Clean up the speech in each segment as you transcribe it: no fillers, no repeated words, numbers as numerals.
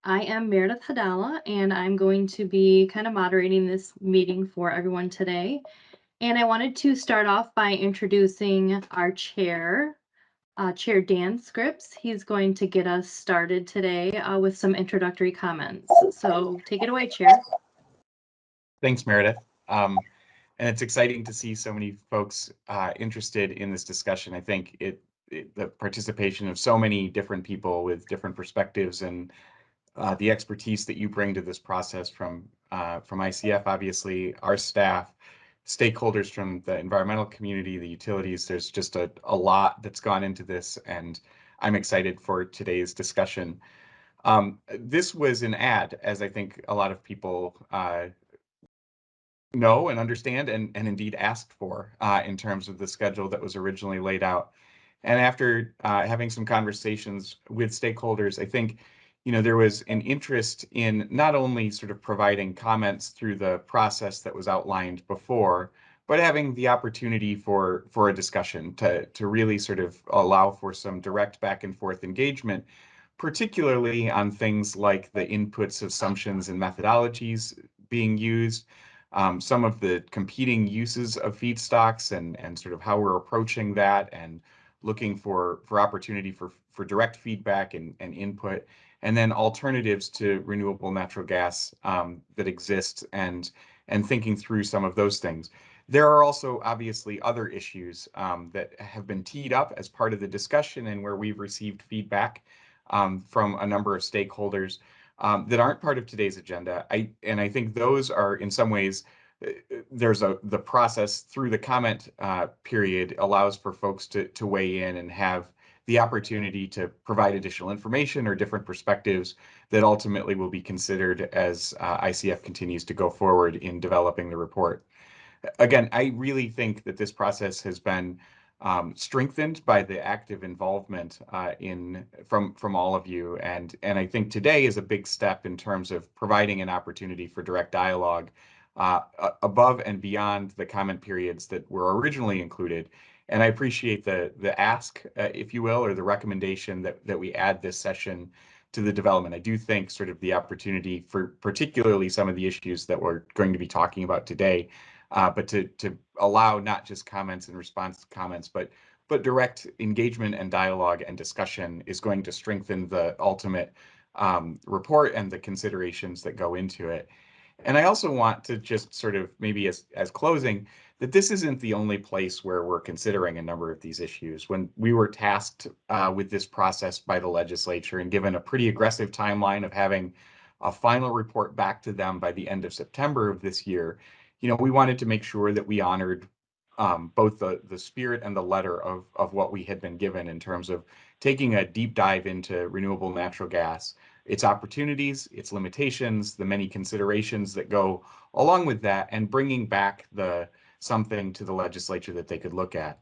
I am Meredith Hadala, and I'm going to be kind of moderating this meeting for everyone today. And I wanted to start off by introducing our chair, Chair Dan Scripps. He's going to get us started today with some introductory comments. So take it away, Chair. Thanks, Meredith. And it's exciting to see so many folks interested in this discussion. I think the participation of so many different people with different perspectives and the expertise that you bring to this process from ICF, obviously, our staff, stakeholders from the environmental community, the utilities. There's just a lot that's gone into this, and I'm excited for today's discussion. This was an ad, as I think a lot of people know and understand and indeed asked for in terms of the schedule that was originally laid out. And after having some conversations with stakeholders, I think, there was an interest in not only sort of providing comments through the process that was outlined before, but having the opportunity for a discussion to really sort of allow for some direct back and forth engagement, particularly on things like the inputs, assumptions, and methodologies being used, some of the competing uses of feedstocks and sort of how we're approaching that and looking for opportunity for direct feedback and input, and then alternatives to renewable natural gas that exist and thinking through some of those things. There are also obviously other issues that have been teed up as part of the discussion and where we've received feedback from a number of stakeholders that aren't part of today's agenda. I think those are in some ways the process through the comment period allows for folks to weigh in and have the opportunity to provide additional information or different perspectives that ultimately will be considered as ICF continues to go forward in developing the report. Again, I really think that this process has been strengthened by the active involvement from all of you, and I think today is a big step in terms of providing an opportunity for direct dialogue above and beyond the comment periods that were originally included. And I appreciate the ask, if you will, or the recommendation that we add this session to the development. I do think sort of the opportunity for particularly some of the issues that we're going to be talking about today, but to allow not just comments and response to comments, but direct engagement and dialogue and discussion is going to strengthen the ultimate report and the considerations that go into it. And I also want to just sort of maybe as closing, that this isn't the only place where we're considering a number of these issues. When we were tasked with this process by the legislature and given a pretty aggressive timeline of having a final report back to them by the end of September of this year, we wanted to make sure that we honored both the spirit and the letter of what we had been given in terms of taking a deep dive into renewable natural gas, its opportunities, its limitations, the many considerations that go along with that, and bringing back something to the legislature that they could look at.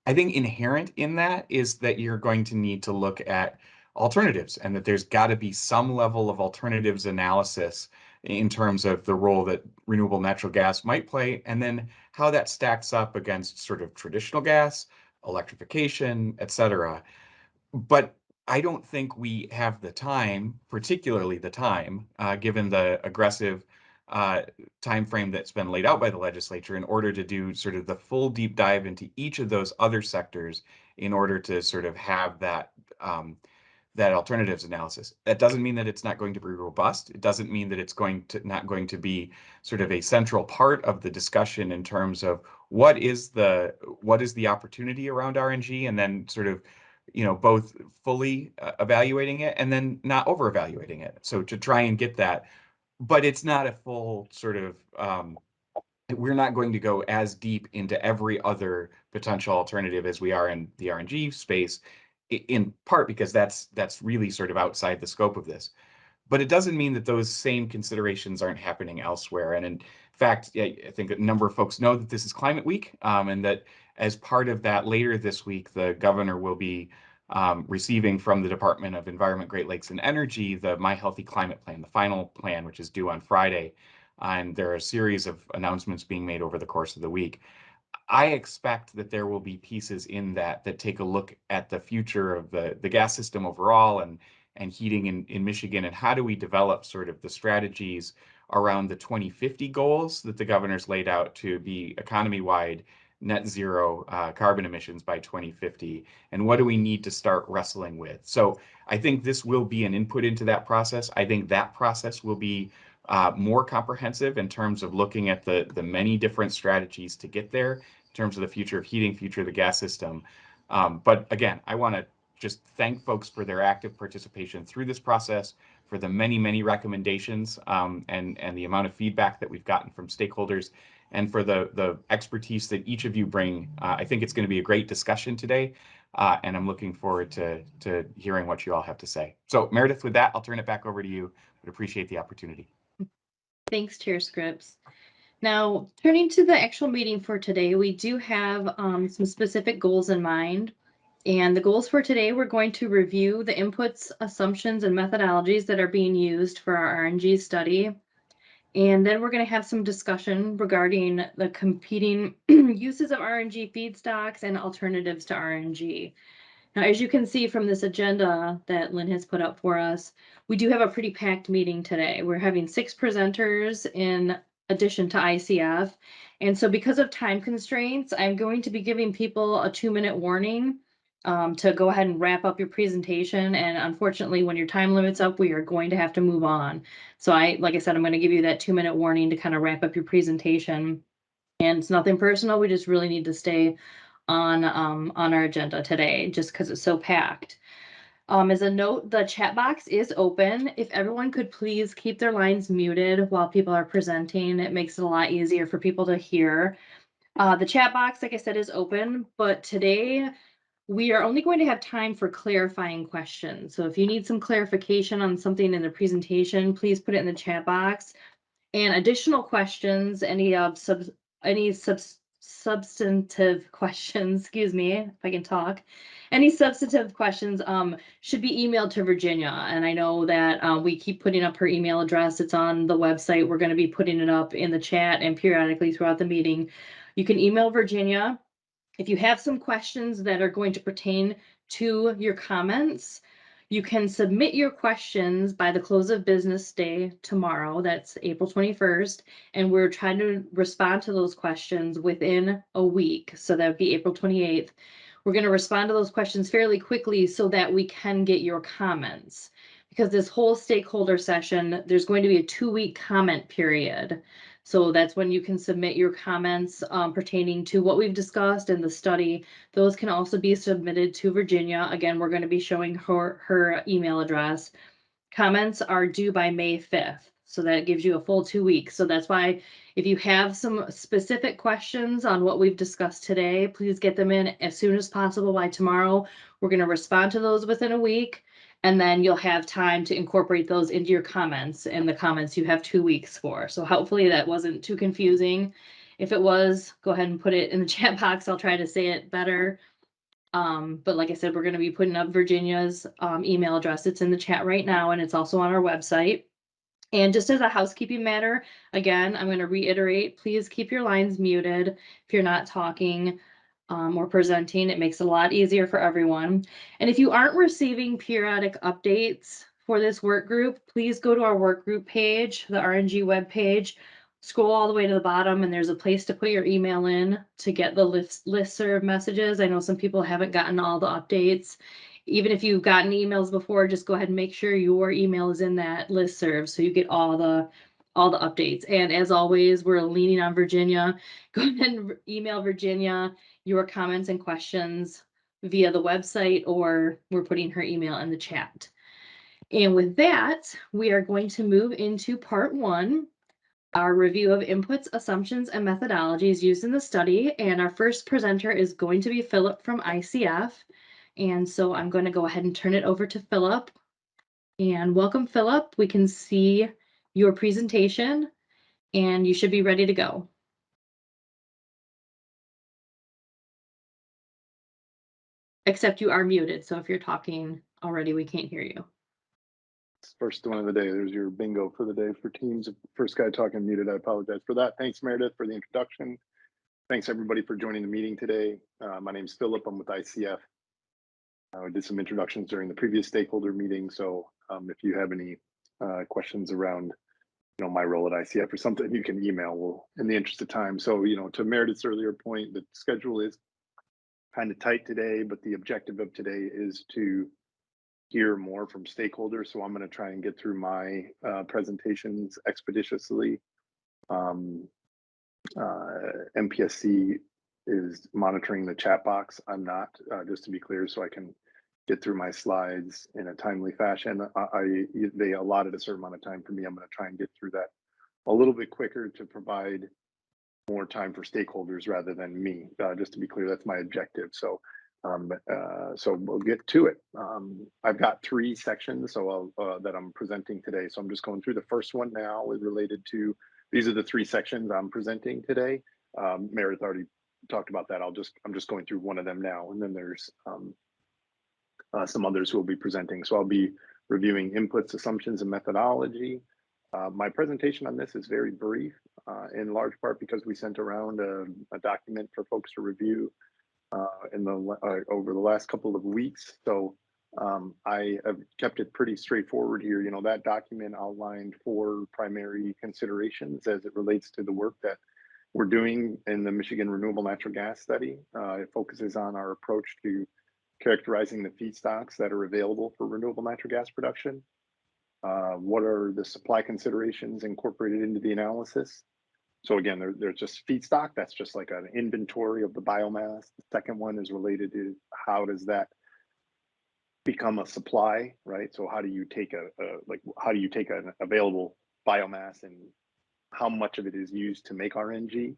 I think inherent in that is that you're going to need to look at alternatives and that there's got to be some level of alternatives analysis in terms of the role that renewable natural gas might play, and then how that stacks up against sort of traditional gas, electrification, et cetera. But I don't think we have the time, particularly the time, given the aggressive time frame that's been laid out by the legislature, in order to do sort of the full deep dive into each of those other sectors in order to sort of have that alternatives analysis. That doesn't mean that it's not going to be robust. It doesn't mean that it's not going to be sort of a central part of the discussion in terms of what is the opportunity around RNG, and then sort of both fully evaluating it and then not over evaluating it. So to try and get that, but it's not a full sort of we're not going to go as deep into every other potential alternative as we are in the RNG space, in part because that's really sort of outside the scope of this. But it doesn't mean that those same considerations aren't happening elsewhere. And in fact, I think a number of folks know that this is Climate Week, and that as part of that later this week, the governor will be receiving from the Department of Environment, Great Lakes, and Energy the My Healthy Climate Plan, the final plan, which is due on Friday. And there are a series of announcements being made over the course of the week. I expect that there will be pieces in that take a look at the future of the gas system overall, and heating in Michigan, and how do we develop sort of the strategies around the 2050 goals that the governor's laid out to be economy-wide net zero carbon emissions by 2050, and what do we need to start wrestling with. So I think this will be an input into that process. I think that process will be more comprehensive in terms of looking at the many different strategies to get there, in terms of the future of heating, future of the gas system. But again, I want to just thank folks for their active participation through this process, for the many recommendations and the amount of feedback that we've gotten from stakeholders, and for the expertise that each of you bring. I think it's going to be a great discussion today, and I'm looking forward to hearing what you all have to say. So Meredith, with that, I'll turn it back over to you, but appreciate the opportunity. Thanks, Chair Scripps. Now, turning to the actual meeting for today, we do have some specific goals in mind. And the goals for today, we're going to review the inputs, assumptions, and methodologies that are being used for our RNG study. And then we're going to have some discussion regarding the competing uses of RNG feedstocks and alternatives to RNG. Now, as you can see from this agenda that Lynn has put up for us, we do have a pretty packed meeting today. We're having 6 presenters in addition to ICF. And so because of time constraints, I'm going to be giving people a 2-minute warning to go ahead and wrap up your presentation. And unfortunately, when your time limit's up, we are going to have to move on. So like I said, I'm going to give you that 2-minute warning to kind of wrap up your presentation. And it's nothing personal. We just really need to stay on our agenda today, just because it's so packed. As a note, the chat box is open. If everyone could please keep their lines muted while people are presenting, it makes it a lot easier for people to hear. The chat box, like I said, is open, but today we are only going to have time for clarifying questions. So if you need some clarification on something in the presentation, please put it in the chat box. And additional questions, any substantive questions, excuse me, if I can talk, any substantive questions should be emailed to Virginia. And I know that we keep putting up her email address. It's on the website. We're going to be putting it up in the chat and periodically throughout the meeting. You can email Virginia. If you have some questions that are going to pertain to your comments, you can submit your questions by the close of business day tomorrow. That's April 21st. And we're trying to respond to those questions within a week. So that would be April 28th. We're going to respond to those questions fairly quickly so that we can get your comments. Because this whole stakeholder session, there's going to be a 2-week comment period. So that's when you can submit your comments pertaining to what we've discussed in the study. Those can also be submitted to Virginia. Again, we're going to be showing her email address. Comments are due by May 5th. So that gives you a full 2 weeks. So that's why if you have some specific questions on what we've discussed today, please get them in as soon as possible by tomorrow. We're going to respond to those within a week. And then you'll have time to incorporate those into your comments, and the comments you have 2 weeks for. So hopefully that wasn't too confusing. If it was, go ahead and put it in the chat box. I'll try to say it better. But like I said, we're going to be putting up Virginia's email address. It's in the chat right now, and it's also on our website. And just as a housekeeping matter, again, I'm going to reiterate, please keep your lines muted if you're not talking or presenting. It makes it a lot easier for everyone. And if you aren't receiving periodic updates for this work group, please go to our work group page, the RNG web page, scroll all the way to the bottom, and there's a place to put your email in to get the listserv messages. I know some people haven't gotten all the updates. Even if you've gotten emails before, just go ahead and make sure your email is in that listserv so you get all the updates. And as always, we're leaning on Virginia. Go ahead and email Virginia your comments and questions via the website, or we're putting her email in the chat. And with that, we are going to move into part 1, our review of inputs, assumptions, and methodologies used in the study. And our first presenter is going to be Philip from ICF. And so I'm going to go ahead and turn it over to Philip. And welcome, Philip. We can see your presentation, and you should be ready to go. Except you are muted, so if you're talking already, we can't hear you. First one of the day. There's your bingo for the day for Teams. First guy talking muted. I apologize for that. Thanks, Meredith, for the introduction. Thanks, everybody, for joining the meeting today. My name's Philip. I'm with ICF. I did some introductions during the previous stakeholder meeting. So if you have any questions around my role at ICF or something, you can email. Well, in the interest of time. So to Meredith's earlier point, the schedule is kind of tight today, but the objective of today is to hear more from stakeholders. So I'm going to try and get through my presentations expeditiously. MPSC is monitoring the chat box. I'm not, just to be clear, so I can get through my slides in a timely fashion. They allotted a certain amount of time for me. I'm going to try and get through that a little bit quicker to provide more time for stakeholders rather than me. Just to be clear, that's my objective. So we'll get to it. I've got 3 sections that I'm presenting today. So I'm just going through the first one now is related to, these are the 3 sections I'm presenting today. Meredith already talked about that. I'm just going through one of them now. And then there's some others who will be presenting. So I'll be reviewing inputs, assumptions, and methodology. My presentation on this is very brief, in large part because we sent around a document for folks to review over the last couple of weeks. So I have kept it pretty straightforward here. That document outlined 4 primary considerations as it relates to the work that we're doing in the Michigan Renewable Natural Gas Study. It focuses on our approach to characterizing the feedstocks that are available for renewable natural gas production. What are the supply considerations incorporated into the analysis? So again, there's just feedstock. That's just like an inventory of the biomass. The second one is related to how does that become a supply, right? So how do you take an available biomass and how much of it is used to make RNG?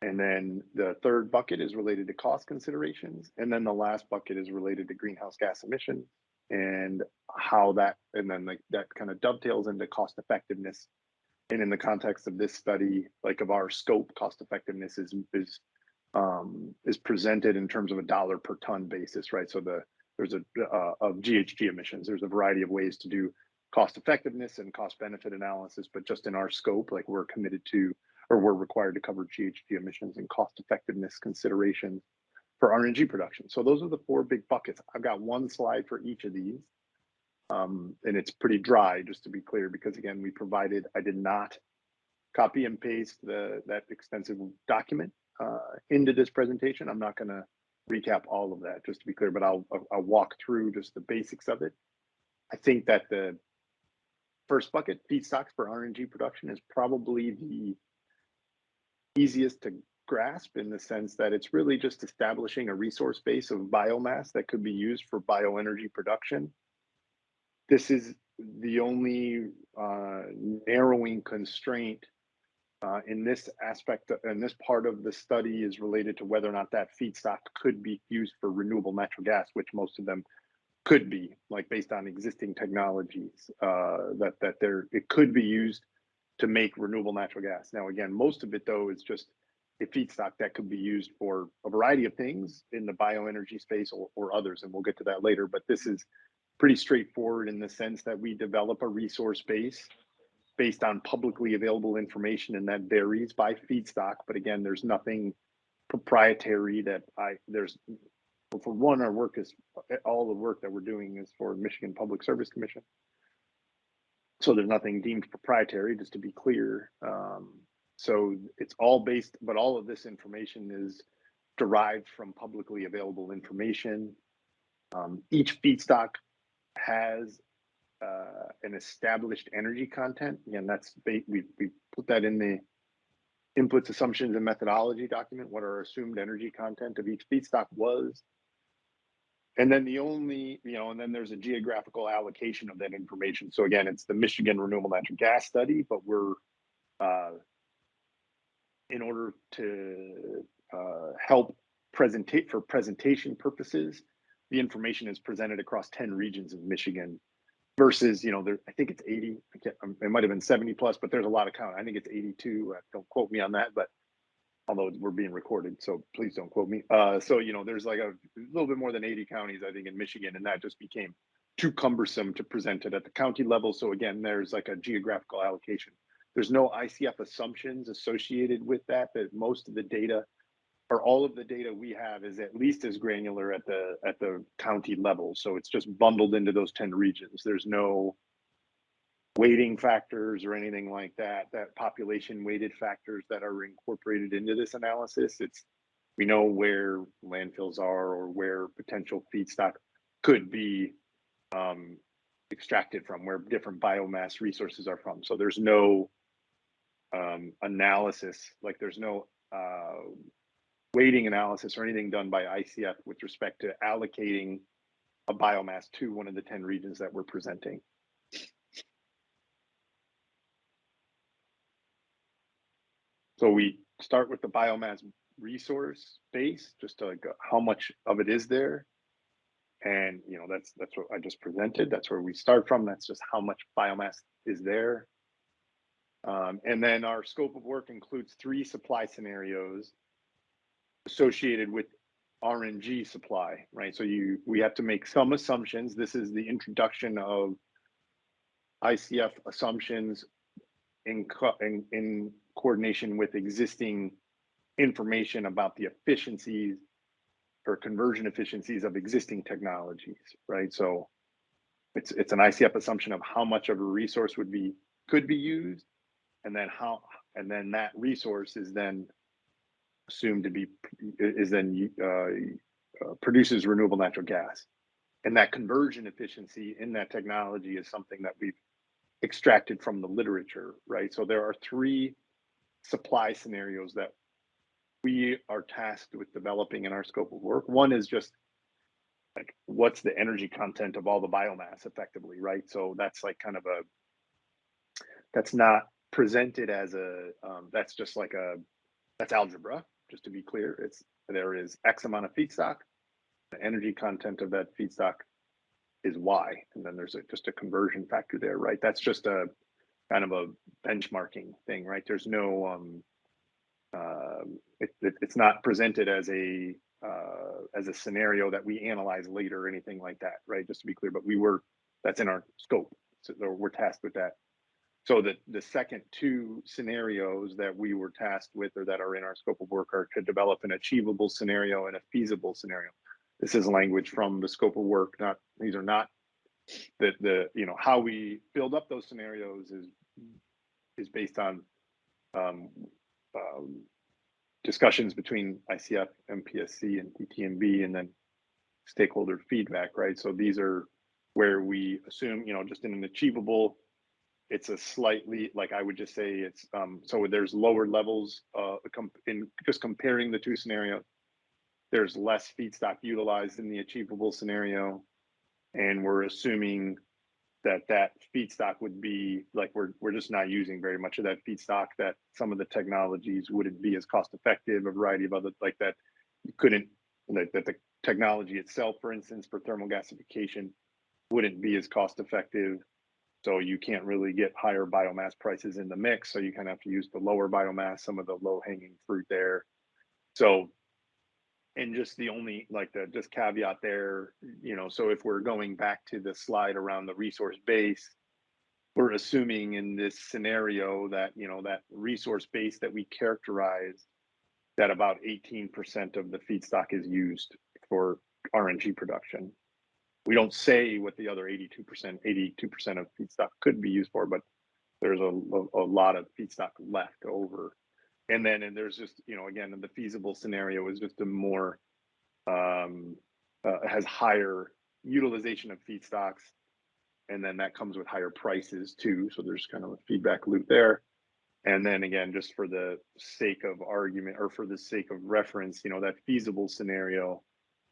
And then the third bucket is related to cost considerations. And then the last bucket is related to greenhouse gas emissions and how that, and then that kind of dovetails into cost effectiveness. And in the context of this study, of our scope, cost effectiveness is presented in terms of a dollar per ton basis, right? So there's of GHG emissions. There's a variety of ways to do cost effectiveness and cost benefit analysis, but just in our scope, we're committed to, or we're required to cover GHG emissions and cost effectiveness considerations for RNG production. So those are the 4 big buckets. I've got 1 slide for each of these. And it's pretty dry, just to be clear, because again, I did not copy and paste that extensive document into this presentation. I'm not going to recap all of that, just to be clear, but I'll walk through just the basics of it. I think that the first bucket, feedstocks for RNG production, is probably the easiest to grasp in the sense that it's really just establishing a resource base of biomass that could be used for bioenergy production. This is the only narrowing constraint in this aspect, and this part of the study is related to whether or not that feedstock could be used for renewable natural gas, which most of them could be, based on existing technologies, it could be used to make renewable natural gas. Now, again, most of it though is just a feedstock that could be used for a variety of things in the bioenergy space or others, and we'll get to that later. But this is pretty straightforward in the sense that we develop a resource base based on publicly available information, and that varies by feedstock. But again, there's nothing proprietary for one, our work is, all the work that we're doing is for Michigan Public Service Commission. So there's nothing deemed proprietary, just to be clear. So it's all based, but all of this information is derived from publicly available information. Each feedstock has an established energy content. Again, we put that in the inputs, assumptions, and methodology document, what our assumed energy content of each feedstock was. And then and then there's a geographical allocation of that information. So again, it's the Michigan Renewable Natural Gas Study, but we're, in order to help for presentation purposes, the information is presented across 10 regions of Michigan versus, I think it's 80, it might've been 70 plus, but there's a lot of count. I think it's 82, don't quote me on that, but although we're being recorded, so please don't quote me. So, there's a little bit more than 80 counties, I think, in Michigan, and that just became too cumbersome to present it at the county level. So again, there's a geographical allocation. There's no ICF assumptions associated with that most of the data or all of the data we have is at least as granular at the county level. So it's just bundled into those 10 regions. There's no weighting factors or anything like that, that population weighted factors that are incorporated into this analysis. It's, we know where landfills are or where potential feedstock could be extracted from, where different biomass resources are from. So there's no analysis, like there's no weighting analysis or anything done by ICF with respect to allocating a biomass to one of the 10 regions that we're presenting. So we start with the biomass resource base, just to like how much of it is there. And you know, that's what I just presented. That's where we start from. That's just how much biomass is there. And then our scope of work includes 3 supply scenarios associated with RNG supply, right? So we have to make some assumptions. This is the introduction of ICF assumptions in coordination with existing information about the efficiencies or conversion efficiencies of existing technologies, right? So it's an ICF assumption of how much of a resource could be used, and then that resource is then assumed to be produces renewable natural gas, and that conversion efficiency in that technology is something that we've extracted from the literature, right? So there are 3 supply scenarios that we are tasked with developing in our scope of work. One is just like, what's the energy content of all the biomass effectively, right? So that's like kind of that's not presented as that's just like that's algebra, just to be clear. There is X amount of feedstock, the energy content of that feedstock is Y, and then there's just a conversion factor there, right? That's just a kind of a benchmarking thing, right? There's no it's not presented as a scenario that we analyze later or anything like that, right? Just to be clear, but that's in our scope, so we're tasked with that. So the second 2 scenarios that we were tasked with, or that are in our scope of work, are to develop an achievable scenario and a feasible scenario. This is language from the scope of work. These are not the you know, how we build up those scenarios is based on discussions between ICF, MPSC, and DTMB, and then stakeholder feedback, right? So these are where we assume, you know, just in an achievable, it's a slightly, like I would just say it's, so there's lower levels in just comparing the 2 scenarios. There's less feedstock utilized in the achievable scenario, and we're assuming that feedstock would be like, we're just not using very much of that feedstock, that some of the technologies wouldn't be as cost effective, a variety of other, like that you couldn't, that the technology itself, for instance, for thermal gasification wouldn't be as cost effective. So you can't really get higher biomass prices in the mix. So you kind of have to use the lower biomass, some of the low hanging fruit there. So, and just the only, like the just caveat there, you know, so if we're going back to the slide around the resource base, we're assuming in this scenario that, you know, that resource base that we characterize, that about 18% of the feedstock is used for RNG production. We don't say what the other 82% of feedstock could be used for, but there's a lot of feedstock left over. And there's just, you know, again, the feasible scenario is just a more, has higher utilization of feedstocks. And then that comes with higher prices too. So there's kind of a feedback loop there. And then again, just for the sake of argument, or for the sake of reference, you know, that feasible scenario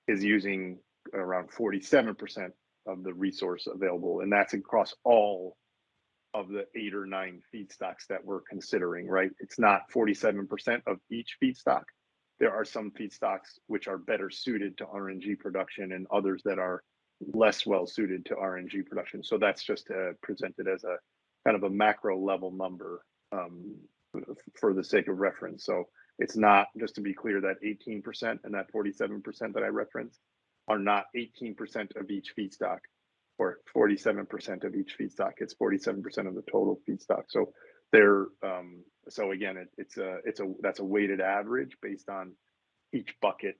is using around 47% of the resource available. And that's across all of the 8 or 9 feedstocks that we're considering, right? It's not 47% of each feedstock. There are some feedstocks which are better suited to RNG production, and others that are less well suited to RNG production. So that's just presented as a kind of a macro level number for the sake of reference. So it's not, just to be clear, that 18% and that 47% that I referenced are not 18% of each feedstock or 47% of each feedstock. It's 47% of the total feedstock. So they're so again, that's a weighted average based on each bucket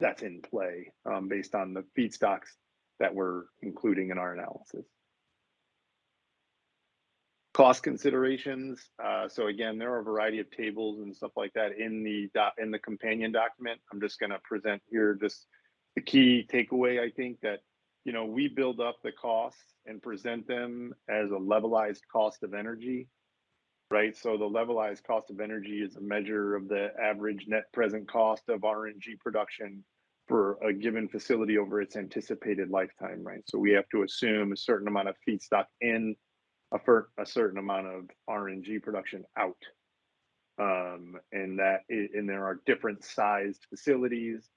that's in play based on the feedstocks that we're including in our analysis. Cost considerations. So again, there are a variety of tables and stuff like that in the companion document. I'm just going to present here just the key takeaway. I think that, you know, we build up the costs and present them as a levelized cost of energy, right? So the levelized cost of energy is a measure of the average net present cost of RNG production for a given facility over its anticipated lifetime, right? So we have to assume a certain amount of feedstock in, a certain amount of RNG production out. And there are different sized facilities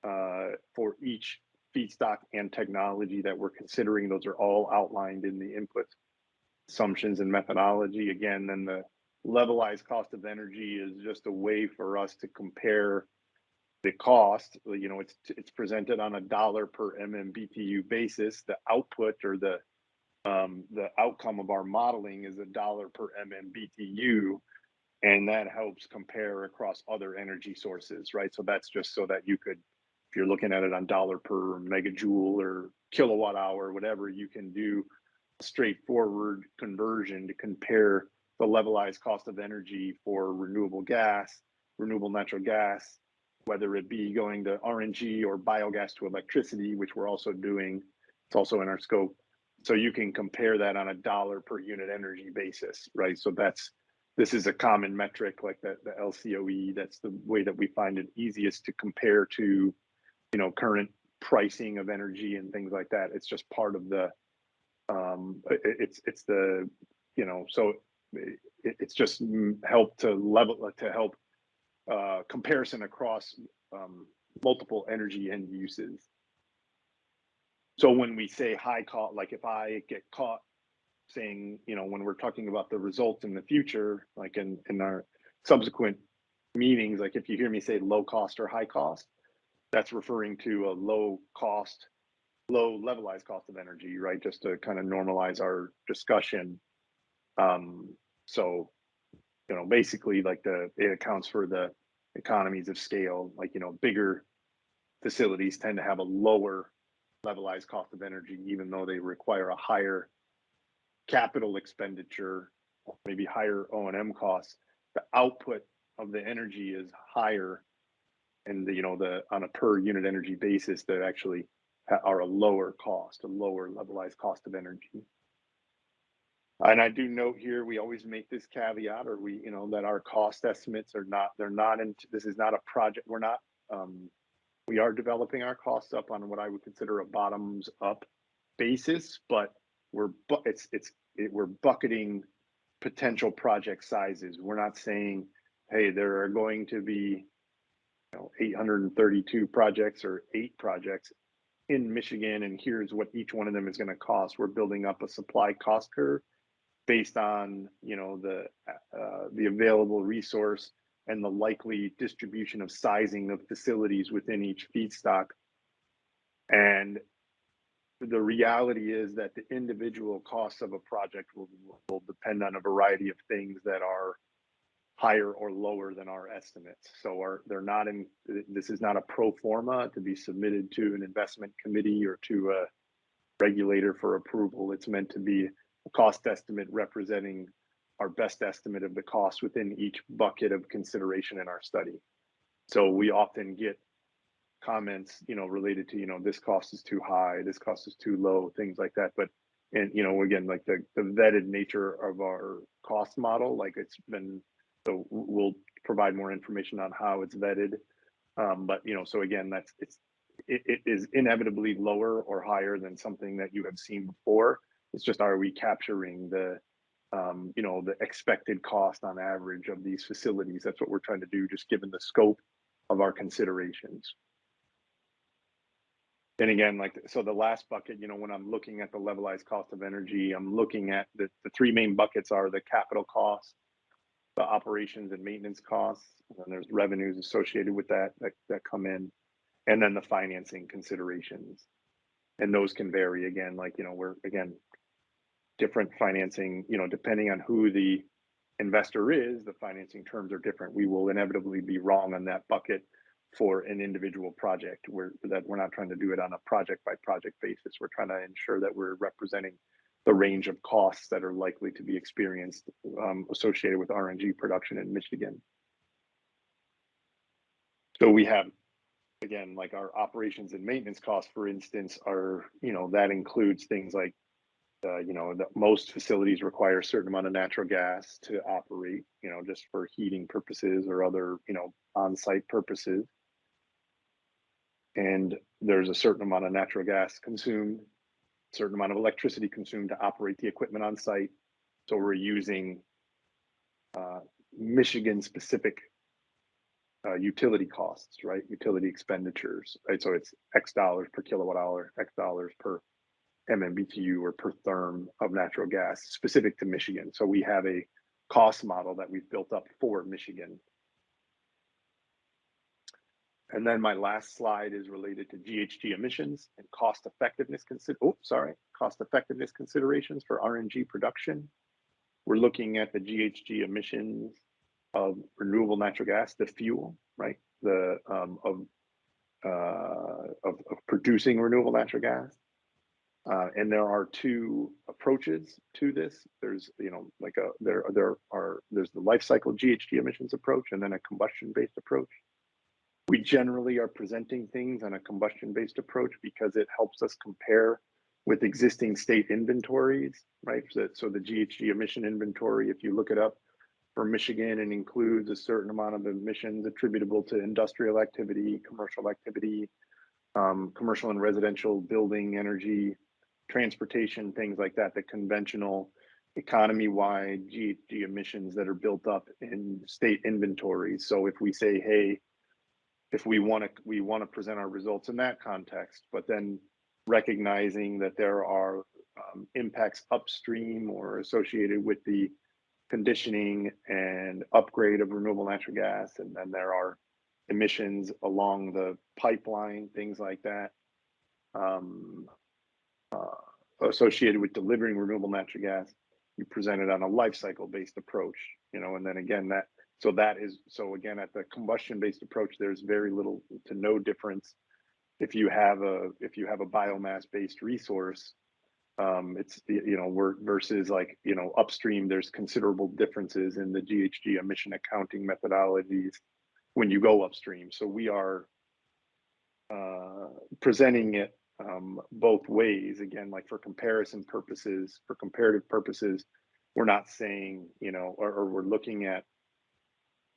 for each feedstock and technology that we're considering. Those are all outlined in the input assumptions and methodology. Again, then the levelized cost of energy is just a way for us to compare the cost. You know, it's presented on a dollar per MMBTU basis. The output or the outcome of our modeling is a dollar per MMBTU, and that helps compare across other energy sources, right? So that's just so that you could, if you're looking at it on dollar per megajoule or kilowatt hour, whatever, you can do a straightforward conversion to compare the levelized cost of energy for renewable gas, renewable natural gas, whether it be going to RNG or biogas to electricity, which we're also doing. It's also in our scope. So you can compare that on a dollar per unit energy basis, right? So this is a common metric like the LCOE. That's the way that we find it easiest to compare to, you know, current pricing of energy and things like that. It's just part of the, it's the, you know, so it's just help comparison across multiple energy end uses. So when we say high cost, like if I get caught saying, you know, when we're talking about the results in the future, like in our subsequent meetings, like if you hear me say low cost or high cost, that's referring to a low levelized cost of energy, right? Just to kind of normalize our discussion. So, you know, basically like it accounts for the economies of scale, like, you know, bigger facilities tend to have a lower levelized cost of energy, even though they require a higher capital expenditure, maybe higher O&M costs. The output of the energy is higher, and you know, on a per unit energy basis, they actually are a lower cost, a lower levelized cost of energy. And I do note here, we always make this caveat, or we, you know, that our cost estimates are not, this is not a project. We're not, we are developing our costs up on what I would consider a bottoms up basis, but we're bucketing potential project sizes. We're not saying, hey, there are going to be, you know, 832 projects or 8 projects in Michigan, and here's what each one of them is going to cost. We're building up a supply cost curve based on, you know, the available resource and the likely distribution of sizing of facilities within each feedstock. And the reality is that the individual costs of a project will depend on a variety of things that are higher or lower than our estimates. So they're not in, this is not a pro forma to be submitted to an investment committee or to a regulator for approval. It's meant to be a cost estimate representing our best estimate of the cost within each bucket of consideration in our study. So we often get comments, you know, related to, you know, this cost is too high, this cost is too low, things like that. But, and, you know, again, like the vetted nature of our cost model, like it's been, so we'll provide more information on how it's vetted. But, you know, so again, it is inevitably lower or higher than something that you have seen before. It's just, are we capturing the, you know, the expected cost on average of these facilities? That's what we're trying to do, just given the scope of our considerations. And again, like, so the last bucket, you know, when I'm looking at the levelized cost of energy, I'm looking at the 3 main buckets are the capital costs, the operations and maintenance costs, and then there's revenues associated with that come in, and then the financing considerations. And those can vary again, like, you know, we're, again, different financing, you know, depending on who the investor is, the financing terms are different. We will inevitably be wrong on that bucket for an individual project. We're not trying to do it on a project by project basis. We're trying to ensure that we're representing the range of costs that are likely to be experienced associated with RNG production in Michigan. So we have, again, like our operations and maintenance costs, for instance, are, that includes things like, that most facilities require a certain amount of natural gas to operate, just for heating purposes or other, on-site purposes. And there's a certain amount of natural gas consumed, certain amount of electricity consumed to operate the equipment on site. So we're using Michigan specific utility costs, right? Utility expenditures, right? So it's X dollars per kilowatt hour, X dollars per MMBTU or per therm of natural gas specific to Michigan. So we have a cost model that we've built up for Michigan. And then my last slide is related to GHG emissions and cost effectiveness considerations for RNG production. We're looking at the GHG emissions of renewable natural gas, the fuel, right? Of producing renewable natural gas. And there are two approaches to this. There's, there's the life cycle GHG emissions approach and then a combustion-based approach. We generally are presenting things on a combustion-based approach because it helps us compare with existing state inventories, right? So the GHG emission inventory, if you look it up for Michigan, it includes a certain amount of emissions attributable to industrial activity, commercial activity, commercial and residential building, energy, transportation, things like that, the conventional economy-wide GHG emissions that are built up in state inventories. So if we say, hey, if we want to present our results in that context, but then recognizing that there are impacts upstream or associated with the conditioning and upgrade of renewable natural gas, and then there are emissions along the pipeline, things like that, associated with delivering renewable natural gas, you present it on a life cycle based approach, and then again so again at the combustion based approach, there's very little to no difference if you have a biomass based resource. It's versus like upstream, there's considerable differences in the GHG emission accounting methodologies when you go upstream. So we are presenting it both ways. Again, like for comparison purposes, for comparative purposes, we're not saying, or we're looking at,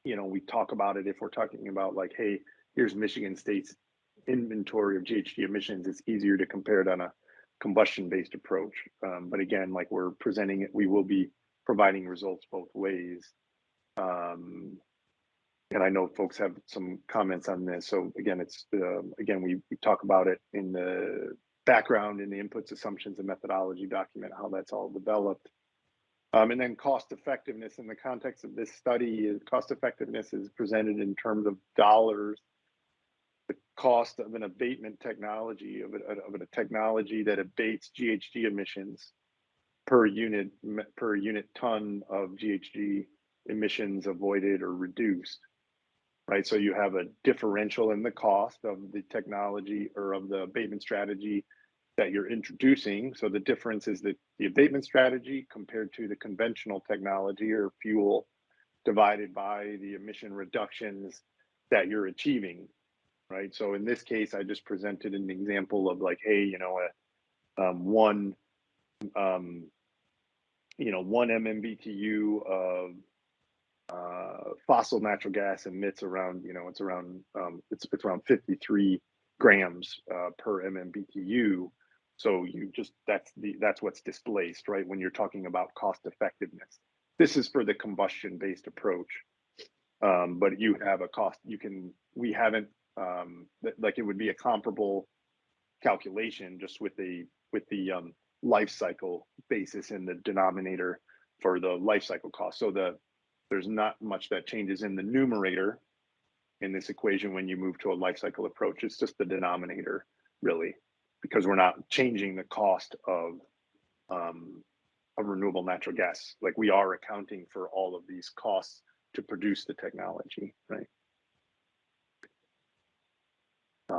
we talk about it if we're talking about like, hey, here's Michigan State's inventory of GHG emissions. It's easier to compare it on a combustion-based approach. But again, like we're presenting it, we will be providing results both ways. And I know folks have some comments on this. So again, it's again, we talk about it in the background in the inputs, assumptions, and methodology document, how that's all developed. And then cost effectiveness in the context of this study, cost effectiveness is presented in terms of dollars. The cost of an abatement technology, of a technology that abates GHG emissions per unit ton of GHG emissions avoided or reduced. Right, so you have a differential in the cost of the technology or of the abatement strategy that you're introducing. So the difference is that the abatement strategy compared to the conventional technology or fuel divided by the emission reductions that you're achieving, right? So in this case, I just presented an example of like, hey, one MMBTU of fossil natural gas emits around, it's around 53 grams per MMBTU. So that's what's displaced, right? When you're talking about cost effectiveness. This is for the combustion based approach. But you have a cost, we haven't, like it would be a comparable calculation just with the life cycle basis in the denominator for the life cycle cost. So there's not much that changes in the numerator in this equation when you move to a life cycle approach. It's just the denominator, really, because we're not changing the cost of of renewable natural gas. Like we are accounting for all of these costs to produce the technology, right?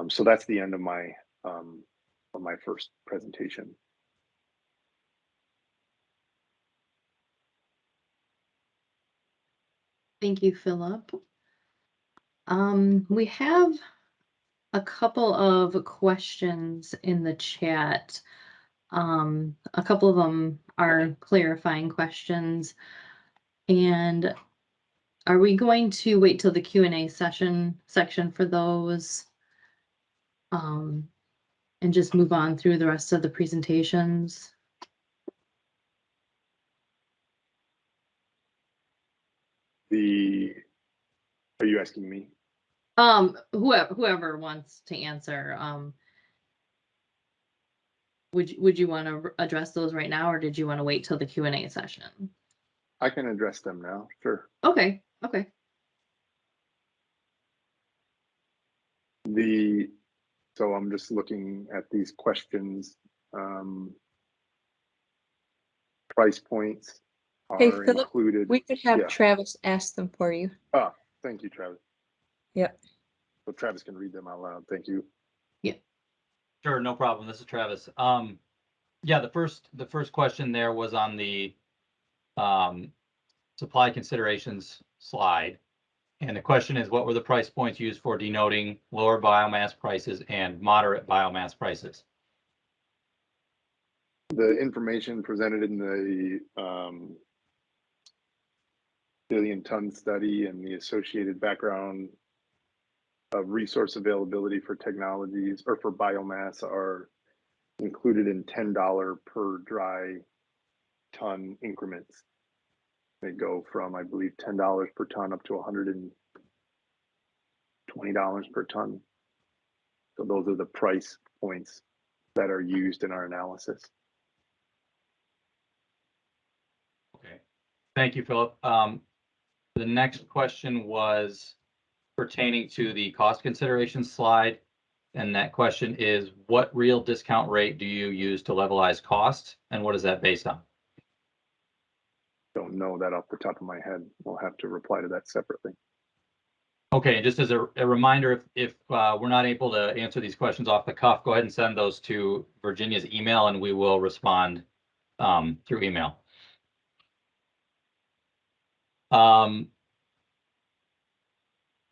So that's the end of my first presentation. Thank you, Philip. We have a couple of questions in the chat. A couple of them are clarifying questions. And are we going to wait till the Q&A section for those? And just move on through the rest of the presentations? Are you asking me? Whoever wants to answer. Would you want to address those right now, or did you want to wait till the Q&A session? I can address them now, sure. Okay. So I'm just looking at these questions. Price points are Philip, included. we could have Yeah. Travis ask them for you. Ah, thank you, Travis. Yep. So Travis can read them out loud. Thank you. Yeah. Sure, no problem. This is Travis. Yeah, the first question there was on the supply considerations slide. And the question is, what were the price points used for denoting lower biomass prices and moderate biomass prices? The information presented in the billion-ton study and the associated background of resource availability for technologies or for biomass are included in $10 per dry ton increments. They go from, I believe, $10 per ton up to $120 per ton. So those are the price points that are used in our analysis. Okay, thank you, Philip. The next question was pertaining to the cost consideration slide. And that question is, what real discount rate do you use to levelize costs, and what is that based on? Don't know that off the top of my head. We'll have to reply to that separately. Okay, just as a reminder, if we're not able to answer these questions off the cuff, go ahead and send those to Virginia's email and we will respond through email. The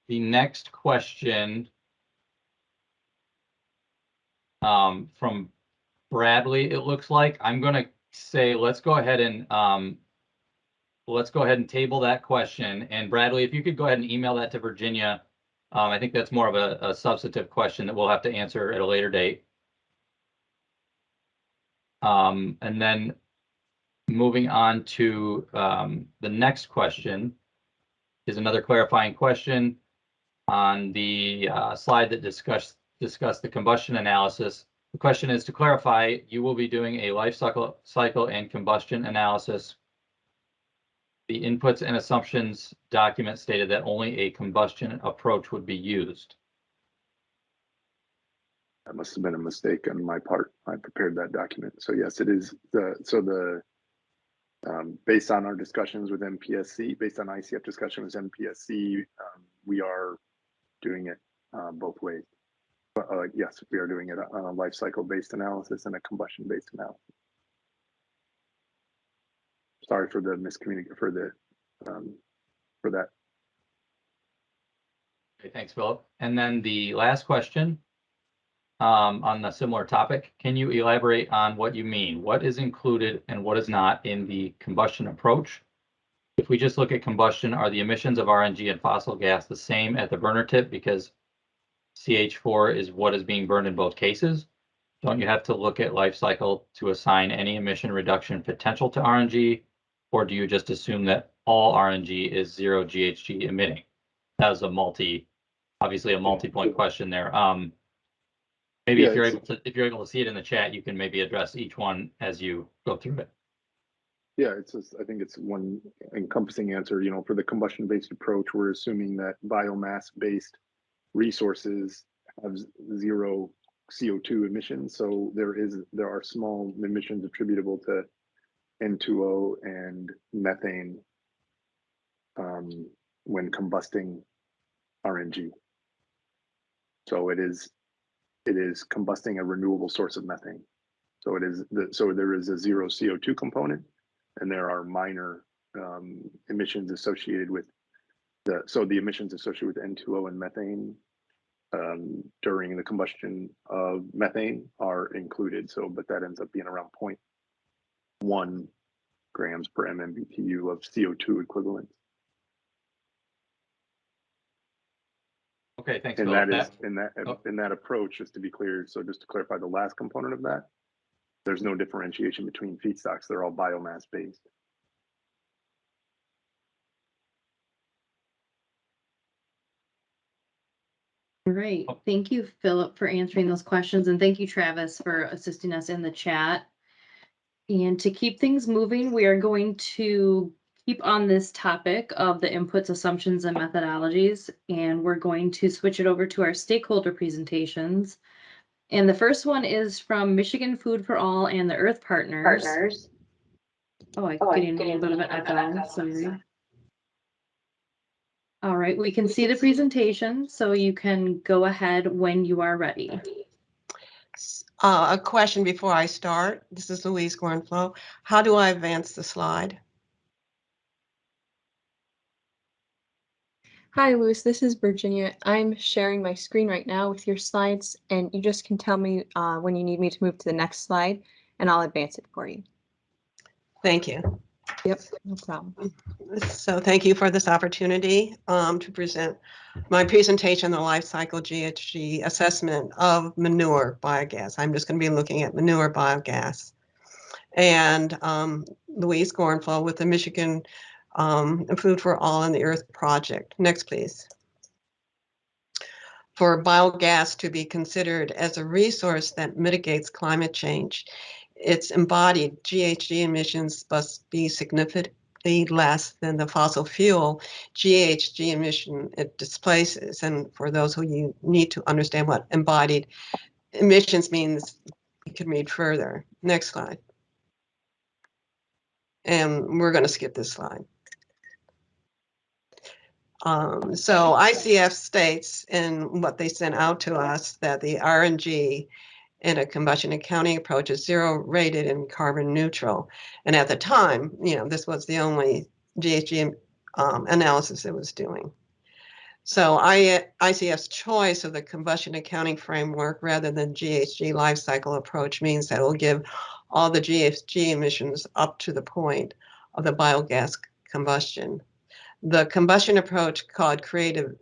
next question from Bradley, it looks like. I'm going to say let's go ahead and table that question. And Bradley, if you could go ahead and email that to Virginia. I think that's more of a substantive question that we'll have to answer at a later date. And then moving on to the next question is another clarifying question on the slide that discussed the combustion analysis. The question is, to clarify, you will be doing a life cycle and combustion analysis. The inputs and assumptions document stated that only a combustion approach would be used. That must have been a mistake on my part. I prepared that document. So yes, it is. Based on our discussions with MPSC, based on ICF discussion with MPSC, we are doing it both ways. But yes, we are doing it on a life cycle based analysis and a combustion based analysis. Sorry for the miscommunication for that. Okay, thanks, Philip. And then the last question on a similar topic, can you elaborate on what you mean? What is included and what is not in the combustion approach? If we just look at combustion, are the emissions of RNG and fossil gas the same at the burner tip because CH4 is what is being burned in both cases? Don't you have to look at life cycle to assign any emission reduction potential to RNG? Or do you just assume that all RNG is zero GHG emitting? That was obviously a multi-point question there. Maybe if you're able to see it in the chat, you can maybe address each one as you go through it. Yeah, I think it's one encompassing answer. You know, for the combustion-based approach, we're assuming that biomass-based resources have zero CO2 emissions. So there are small emissions attributable to N2O and methane when combusting RNG. So it is combusting a renewable source of methane. So there is a zero CO2 component, and there are minor emissions associated with the emissions associated with N2O and methane during the combustion of methane are included. So, but that ends up being around 0.1 grams per MMBTU of CO2 equivalent. Okay, thanks, And Philip. that is in that approach, just to be clear. So just to clarify the last component of that, there's no differentiation between feedstocks. They're all biomass based. Great. Thank you, Philip, for answering those questions. And thank you, Travis, for assisting us in the chat. And to keep things moving, we are going to keep on this topic of the inputs, assumptions, and methodologies. And we're going to switch it over to our stakeholder presentations. And the first one is from Michigan Food for All and the Earth Partners. Oh, I'm getting a little bit of an echo. Sorry. All right, we can see the presentation, so you can go ahead when you are ready. A question before I start. This is Louise Gornflow. How do I advance the slide? Hi, Louis. This is Virginia. I'm sharing my screen right now with your slides, and you just can tell me when you need me to move to the next slide, and I'll advance it for you. Thank you. Yep, no problem. So thank you for this opportunity to present my presentation, the life cycle GHG assessment of manure biogas. I'm just going to be looking at manure biogas. And Louise Gornflow with the Michigan Food for All and the Earth Project. Next, please. For biogas to be considered as a resource that mitigates climate change, its embodied GHG emissions must be significantly less than the fossil fuel GHG emission it displaces. And for those who you need to understand what embodied emissions means, you can read further. Next slide. And we're going to skip this slide. So ICF states in what they sent out to us that the RNG in a combustion accounting approach is zero rated and carbon neutral. And at the time, this was the only GHG analysis it was doing. So ICF's choice of the combustion accounting framework rather than GHG life cycle approach means that it will give all the GHG emissions up to the point of the biogas combustion. The combustion approach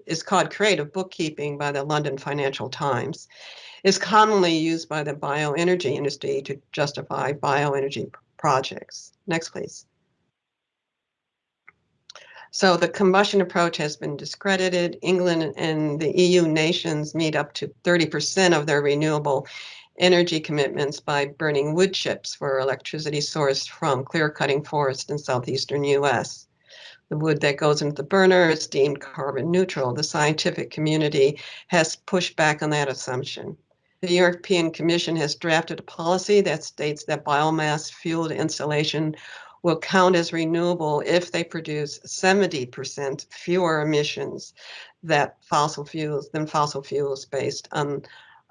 is called creative bookkeeping by the London Financial Times. It's commonly used by the bioenergy industry to justify bioenergy projects. Next, please. So the combustion approach has been discredited. England and the EU nations meet up to 30% of their renewable energy commitments by burning wood chips for electricity sourced from clear-cutting forests in southeastern US. The wood that goes into the burner is deemed carbon neutral. The scientific community has pushed back on that assumption. The European Commission has drafted a policy that states that biomass-fueled installation will count as renewable if they produce 70% fewer emissions than fossil fuels based on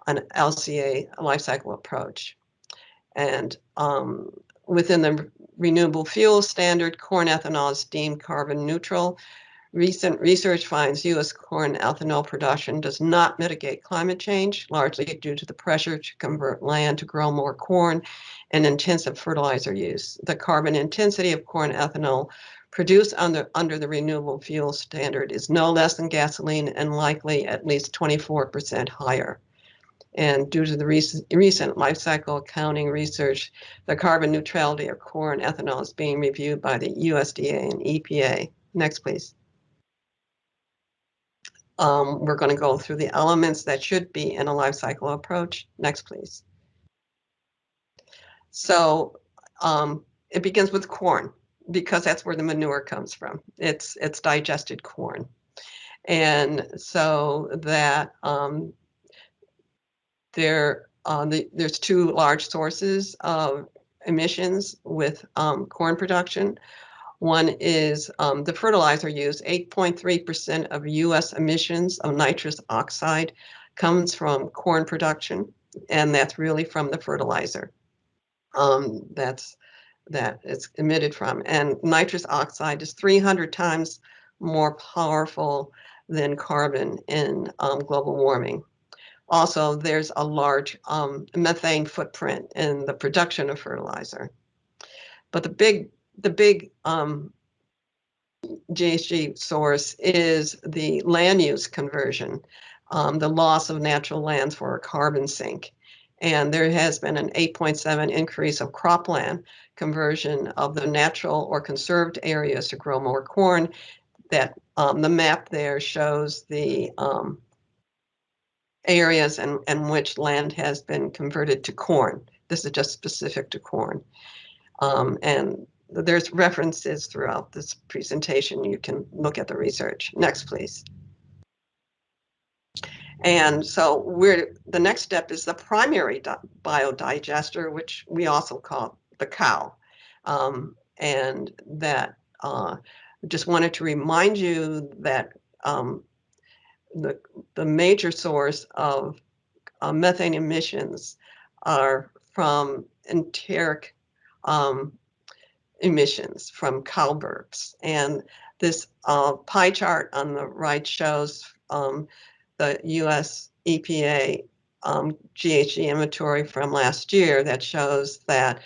an LCA life cycle approach. And within the renewable fuel standard, corn ethanol is deemed carbon neutral. Recent research finds U.S. corn ethanol production does not mitigate climate change, largely due to the pressure to convert land to grow more corn and intensive fertilizer use. The carbon intensity of corn ethanol produced under the renewable fuel standard is no less than gasoline and likely at least 24% higher. And due to the recent life cycle accounting research, the carbon neutrality of corn ethanol is being reviewed by the USDA and EPA. Next, please. We're going to go through the elements that should be in a life cycle approach. Next, please. So it begins with corn because that's where the manure comes from. It's digested corn. And so that there's two large sources of emissions with corn production. One is the fertilizer use. 8.3% of U.S. emissions of nitrous oxide comes from corn production, and that's really from the fertilizer. That it's emitted from. And nitrous oxide is 300 times more powerful than carbon in global warming. Also, there's a large methane footprint in the production of fertilizer. But the big GHG source is the land use conversion, the loss of natural lands for a carbon sink. And there has been an 8.7 increase of cropland conversion of the natural or conserved areas to grow more corn. That the map there shows the areas in which land has been converted to corn. This is just specific to corn. And there's references throughout this presentation. You can look at the research. Next, please. And so the next step is the primary biodigester, which we also call the cow. And that just wanted to remind you that the major source of methane emissions are from enteric emissions from cow burps. And this pie chart on the right shows the US EPA GHG inventory from last year that shows that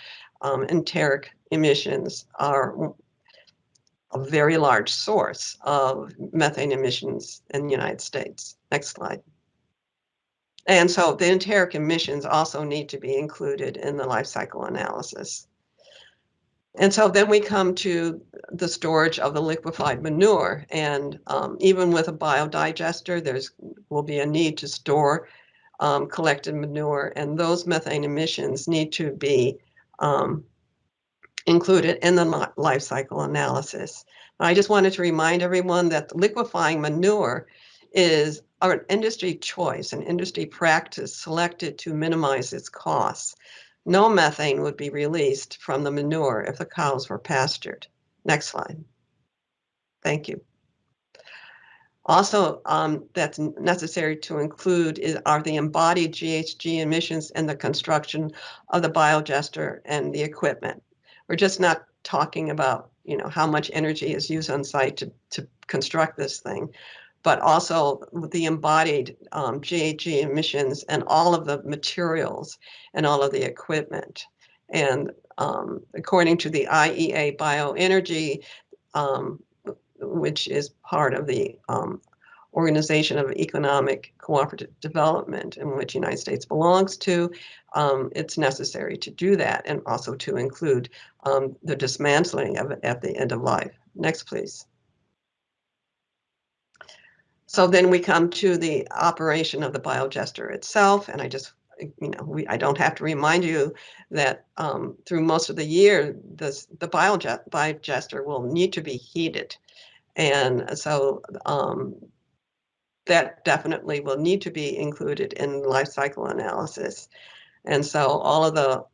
enteric emissions are a very large source of methane emissions in the United States. Next slide. And so the enteric emissions also need to be included in the life cycle analysis. And so then we come to the storage of the liquefied manure. And even with a biodigester, there will be a need to store collected manure, and those methane emissions need to be included in the life cycle analysis. I just wanted to remind everyone that liquefying manure is an industry choice, an industry practice selected to minimize its costs. No methane would be released from the manure if the cows were pastured. Next slide. Thank you. Also, that's necessary to include are the embodied GHG emissions in the construction of the biodigester and the equipment. We're just not talking about, how much energy is used on site to construct this thing, but also the embodied GHG emissions and all of the materials and all of the equipment. And according to the IEA Bioenergy, which is part of the Organization of Economic Cooperative Development, in which the United States belongs to, it's necessary to do that, and also to include the dismantling of it at the end of life. Next, please. So then we come to the operation of the biodigester itself, and I just, I don't have to remind you that through most of the year, the biodigester will need to be heated. And so that definitely will need to be included in life cycle analysis. And so all of the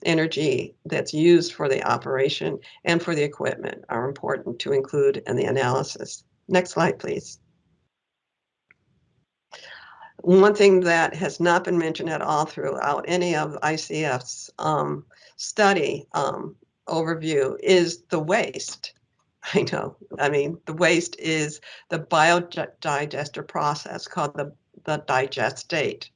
energy that's used for the operation and for the equipment are important to include in the analysis. Next slide, please. One thing that has not been mentioned at all throughout any of ICF's study overview is the waste. I know. I mean, the waste is the biodigester process called the digestate.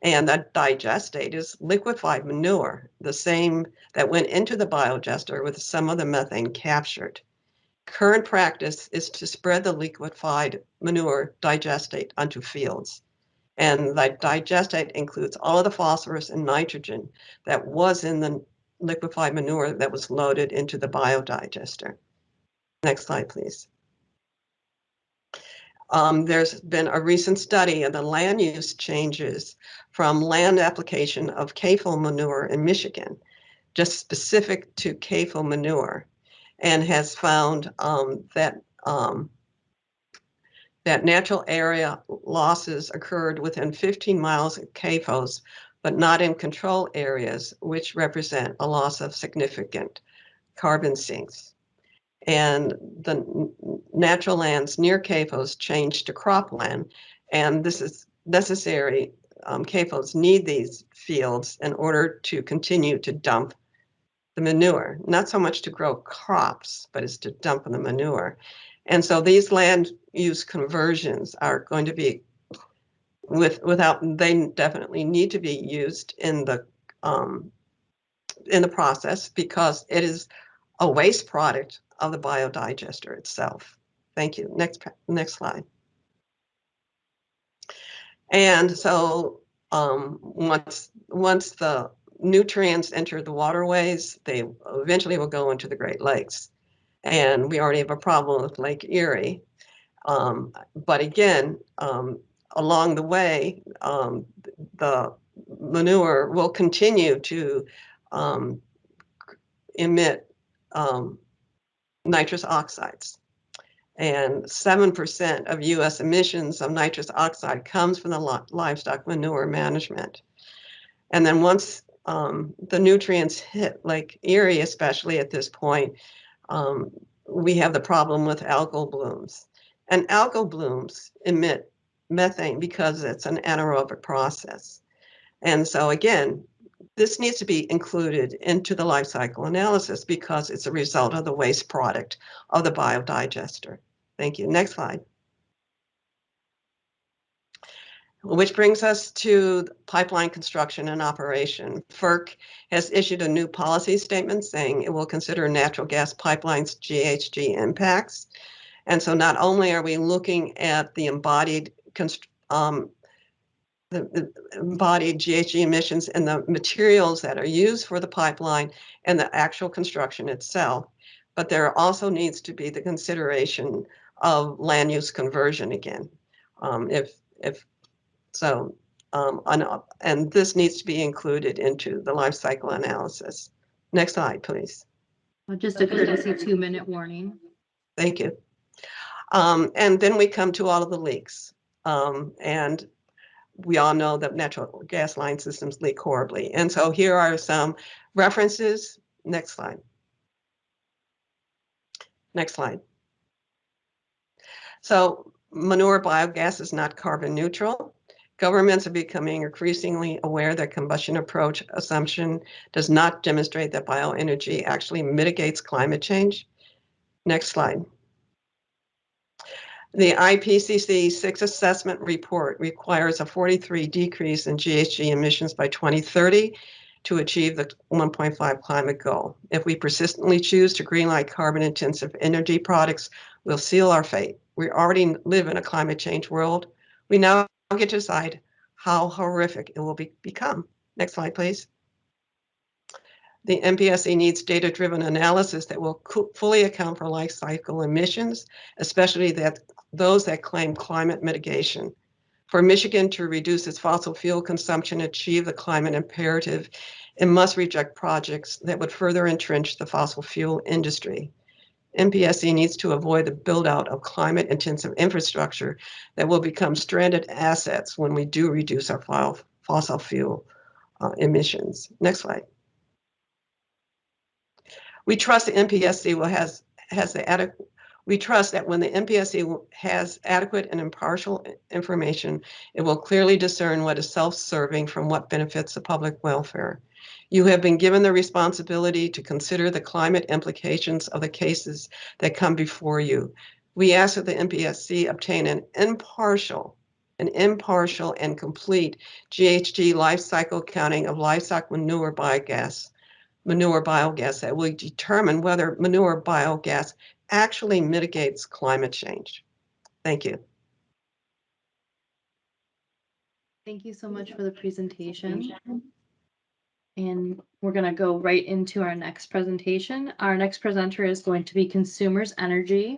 And that digestate is liquefied manure, the same that went into the biodigester with some of the methane captured. Current practice is to spread the liquefied manure digestate onto fields. And that digestate includes all of the phosphorus and nitrogen that was in the liquefied manure that was loaded into the biodigester. Next slide, please. There's been a recent study of the land use changes from land application of CAFO manure in Michigan, just specific to CAFO manure, and has found that natural area losses occurred within 15 miles of CAFOs but not in control areas, which represent a loss of significant carbon sinks. And the natural lands near CAFOs changed to cropland, and this is necessary. CAFOs need these fields in order to continue to dump the manure, not so much to grow crops, but it's to dump the manure. And so these land use conversions are going to be they definitely need to be used in the process because it is a waste product of the biodigester itself. Thank you. Next slide. And so once the nutrients enter the waterways, they eventually will go into the Great Lakes. And we already have a problem with Lake Erie. But again, along the way, the manure will continue to emit nitrous oxides. And 7% of US emissions of nitrous oxide comes from the livestock manure management. And then once the nutrients hit Lake Erie, especially at this point, we have the problem with algal blooms. And algal blooms emit methane because it's an anaerobic process. And so again, this needs to be included into the life cycle analysis because it's a result of the waste product of the biodigester. Thank you. Next slide. Which brings us to pipeline construction and operation. FERC has issued a new policy statement saying it will consider natural gas pipelines GHG impacts. And so not only are we looking at the embodied GHG emissions and the materials that are used for the pipeline and the actual construction itself, but there also needs to be the consideration of land use conversion again. And this needs to be included into the life cycle analysis. Next slide, please. Just a courtesy 2-minute warning. Thank you. And then we come to all of the leaks. And we all know that natural gas line systems leak horribly. And so here are some references. Next slide. Next slide. So manure biogas is not carbon neutral. Governments are becoming increasingly aware that combustion approach assumption does not demonstrate that bioenergy actually mitigates climate change. Next slide. The IPCC 6 assessment report requires a 43% decrease in GHG emissions by 2030 to achieve the 1.5 climate goal. If we persistently choose to greenlight carbon-intensive energy products, we'll seal our fate. We already live in a climate change world. We now get to decide how horrific it will become. Next slide, please. The MPSC needs data-driven analysis that will fully account for life cycle emissions, especially those that claim climate mitigation. For Michigan to reduce its fossil fuel consumption and achieve the climate imperative, it must reject projects that would further entrench the fossil fuel industry. MPSC needs to avoid the build-out of climate-intensive infrastructure that will become stranded assets when we do reduce our fossil fuel emissions. Next slide. We trust the MPSC we trust that when the MPSC has adequate and impartial information, it will clearly discern what is self-serving from what benefits the public welfare. You have been given the responsibility to consider the climate implications of the cases that come before you. We ask that the MPSC obtain an impartial and complete GHG life cycle counting of livestock manure biogas that will determine whether manure biogas actually mitigates climate change. Thank you. Thank you so much for the presentation. And we're going to go right into our next presentation. Our next presenter is going to be Consumers Energy.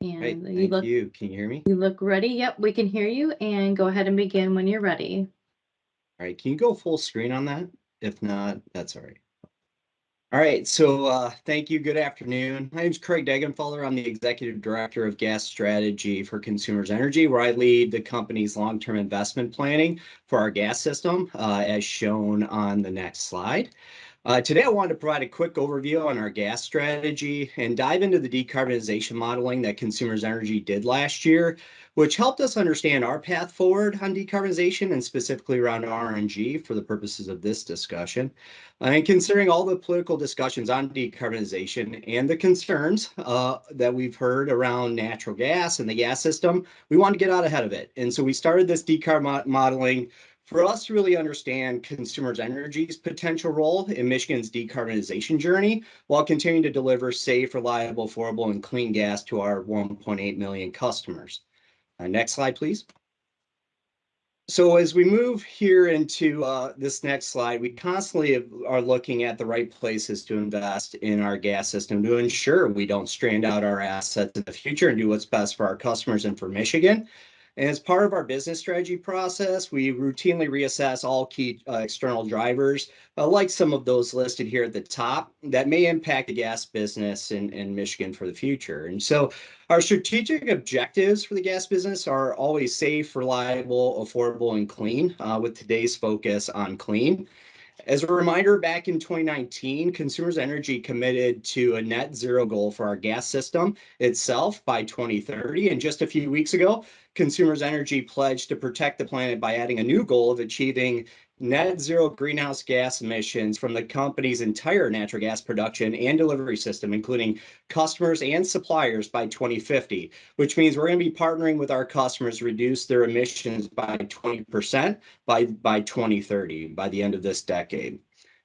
And Great, thank you. Can you hear me? You look ready. Yep, we can hear you. And go ahead and begin when you're ready. All right, can you go full screen on that? If not, that's all right. All right, so thank you. Good afternoon. My name is Craig Degenfeller. I'm the Executive Director of Gas Strategy for Consumers Energy, where I lead the company's long-term investment planning for our gas system, as shown on the next slide. Today, I wanted to provide a quick overview on our gas strategy and dive into the decarbonization modeling that Consumers Energy did last year, which helped us understand our path forward on decarbonization and specifically around RNG for the purposes of this discussion. And considering all the political discussions on decarbonization and the concerns that we've heard around natural gas and the gas system, we want to get out ahead of it. And so we started this decarb modeling for us to really understand Consumers Energy's potential role in Michigan's decarbonization journey while continuing to deliver safe, reliable, affordable, and clean gas to our 1.8 million customers. Next slide, please. So as we move here into this next slide, we constantly are looking at the right places to invest in our gas system to ensure we don't strand out our assets in the future and do what's best for our customers and for Michigan. And as part of our business strategy process, we routinely reassess all key external drivers, like some of those listed here at the top, that may impact the gas business in Michigan for the future. And so our strategic objectives for the gas business are always safe, reliable, affordable, and clean, with today's focus on clean. As a reminder, back in 2019, Consumers Energy committed to a net zero goal for our gas system itself by 2030. And just a few weeks ago, Consumers Energy pledged to protect the planet by adding a new goal of achieving net zero greenhouse gas emissions from the company's entire natural gas production and delivery system, including customers and suppliers by 2050, which means we're going to be partnering with our customers to reduce their emissions by 20% by 2030, by the end of this decade.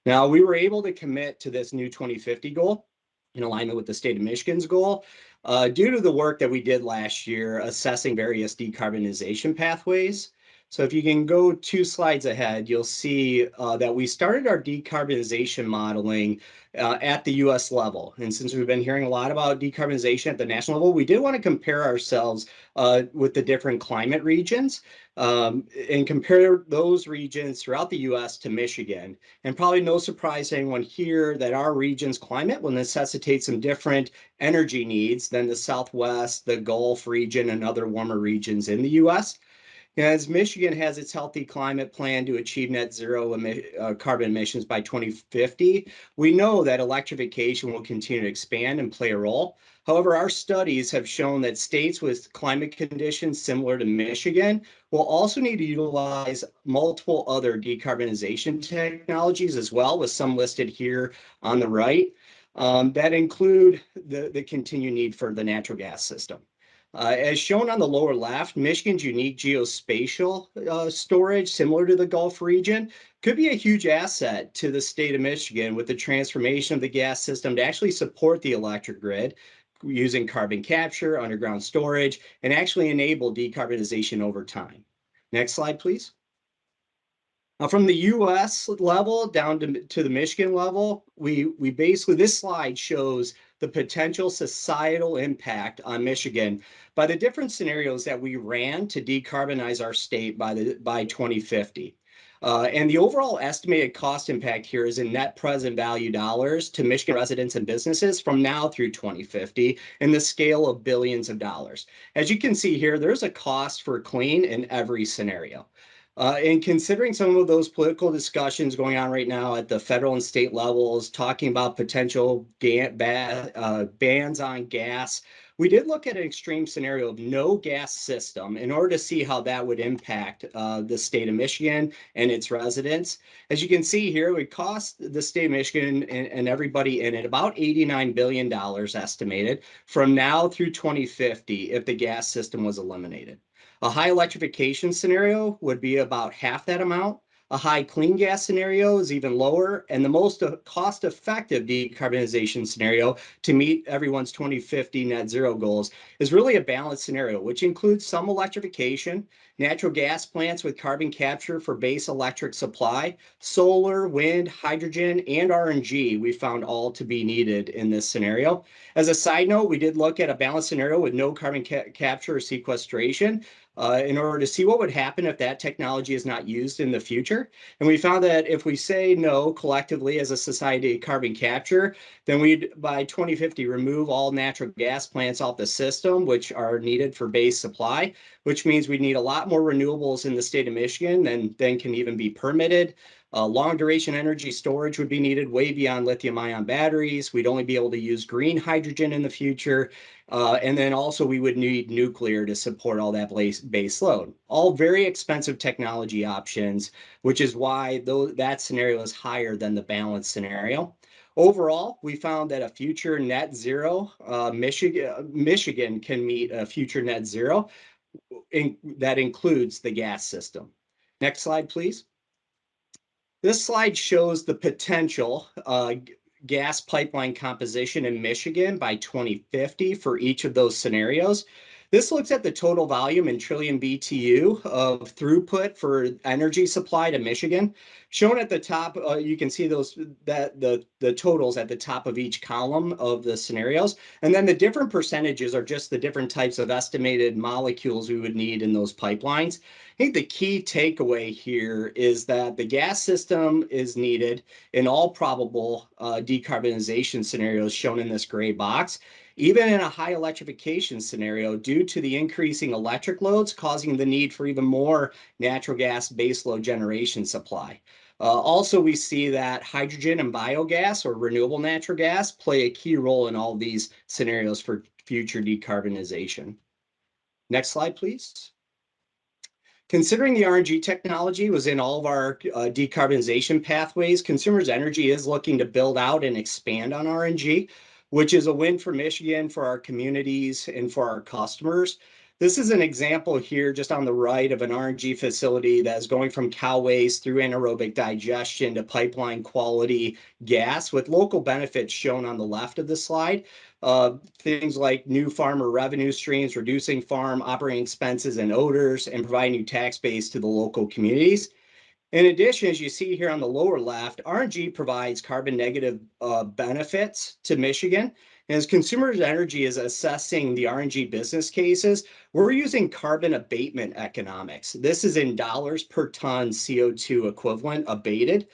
Now, we were able to commit to this new 2050 goal in alignment with the state of Michigan's goal due to the work that we did last year assessing various decarbonization pathways. So if you can go 2 slides ahead, you'll see that we started our decarbonization modeling at the US level. And since we've been hearing a lot about decarbonization at the national level, we did want to compare ourselves with the different climate regions and compare those regions throughout the US to Michigan. And probably no surprise to anyone here that our region's climate will necessitate some different energy needs than the Southwest, the Gulf region, and other warmer regions in the US. As Michigan has its healthy climate plan to achieve net zero carbon emissions by 2050, we know that electrification will continue to expand and play a role. However, our studies have shown that states with climate conditions similar to Michigan will also need to utilize multiple other decarbonization technologies as well, with some listed here on the right, that include the continued need for the natural gas system. As shown on the lower left, Michigan's unique geospatial storage, similar to the Gulf region, could be a huge asset to the state of Michigan with the transformation of the gas system to actually support the electric grid using carbon capture, underground storage, and actually enable decarbonization over time. Next slide, please. Now, from the US level down to the Michigan level, we basically, this slide shows the potential societal impact on Michigan by the different scenarios that we ran to decarbonize our state by 2050. And the overall estimated cost impact here is in net present value dollars to Michigan residents and businesses from now through 2050 in the scale of billions of dollars. As you can see here, there's a cost for clean in every scenario. And considering some of those political discussions going on right now at the federal and state levels, talking about potential bans on gas, we did look at an extreme scenario of no gas system in order to see how that would impact the state of Michigan and its residents. As you can see here, it would cost the state of Michigan and everybody in it about $89 billion estimated from now through 2050 if the gas system was eliminated. A high electrification scenario would be about half that amount. A high clean gas scenario is even lower, and the most cost-effective decarbonization scenario to meet everyone's 2050 net zero goals is really a balanced scenario, which includes some electrification, natural gas plants with carbon capture for base electric supply, solar, wind, hydrogen, and RNG we found all to be needed in this scenario. As a side note, we did look at a balanced scenario with no carbon capture or sequestration, in order to see what would happen if that technology is not used in the future. And we found that if we say no collectively as a society to carbon capture, then we'd by 2050 remove all natural gas plants off the system, which are needed for base supply, which means we need a lot more renewables in the state of Michigan than can even be permitted. Long duration energy storage would be needed way beyond lithium ion batteries. We'd only be able to use green hydrogen in the future. And then also we would need nuclear to support all that base load. All very expensive technology options, which is why that scenario is higher than the balanced scenario. Overall, we found that a future net zero, Michigan can meet a future net zero that includes the gas system. Next slide, please. This slide shows the potential gas pipeline composition in Michigan by 2050 for each of those scenarios. This looks at the total volume in trillion BTU of throughput for energy supply to Michigan. Shown at the top, you can see the totals at the top of each column of the scenarios. And then the different percentages are just the different types of estimated molecules we would need in those pipelines. I think the key takeaway here is that the gas system is needed in all probable decarbonization scenarios shown in this gray box, even in a high electrification scenario due to the increasing electric loads causing the need for even more natural gas baseload generation supply. Also, we see that hydrogen and biogas or renewable natural gas play a key role in all these scenarios for future decarbonization. Next slide, please. Considering the RNG technology was in all of our decarbonization pathways, Consumers Energy is looking to build out and expand on RNG, which is a win for Michigan, for our communities, and for our customers. This is an example here just on the right of an RNG facility that is going from cow waste through anaerobic digestion to pipeline quality gas with local benefits shown on the left of the slide. Things like new farmer revenue streams, reducing farm operating expenses and odors, and providing new tax base to the local communities. In addition, as you see here on the lower left, RNG provides carbon negative benefits to Michigan. And as Consumers Energy is assessing the RNG business cases, we're using carbon abatement economics. This is in dollars per ton CO2 equivalent abated.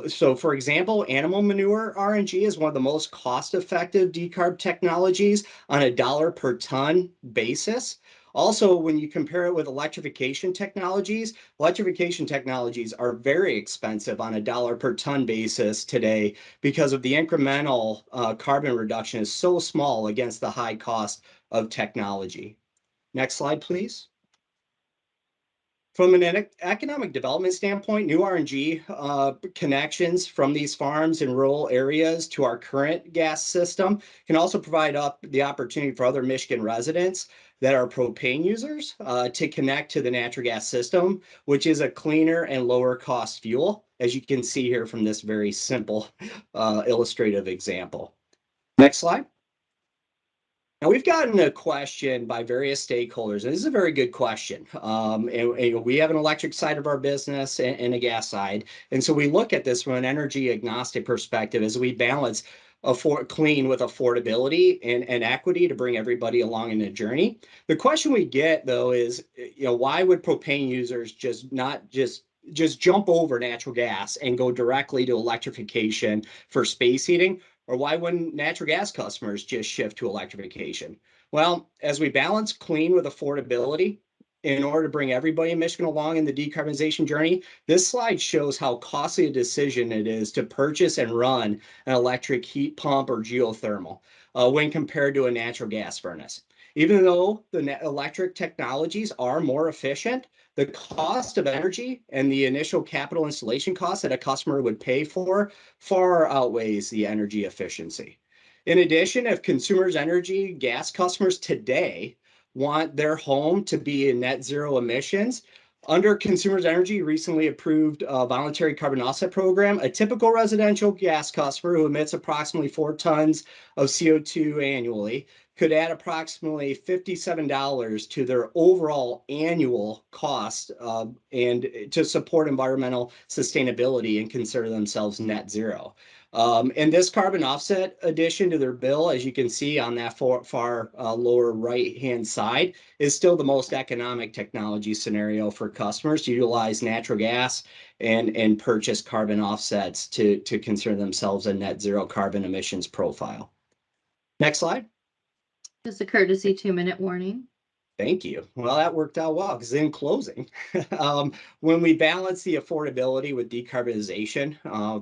So for example, animal manure RNG is one of the most cost-effective decarb technologies on a dollar per ton basis. Also, when you compare it with electrification technologies are very expensive on a dollar per ton basis today because of the incremental carbon reduction is so small against the high cost of technology. Next slide, please. From an economic development standpoint, new RNG connections from these farms in rural areas to our current gas system can also provide the opportunity for other Michigan residents that are propane users to connect to the natural gas system, which is a cleaner and lower cost fuel, as you can see here from this very simple illustrative example. Next slide. Now, we've gotten a question by various stakeholders, and this is a very good question. And we have an electric side of our business and a gas side. And so we look at this from an energy agnostic perspective as we balance clean with affordability and equity to bring everybody along in the journey. The question we get, though, is, why would propane users just jump over natural gas and go directly to electrification for space heating? Or why wouldn't natural gas customers just shift to electrification? Well, as we balance clean with affordability in order to bring everybody in Michigan along in the decarbonization journey, this slide shows how costly a decision it is to purchase and run an electric heat pump or geothermal when compared to a natural gas furnace. Even though the electric technologies are more efficient, the cost of energy and the initial capital installation costs that a customer would pay for far outweighs the energy efficiency. In addition, if Consumers Energy gas customers today want their home to be in net zero emissions, under Consumers Energy recently approved voluntary carbon offset program, a typical residential gas customer who emits approximately 4 tons of CO2 annually could add approximately $57 to their overall annual cost and to support environmental sustainability and consider themselves net zero. And this carbon offset addition to their bill, as you can see on that far lower right-hand side, is still the most economic technology scenario for customers to utilize natural gas and purchase carbon offsets to consider themselves a net zero carbon emissions profile. Next slide. Just a courtesy 2-minute warning. Thank you. Well, that worked out well because in closing, when we balance the affordability with decarbonization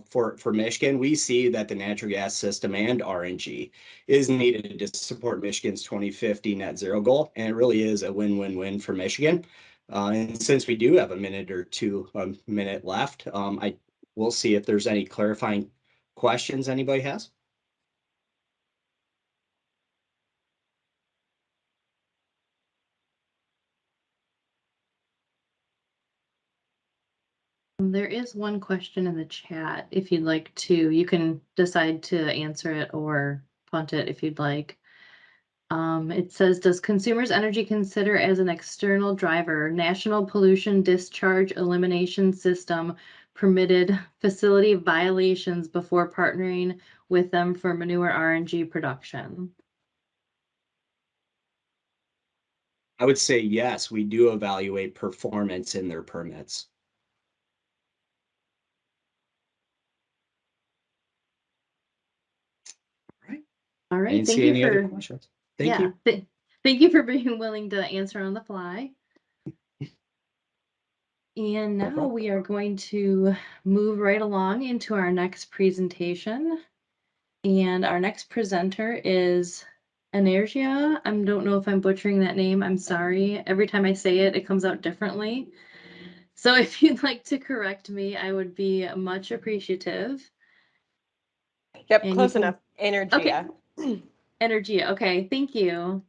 for Michigan, we see that the natural gas system and RNG is needed to support Michigan's 2050 net zero goal. And it really is a win-win-win for Michigan. And since we do have a minute left, I will see if there's any clarifying questions anybody has. There is one question in the chat. If you'd like to, you can decide to answer it or punt it if you'd like. It says, does Consumers Energy consider as an external driver National Pollution Discharge Elimination System permitted facility violations before partnering with them for manure RNG production? I would say yes, we do evaluate performance in their permits. All I right, didn't thank see you any other for questions. Thank you. Thank you for being willing to answer on the fly. And No now problem. we are going to move right along into our next presentation. And our next presenter is Energia. I don't know if I'm butchering that name. I'm sorry. Every time I say it, it comes out differently. So if you'd like to correct me, I would be much appreciative. Yep, And close you can- enough. Energia. Energia. Okay, thank you.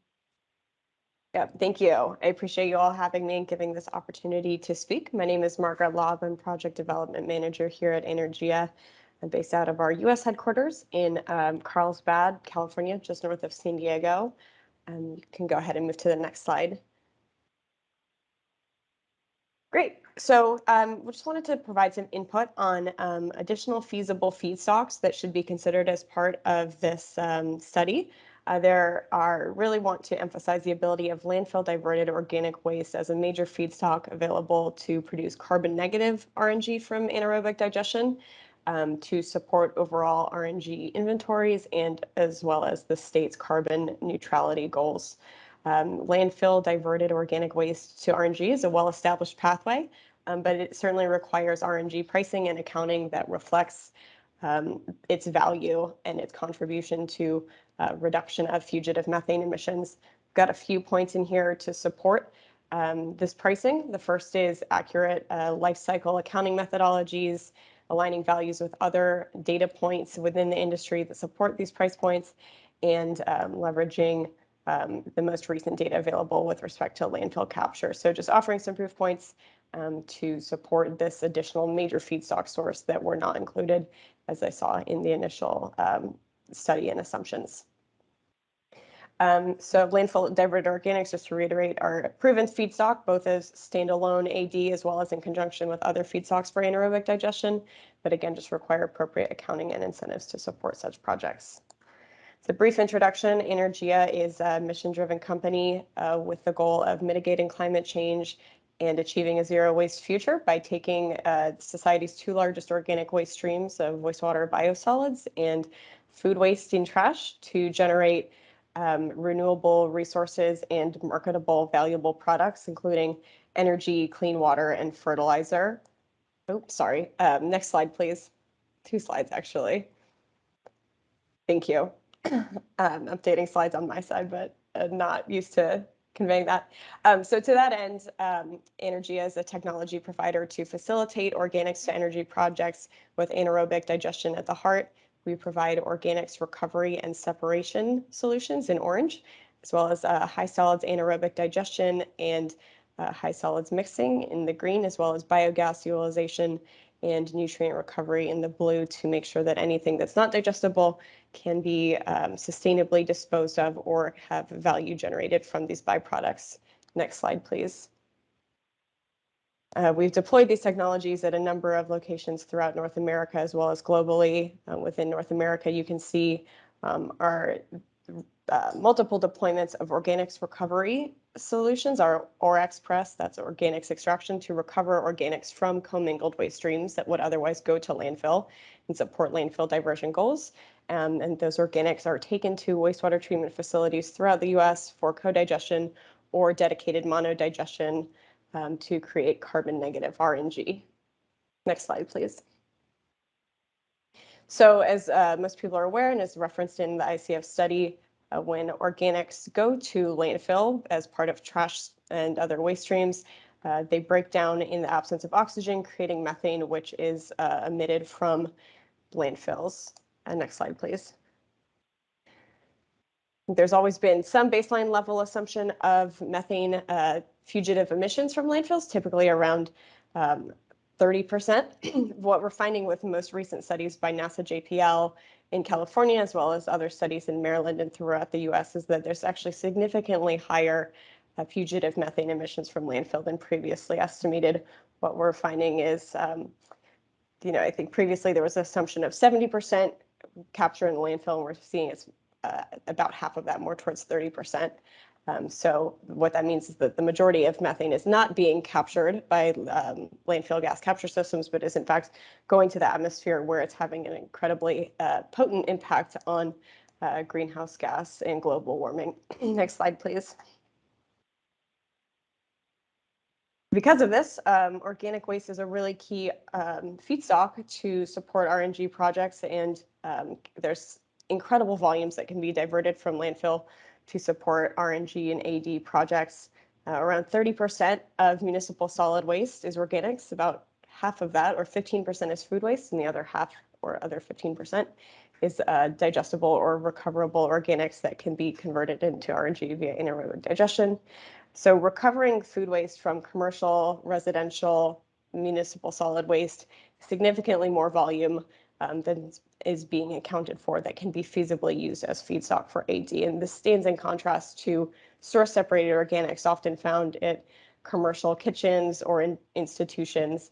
Yep, thank you. I appreciate you all having me and giving this opportunity to speak. My name is Margaret Laub. I'm Project Development Manager here at Energia. I'm based out of our U.S. headquarters in Carlsbad, California, just north of San Diego. You can go ahead and move to the next slide. Great. So we just wanted to provide some input on additional feasible feedstocks that should be considered as part of this study. Really want to emphasize the ability of landfill diverted organic waste as a major feedstock available to produce carbon negative RNG from anaerobic digestion to support overall RNG inventories and as well as the state's carbon neutrality goals. Landfill diverted organic waste to RNG is a well-established pathway, but it certainly requires RNG pricing and accounting that reflects its value and its contribution to reduction of fugitive methane emissions. Got a few points in here to support this pricing. The first is accurate life cycle accounting methodologies, aligning values with other data points within the industry that support these price points, and leveraging the most recent data available with respect to landfill capture. So just offering some proof points to support this additional major feedstock source that were not included, as I saw in the initial study and assumptions. So landfill diverted organics, just to reiterate, are a proven feedstock, both as standalone AD as well as in conjunction with other feedstocks for anaerobic digestion, but again, just require appropriate accounting and incentives to support such projects. It's a brief introduction. Energia is a mission-driven company with the goal of mitigating climate change and achieving a zero waste future by taking society's two largest organic waste streams of wastewater biosolids and food waste and trash to generate renewable resources and marketable, valuable products, including energy, clean water, and fertilizer. Oops, sorry. Next slide, please. 2 slides, actually. Thank you. Updating slides on my side, but not used to conveying that. So to that end, Energia is a technology provider to facilitate organics to energy projects with anaerobic digestion at the heart. We provide organics recovery and separation solutions in orange, as well as high solids anaerobic digestion and high solids mixing in the green, as well as biogas utilization and nutrient recovery in the blue to make sure that anything that's not digestible can be sustainably disposed of or have value generated from these byproducts. Next slide, please. We've deployed these technologies at a number of locations throughout North America as well as globally. Within North America, you can see our multiple deployments of organics recovery solutions, our OREX press, that's organics extraction, to recover organics from commingled waste streams that would otherwise go to landfill and support landfill diversion goals. And those organics are taken to wastewater treatment facilities throughout the US for co-digestion or dedicated monodigestion to create carbon negative RNG. Next slide, please. So as most people are aware and as referenced in the ICF study, when organics go to landfill as part of trash and other waste streams, they break down in the absence of oxygen, creating methane, which is emitted from landfills. Next slide, please. There's always been some baseline level assumption of methane fugitive emissions from landfills, typically around 30%. What we're finding with the most recent studies by NASA JPL in California, as well as other studies in Maryland and throughout the US, is that there's actually significantly higher fugitive methane emissions from landfill than previously estimated. What we're finding is, I think previously there was an assumption of 70% capture in the landfill, and we're seeing it's about half of that, more towards 30%. So what that means is that the majority of methane is not being captured by landfill gas capture systems, but is in fact going to the atmosphere where it's having an incredibly potent impact on greenhouse gas and global warming. Next slide, please. Because of this, organic waste is a really key feedstock to support RNG projects, and there's incredible volumes that can be diverted from landfill to support RNG and AD projects. Around 30% of municipal solid waste is organics. About half of that, or 15%, is food waste, and the other half, or other 15%, is digestible or recoverable organics that can be converted into RNG via anaerobic digestion. So recovering food waste from commercial, residential, municipal solid waste, significantly more volume than is being accounted for that can be feasibly used as feedstock for AD. And this stands in contrast to source-separated organics often found at commercial kitchens or in institutions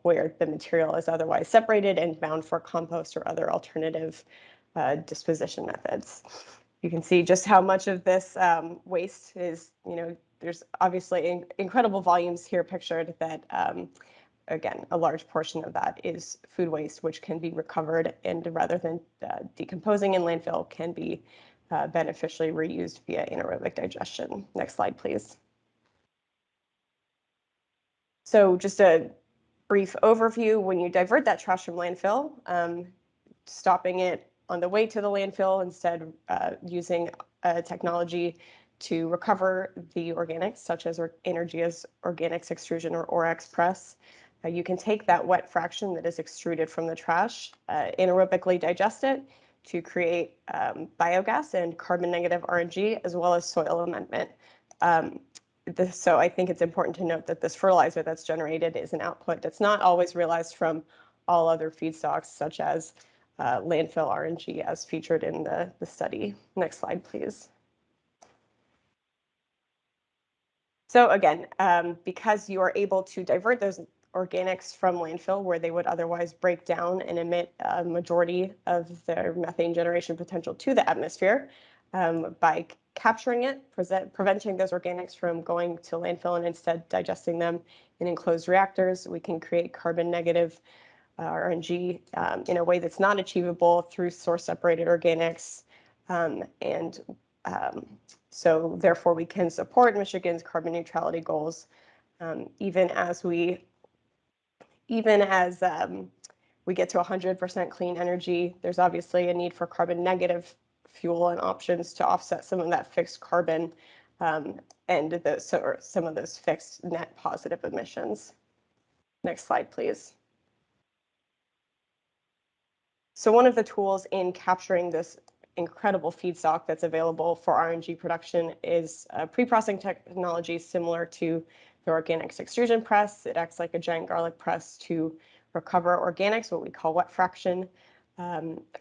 where the material is otherwise separated and bound for compost or other alternative disposition methods. You can see just how much of this waste is, there's obviously incredible volumes here pictured that, again, a large portion of that is food waste, which can be recovered and rather than decomposing in landfill can be beneficially reused via anaerobic digestion. Next slide, please. So just a brief overview, when you divert that trash from landfill, stopping it on the way to the landfill, instead using technology to recover the organics, such as Energia's organics extrusion or OREX press. You can take that wet fraction that is extruded from the trash, anaerobically digest it to create biogas and carbon negative RNG, as well as soil amendment. So I think it's important to note that this fertilizer that's generated is an output that's not always realized from all other feedstocks, such as landfill RNG, as featured in the study. Next slide, please. So again, because you are able to divert those organics from landfill where they would otherwise break down and emit a majority of their methane generation potential to the atmosphere, by capturing it, preventing those organics from going to landfill and instead digesting them in enclosed reactors, we can create carbon negative RNG in a way that's not achievable through source separated organics. So therefore we can support Michigan's carbon neutrality goals, even as we get to 100% clean energy. There's obviously a need for carbon negative fuel and options to offset some of that fixed carbon and some of those fixed net positive emissions. Next slide, please. So one of the tools in capturing this incredible feedstock that's available for RNG production is a pre-processing technology similar to the organics extrusion press. It acts like a giant garlic press to recover organics, what we call wet fraction,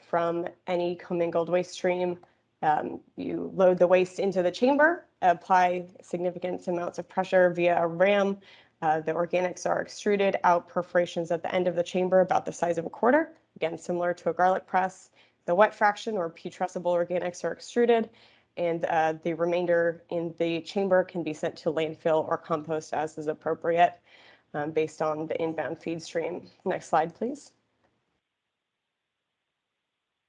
from any commingled waste stream. You load the waste into the chamber, apply significant amounts of pressure via a ram. The organics are extruded out perforations at the end of the chamber about the size of a quarter, again, similar to a garlic press. The wet fraction or putrescible organics are extruded, and the remainder in the chamber can be sent to landfill or compost as is appropriate, based on the inbound feed stream. Next slide, please.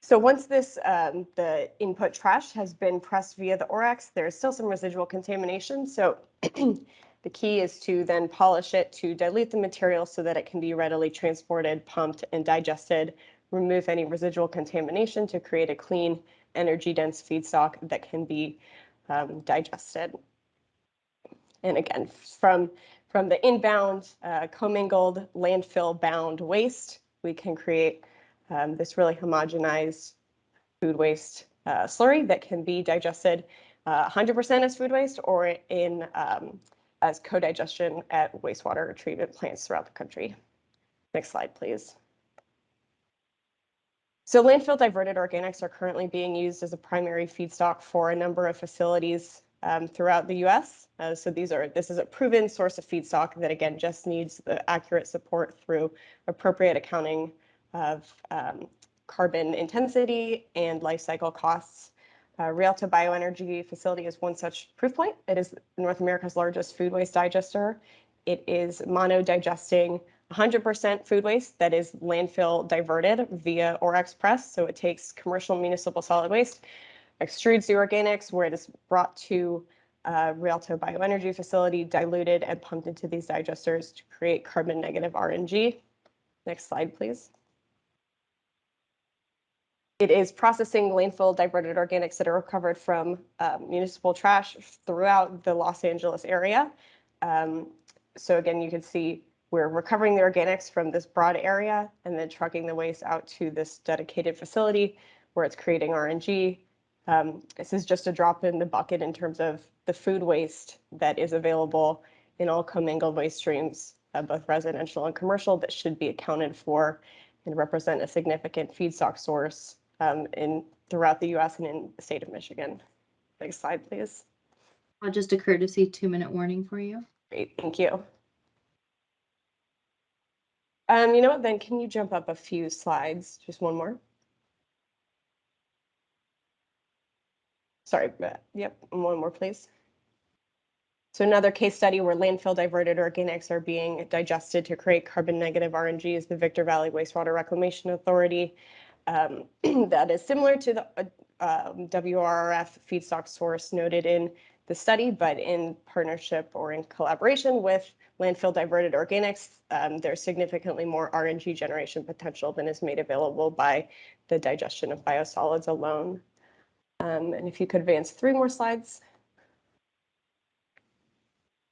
So once this, the input trash has been pressed via the Orex, there's still some residual contamination. So the key is to then polish it to dilute the material so that it can be readily transported, pumped, and digested, remove any residual contamination to create a clean, energy-dense feedstock that can be digested. And again, from the inbound commingled landfill-bound waste, we can create this really homogenized food waste slurry that can be digested 100% as food waste or in as co-digestion at wastewater treatment plants throughout the country. Next slide, please. So landfill diverted organics are currently being used as a primary feedstock for a number of facilities throughout the US. So this is a proven source of feedstock that, again, just needs the accurate support through appropriate accounting of carbon intensity and life cycle costs. Rialto Bioenergy facility is one such proof point. It is North America's largest food waste digester. It is mono-digesting 100% food waste that is landfill diverted via Orex press. So it takes commercial municipal solid waste, extrudes the organics where it is brought to Rialto Bioenergy facility, diluted and pumped into these digesters to create carbon negative RNG. Next slide, please. It is processing landfill diverted organics that are recovered from municipal trash throughout the Los Angeles area. So again, you can see we're recovering the organics from this broad area and then trucking the waste out to this dedicated facility where it's creating RNG. This is just a drop in the bucket in terms of the food waste that is available in all commingled waste streams, both residential and commercial, that should be accounted for and represent a significant feedstock source throughout the US and in the state of Michigan. Next slide, please. Just a courtesy 2-minute warning for you. Great, thank you. You know what, then can you jump up a few slides? Just one more. Sorry, yep, one more, please. So another case study where landfill diverted organics are being digested to create carbon negative RNG is the Victor Valley Wastewater Reclamation Authority. That is similar to the WRRF feedstock source noted in the study, but in partnership or in collaboration with landfill diverted organics, there's significantly more RNG generation potential than is made available by the digestion of biosolids alone. And if you could advance 3 more slides.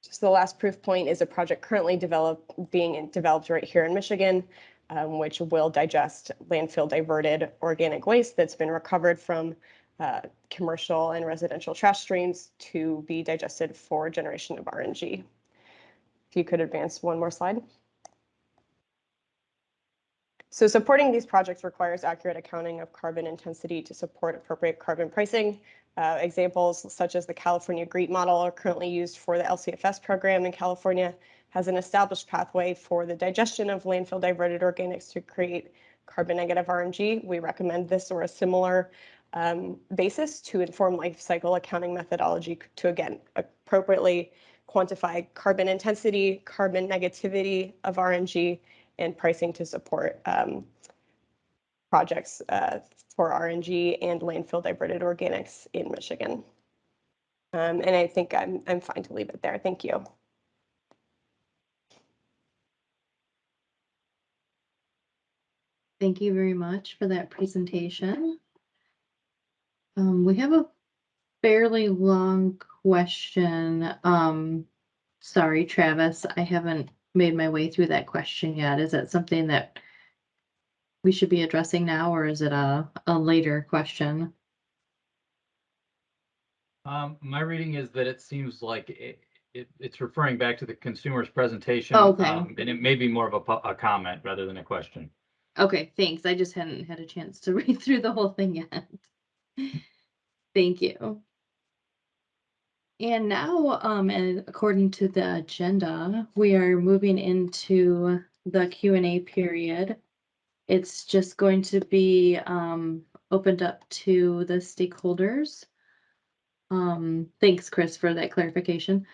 Just the last proof point is a project currently being developed right here in Michigan, which will digest landfill diverted organic waste that's been recovered from commercial and residential trash streams to be digested for generation of RNG. If you could advance 1 more slide. So supporting these projects requires accurate accounting of carbon intensity to support appropriate carbon pricing. Examples such as the California GREET model are currently used for the LCFS program in California, has an established pathway for the digestion of landfill diverted organics to create carbon negative RNG. We recommend this or a similar basis to inform life cycle accounting methodology to, again, appropriately quantify carbon intensity, carbon negativity of RNG, and pricing to support projects for RNG and landfill diverted organics in Michigan. And I think I'm fine to leave it there. Thank you. Thank you very much for that presentation. We have a fairly long question. Sorry, Travis, I haven't made my way through that question yet. Is that something that we should be addressing now, or is it a later question? My reading is that it seems like It's referring back to the consumer's presentation. Oh, okay. And it may be more of a comment rather than a question. Okay, thanks. I just hadn't had a chance to read through the whole thing yet. Thank you. And now, and according to the agenda, we are moving into the Q&A period. It's just going to be opened up to the stakeholders. Thanks, Chris, for that clarification.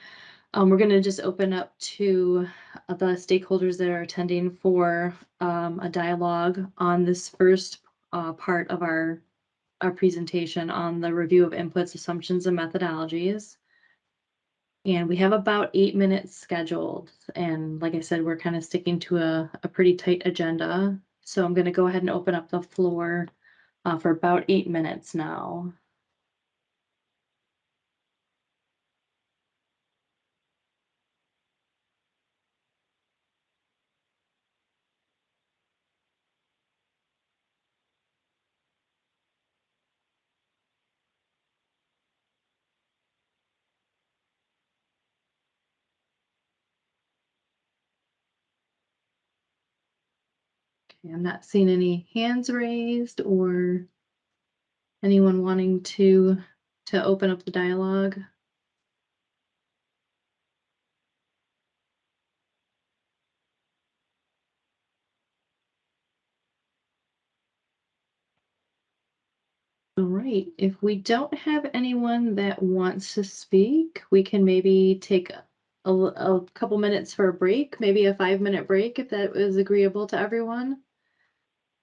We're going to just open up to the stakeholders that are attending for a dialogue on this first part of our presentation on the review of inputs, assumptions, and methodologies. And we have about 8 minutes scheduled. And like I said, we're kind of sticking to a pretty tight agenda. So I'm going to go ahead and open up the floor for about 8 minutes now. Okay, I'm not seeing any hands raised or anyone wanting to open up the dialogue. All right, if we don't have anyone that wants to speak, we can maybe take a couple minutes for a break, maybe a 5-minute break if that is agreeable to everyone.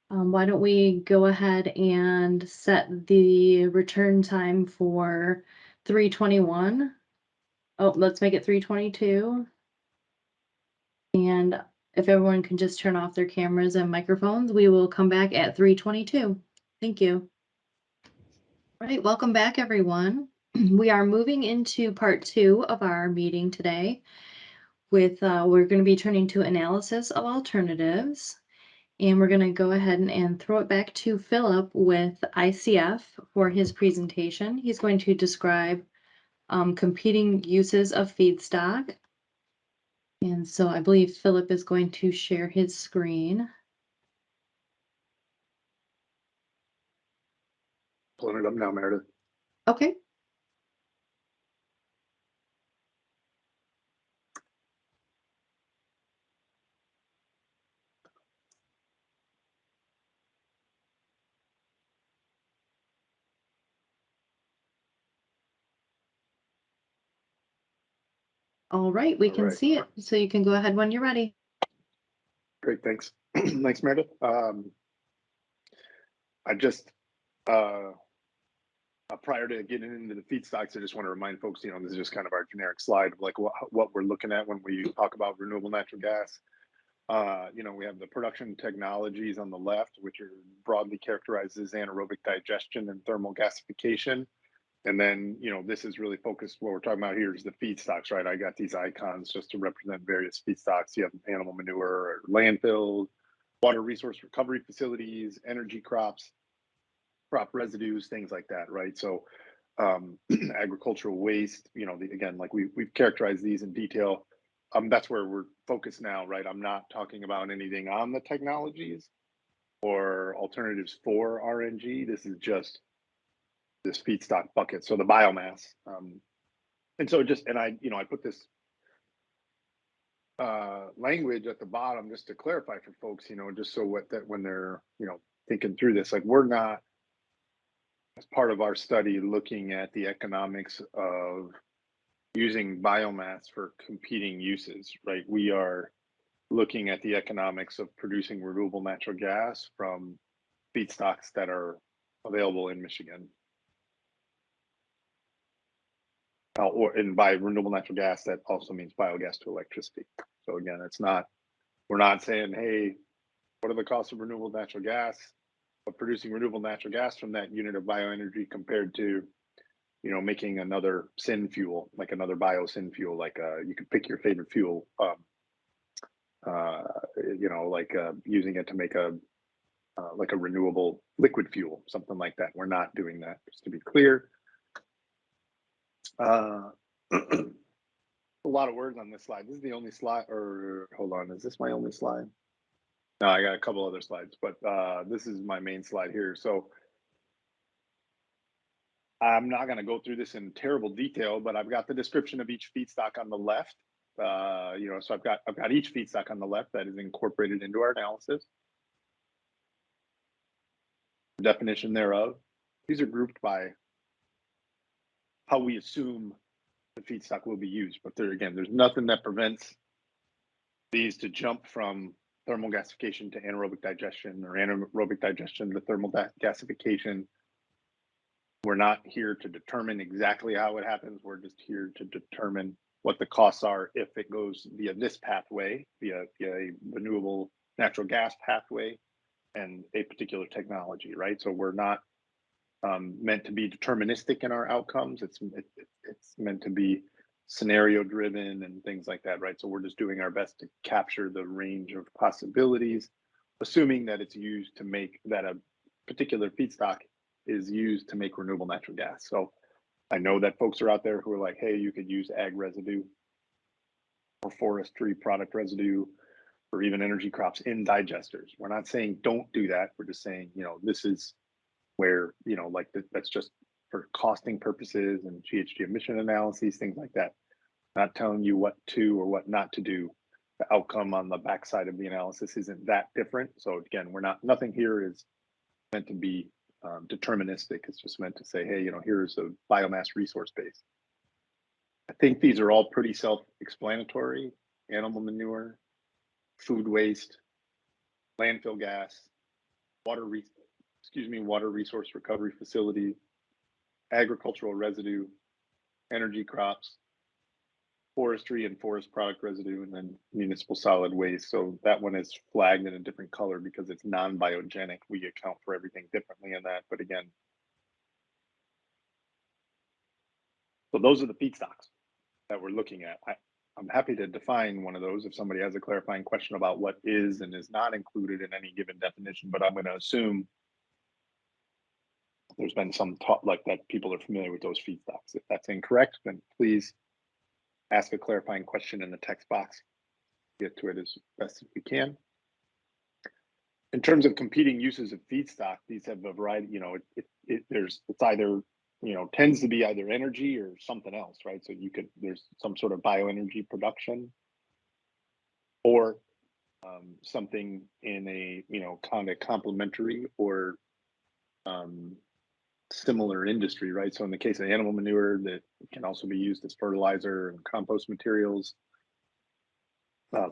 Why don't we go ahead and set the return time for 3:21? Oh, let's make it 3:22. And if everyone can just turn off their cameras and microphones, we will come back at 3:22. Thank you. All right, welcome back, everyone. We are moving into part 2 of our meeting today with, we're going to be turning to analysis of alternatives. And we're going to go ahead and throw it back to Philip with ICF for his presentation. He's going to describe competing uses of feedstock. And so I believe Philip is going to share his screen. Pulling it up now, Meredith. Okay. All right, we can see it. So you can go ahead when you're ready. Great, thanks. Thanks, Meredith. I just, prior to getting into the feedstocks, I just want to remind folks, this is just kind of our generic slide of like what we're looking at when we talk about renewable natural gas. We have the production technologies on the left, which are broadly characterized as anaerobic digestion and thermal gasification. And then, this is really focused, what we're talking about here is the feedstocks, right? I got these icons just to represent various feedstocks. You have animal manure or landfills, water resource recovery facilities, energy crops, crop residues, things like that, right? So agricultural waste, again, like we've characterized these in detail. That's where we're focused now, right? I'm not talking about anything on the technologies or alternatives for RNG. This is just this feedstock bucket, so the biomass. And so I put this language at the bottom just to clarify for folks, just so when they're, thinking through this, like we're not, as part of our study, looking at the economics of using biomass for competing uses, right? We are looking at the economics of producing renewable natural gas from feedstocks that are available in Michigan. And by renewable natural gas, that also means biogas to electricity. So again, we're not saying, hey, what are the costs of renewable natural gas, but producing renewable natural gas from that unit of bioenergy compared to, making another syn fuel, like another biosyn fuel, like you could pick your favorite fuel, using it to make like a renewable liquid fuel, something like that. We're not doing that, just to be clear. A lot of words on this slide. This is the only slide, or hold on, is this my only slide? No, I got a couple other slides, but this is my main slide here. So I'm not going to go through this in terrible detail, but I've got the description of each feedstock on the left. So I've got each feedstock on the left that is incorporated into our analysis. Definition thereof. These are grouped by how we assume the feedstock will be used, but there's nothing that prevents these to jump from thermal gasification to anaerobic digestion, or anaerobic digestion to thermal gasification. We're not here to determine exactly how it happens. We're just here to determine what the costs are if it goes via this pathway, via a renewable natural gas pathway and a particular technology, right? So we're not meant to be deterministic in our outcomes. It's meant to be scenario driven and things like that, right? So we're just doing our best to capture the range of possibilities, assuming that it's used to make that a particular feedstock is used to make renewable natural gas. So I know that folks are out there who are like, hey, you could use ag residue or forestry product residue or even energy crops in digesters. We're not saying don't do that. We're just saying, this is where, like that's just for costing purposes and GHG emission analyses, things like that. Not telling you what to or what not to do. The outcome on the backside of the analysis isn't that different. So again, nothing here is meant to be deterministic. It's just meant to say, hey, here's a biomass resource base. I think these are all pretty self-explanatory. Animal manure, food waste, landfill gas, water resource recovery facility, agricultural residue, energy crops, forestry and forest product residue, and then municipal solid waste. So that one is flagged in a different color because it's non-biogenic. We account for everything differently in that. But again, so those are the feedstocks that we're looking at. I'm happy to define one of those if somebody has a clarifying question about what is and is not included in any given definition, but I'm going to assume there's been some talk like that people are familiar with those feedstocks. If that's incorrect, then please ask a clarifying question in the text box. Get to it as best as we can. In terms of competing uses of feedstock, these have a variety, it's either, tends to be either energy or something else, right? So there's some sort of bioenergy production or something in a, kind of complementary or similar industry, right? So in the case of animal manure, that can also be used as fertilizer and compost materials.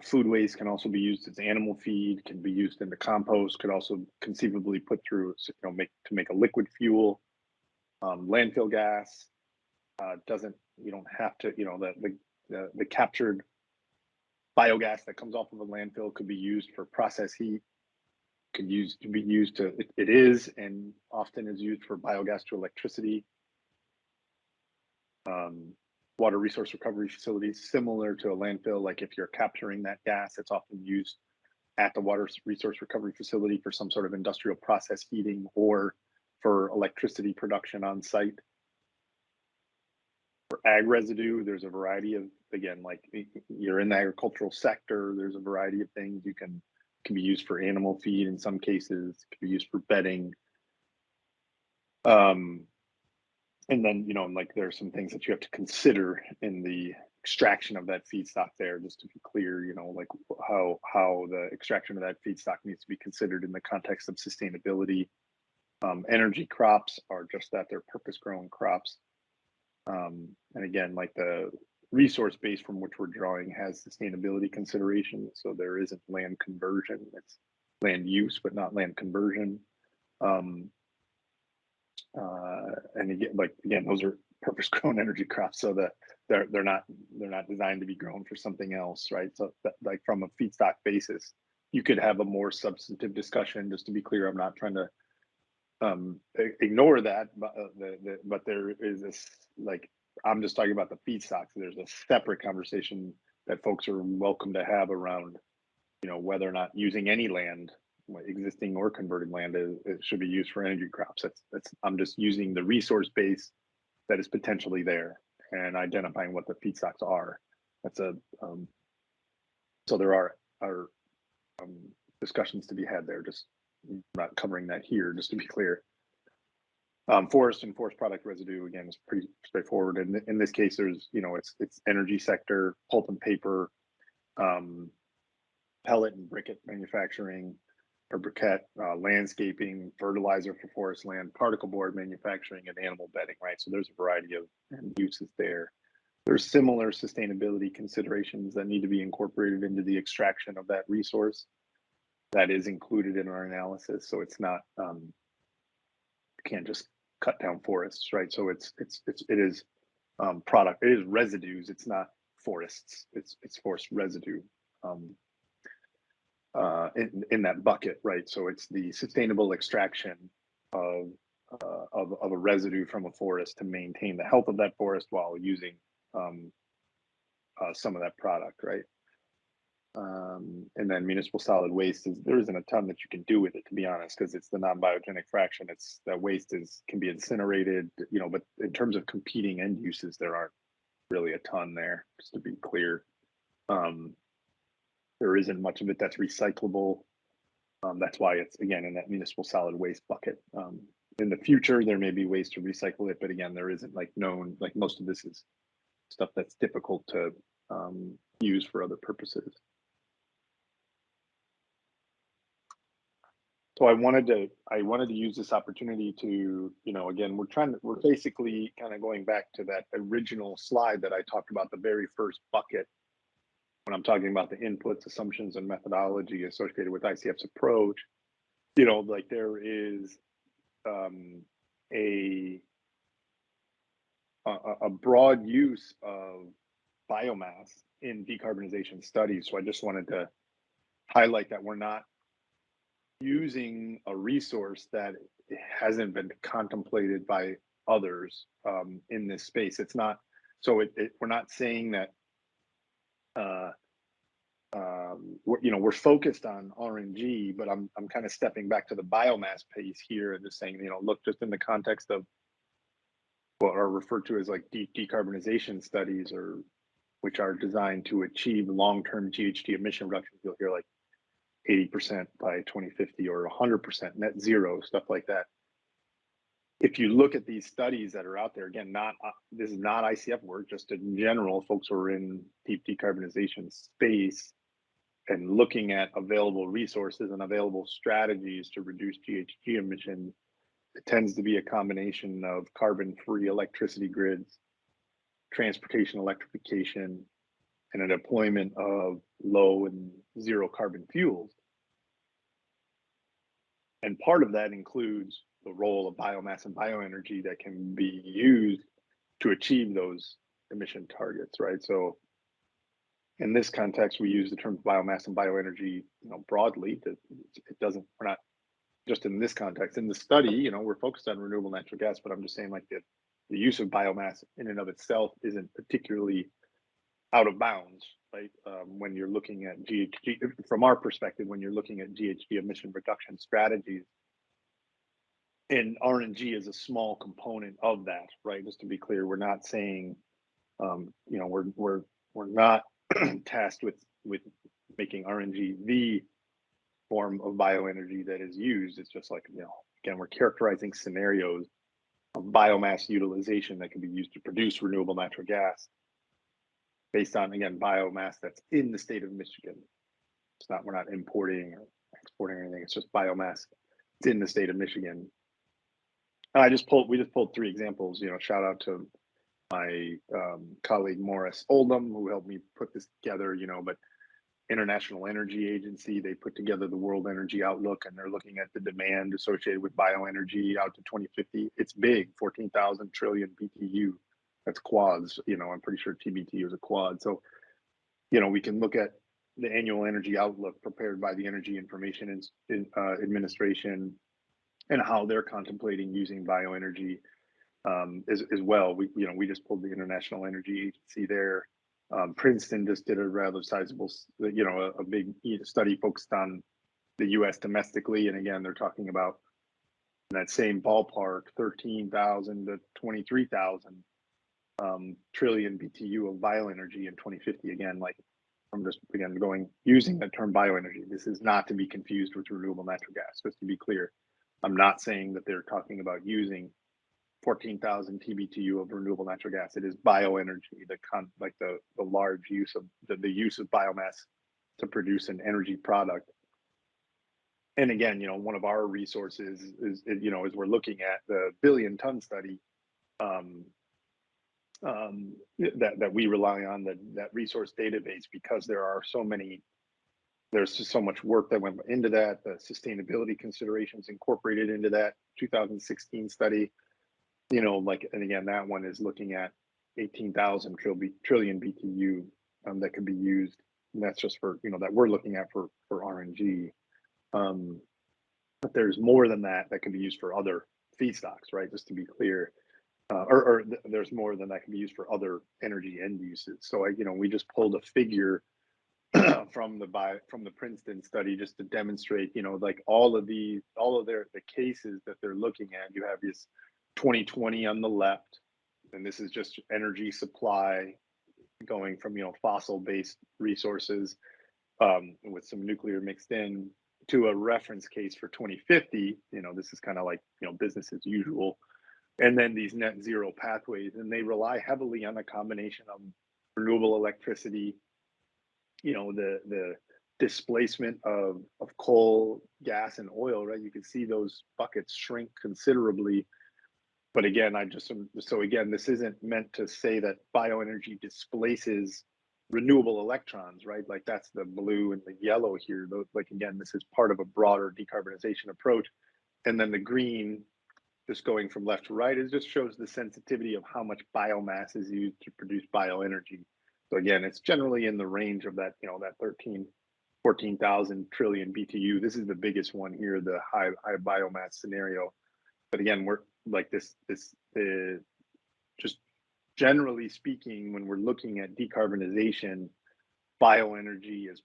Food waste can also be used as animal feed, can be used in the compost, could also conceivably put through, to make a liquid fuel. Landfill gas you don't have to, the captured biogas that comes off of a landfill could be used for process heat, could be used to, it is and often is used for biogas to electricity. Water resource recovery facilities, similar to a landfill, like if you're capturing that gas, it's often used at the water resource recovery facility for some sort of industrial process heating or for electricity production on site. For ag residue, there's a variety of, again, like you're in the agricultural sector, there's a variety of things can be used for animal feed in some cases, can be used for bedding. And then, like there are some things that you have to consider in the extraction of that feedstock there, just to be clear, like how the extraction of that feedstock needs to be considered in the context of sustainability. Energy crops are just that, they're purpose-grown crops. And again, like the resource base from which we're drawing has sustainability considerations. So there isn't land conversion, it's land use, but not land conversion. And again, those are purpose-grown energy crops, so that they're not designed to be grown for something else, right? So like from a feedstock basis, you could have a more substantive discussion. Just to be clear, I'm not trying to ignore that, but there is this, like, I'm just talking about the feedstocks. There's a separate conversation that folks are welcome to have around, whether or not using any land, existing or converted land, it should be used for energy crops. I'm just using the resource base that is potentially there and identifying what the feedstocks are. That's a so there are discussions to be had there. Just not covering that here, just to be clear. Forest and forest product residue, again, is pretty straightforward. And in this case, there's, it's energy sector, pulp and paper, pellet and briquette manufacturing, or briquette, landscaping, fertilizer for forest land, particle board manufacturing, and animal bedding, right? So there's a variety of uses there. There's similar sustainability considerations that need to be incorporated into the extraction of that resource. That is included in our analysis. So it's not, you can't just cut down forests, right? So it is product, it is residues. It's not forests. It's forest residue in that bucket, right? So it's the sustainable extraction of a residue from a forest to maintain the health of that forest while using some of that product, right? And then municipal solid waste there isn't a ton that you can do with it, to be honest, because it's the non-biogenic fraction. It's that waste can be incinerated, but in terms of competing end uses, there aren't really a ton there, just to be clear. There isn't much of it that's recyclable. That's why it's, again, in that municipal solid waste bucket. In the future, there may be ways to recycle it, but again, there isn't known, most of this is stuff that's difficult to use for other purposes. So I wanted to use this opportunity to, again, we're basically kind of going back to that original slide that I talked about, the very first bucket, when I'm talking about the inputs, assumptions, and methodology associated with ICF's approach. There is a broad use of biomass in decarbonization studies. So I just wanted to highlight that we're not using a resource that hasn't been contemplated by others in this space. It's not, so we're not saying that we're focused on RNG, but I'm kind of stepping back to the biomass piece here and just saying, look, just in the context of what are referred to as decarbonization studies, or which are designed to achieve long-term GHG emission reductions. You'll hear 80% by 2050 or 100% net zero, stuff like that. If you look at these studies that are out there, again, this is not ICF work, just in general, folks who are in deep decarbonization space and looking at available resources and available strategies to reduce GHG emissions, it tends to be a combination of carbon-free electricity grids, transportation electrification, and a deployment of low and zero carbon fuels. And part of that includes the role of biomass and bioenergy that can be used to achieve those emission targets, right? So in this context, we use the terms biomass and bioenergy, broadly. We're not just in this context. In the study, we're focused on renewable natural gas, but I'm just saying the use of biomass in and of itself isn't particularly out of bounds, right? When you're looking at GHG, from our perspective, when you're looking at GHG emission reduction strategies, and RNG is a small component of that, right? Just to be clear, we're not saying, we're not tasked with making RNG the form of bioenergy that is used. It's just again, we're characterizing scenarios of biomass utilization that can be used to produce renewable natural gas based on, again, biomass that's in the state of Michigan. We're not importing or exporting or anything. It's just biomass. It's in the state of Michigan. And we just pulled 3 examples. Shout out to my colleague Morris Oldham, who helped me put this together. But International Energy Agency, they put together the World Energy Outlook, and they're looking at the demand associated with bioenergy out to 2050. It's big, 14,000 trillion BTU. That's quads. I'm pretty sure TBTU is a quad. So, we can look at the annual energy outlook prepared by the Energy Information Administration and how they're contemplating using bioenergy as well. We just pulled the International Energy Agency there. Princeton just did a rather sizable, a big study focused on the U.S. domestically, and again, they're talking about in that same ballpark, 13,000 to 23,000 trillion BTU of bioenergy in 2050. Again, like I'm just again using the term bioenergy. This is not to be confused with renewable natural gas. Just to be clear, I'm not saying that they're talking about using 14,000 TBTU of renewable natural gas. It is bioenergy, the large use of the use of biomass to produce an energy product. And again, one of our resources is, as we're looking at the billion-ton study that we rely on, that resource database, because there's just so much work that went into that, the sustainability considerations incorporated into that 2016 study. And again, that one is looking at 18,000 trillion BTU that could be used. And that's just for, that we're looking at for RNG. But there's more than that can be used for other feedstocks, right? Just to be clear, there's more than that can be used for other energy end uses. So we just pulled a figure from the Princeton study just to demonstrate, like all of the cases that they're looking at. You have this 2020 on the left, and this is just energy supply going from fossil-based resources with some nuclear mixed in to a reference case for 2050. This is kind of like business as usual, and then these net zero pathways, and they rely heavily on a combination of renewable electricity, the displacement of coal, gas, and oil, right? You can see those buckets shrink considerably. But again, this isn't meant to say that bioenergy displaces renewable electrons, right? Like that's the blue and the yellow here. Like again, this is part of a broader decarbonization approach. And then the green, just going from left to right, it just shows the sensitivity of how much biomass is used to produce bioenergy. So again, it's generally in the range of that, that 14,000 trillion BTU. This is the biggest one here, the high biomass scenario. But again, we're like just generally speaking, when we're looking at decarbonization, bioenergy is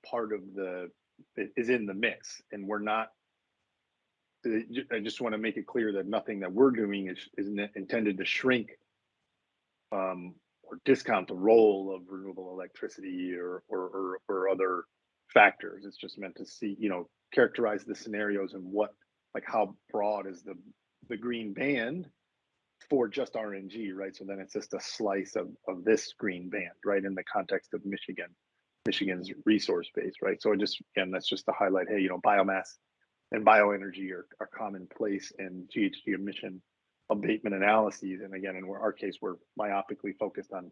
in the mix, and we're not. I just want to make it clear that nothing that we're doing is intended to shrink or discount the role of renewable electricity or other factors. It's just meant to see, characterize the scenarios and how broad is the green band for just RNG, right? So then it's just a slice of this green band, right, in the context of Michigan's resource base, right? So that's just to highlight, hey, biomass and bioenergy are commonplace in GHG emission abatement analyses. And again, in our case, we're myopically focused on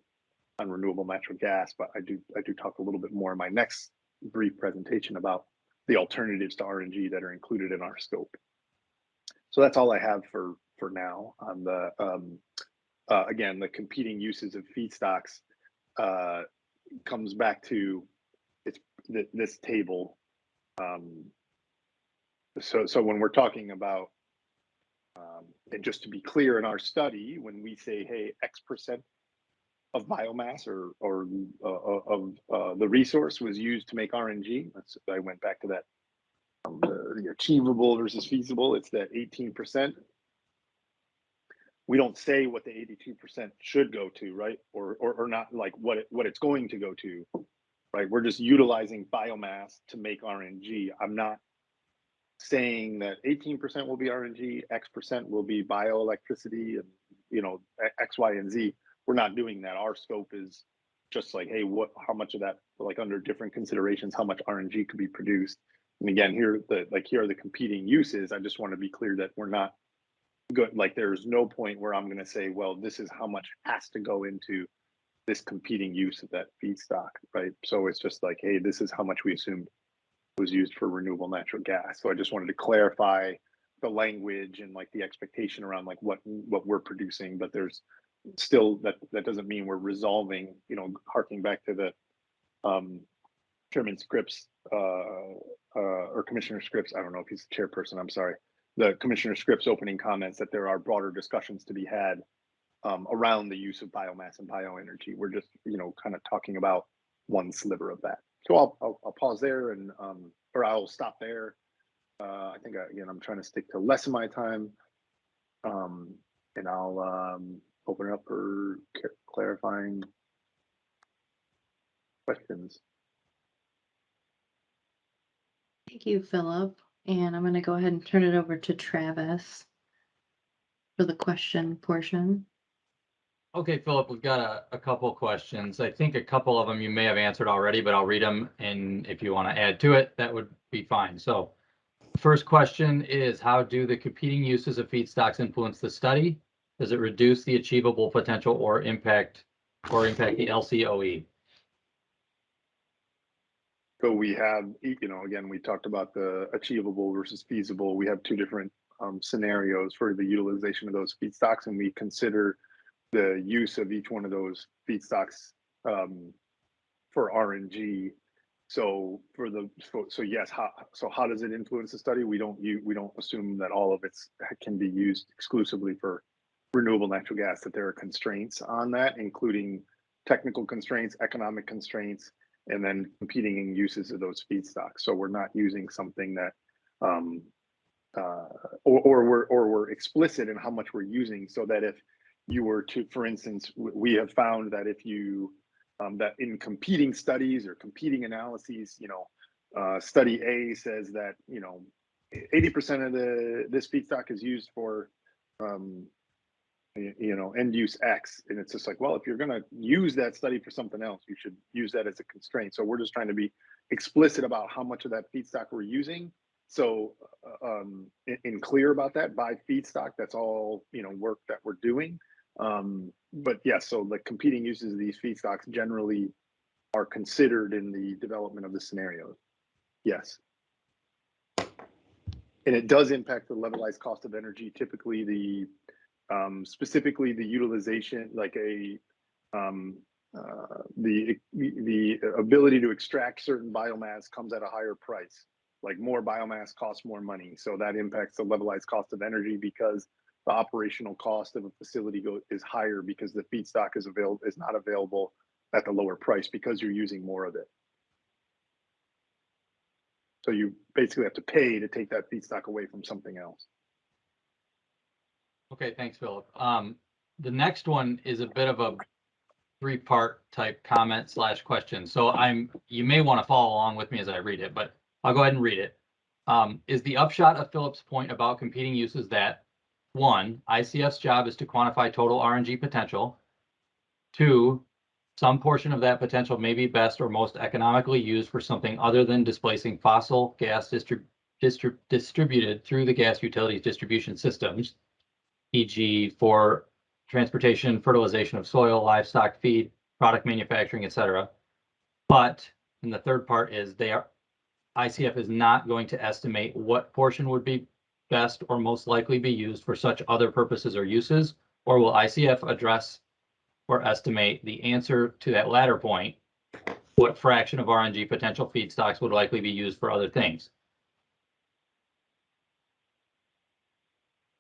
renewable natural gas, but I do talk a little bit more in my next brief presentation about the alternatives to RNG that are included in our scope. So that's all I have for now on the again, the competing uses of feedstocks comes back to this table. So when we're talking about, and just to be clear, in our study, when we say, hey, X% of biomass or of the resource was used to make RNG, I went back to that, the achievable versus feasible, it's that 18%. We don't say what the 82% should go to, right? Or not, like what it's going to go to, right? We're just utilizing biomass to make RNG. I'm not saying that 18% will be RNG, X% will be bioelectricity, and X, Y, and Z. We're not doing that. Our scope is just like, hey, how much of that, like under different considerations, how much RNG could be produced. And again, here are the competing uses. I just want to be clear that we're not good. Like there's no point where I'm going to say, well, this is how much has to go into this competing use of that feedstock, right? So it's just like, hey, this is how much we assumed was used for renewable natural gas. So I just wanted to clarify the language and like the expectation around like what we're producing, but there's still that doesn't mean we're resolving, harking back to the Chairman Scripps or Commissioner Scripps. I don't know if he's the chairperson. I'm sorry. The Commissioner Scripps opening comments that there are broader discussions to be had around the use of biomass and bioenergy. We're just, kind of talking about one sliver of that. So I'll pause there and or I'll stop there. I think again I'm trying to stick to less of my time, and I'll open it up for clarifying questions. Thank you, Philip. And I'm going to go ahead and turn it over to Travis for the question portion. Okay, Philip, we've got a couple questions. I think a couple of them you may have answered already, but I'll read them. And if you want to add to it, that would be fine. So first question is, how do the competing uses of feedstocks influence the study? Does it reduce the achievable potential or impact the LCOE? So we have, again, we talked about the achievable versus feasible. We have two different scenarios for the utilization of those feedstocks, and we consider the use of each one of those feedstocks for RNG. So yes, how does it influence the study? We don't assume that all of it can be used exclusively for renewable natural gas, that there are constraints on that, including technical constraints, economic constraints, and then competing uses of those feedstocks. So we're not using something that we're explicit in how much we're using, so that if you were to, for instance, we have found that if you that in competing studies or competing analyses, study A says that 80% of this feedstock is used for end use X, and it's just like, well, if you're going to use that study for something else, you should use that as a constraint. So we're just trying to be explicit about how much of that feedstock we're using. So in clear about that by feedstock, that's all work that we're doing. But yes, so the competing uses of these feedstocks generally are considered in the development of the scenarios. Yes. And it does impact the levelized cost of energy. Typically, specifically the utilization, like the ability to extract certain biomass comes at a higher price. Like more biomass costs more money, so that impacts the levelized cost of energy, because the operational cost of a facility is higher because the feedstock is not available at the lower price because you're using more of it. So you basically have to pay to take that feedstock away from something else. Okay, thanks, Philip. The next one is a bit of a three-part type comment / question. So you may want to follow along with me as I read it, but I'll go ahead and read it. Is the upshot of Philip's point about competing uses that 1, ICF's job is to quantify total RNG potential. 2, some portion of that potential may be best or most economically used for something other than displacing fossil gas distributed through the gas utilities distribution systems, e.g. for transportation, fertilization of soil, livestock feed, product manufacturing, etc. But, and the third part is ICF is not going to estimate what portion would be best or most likely be used for such other purposes or uses, or will ICF address or estimate the answer to that latter point, what fraction of RNG potential feedstocks would likely be used for other things?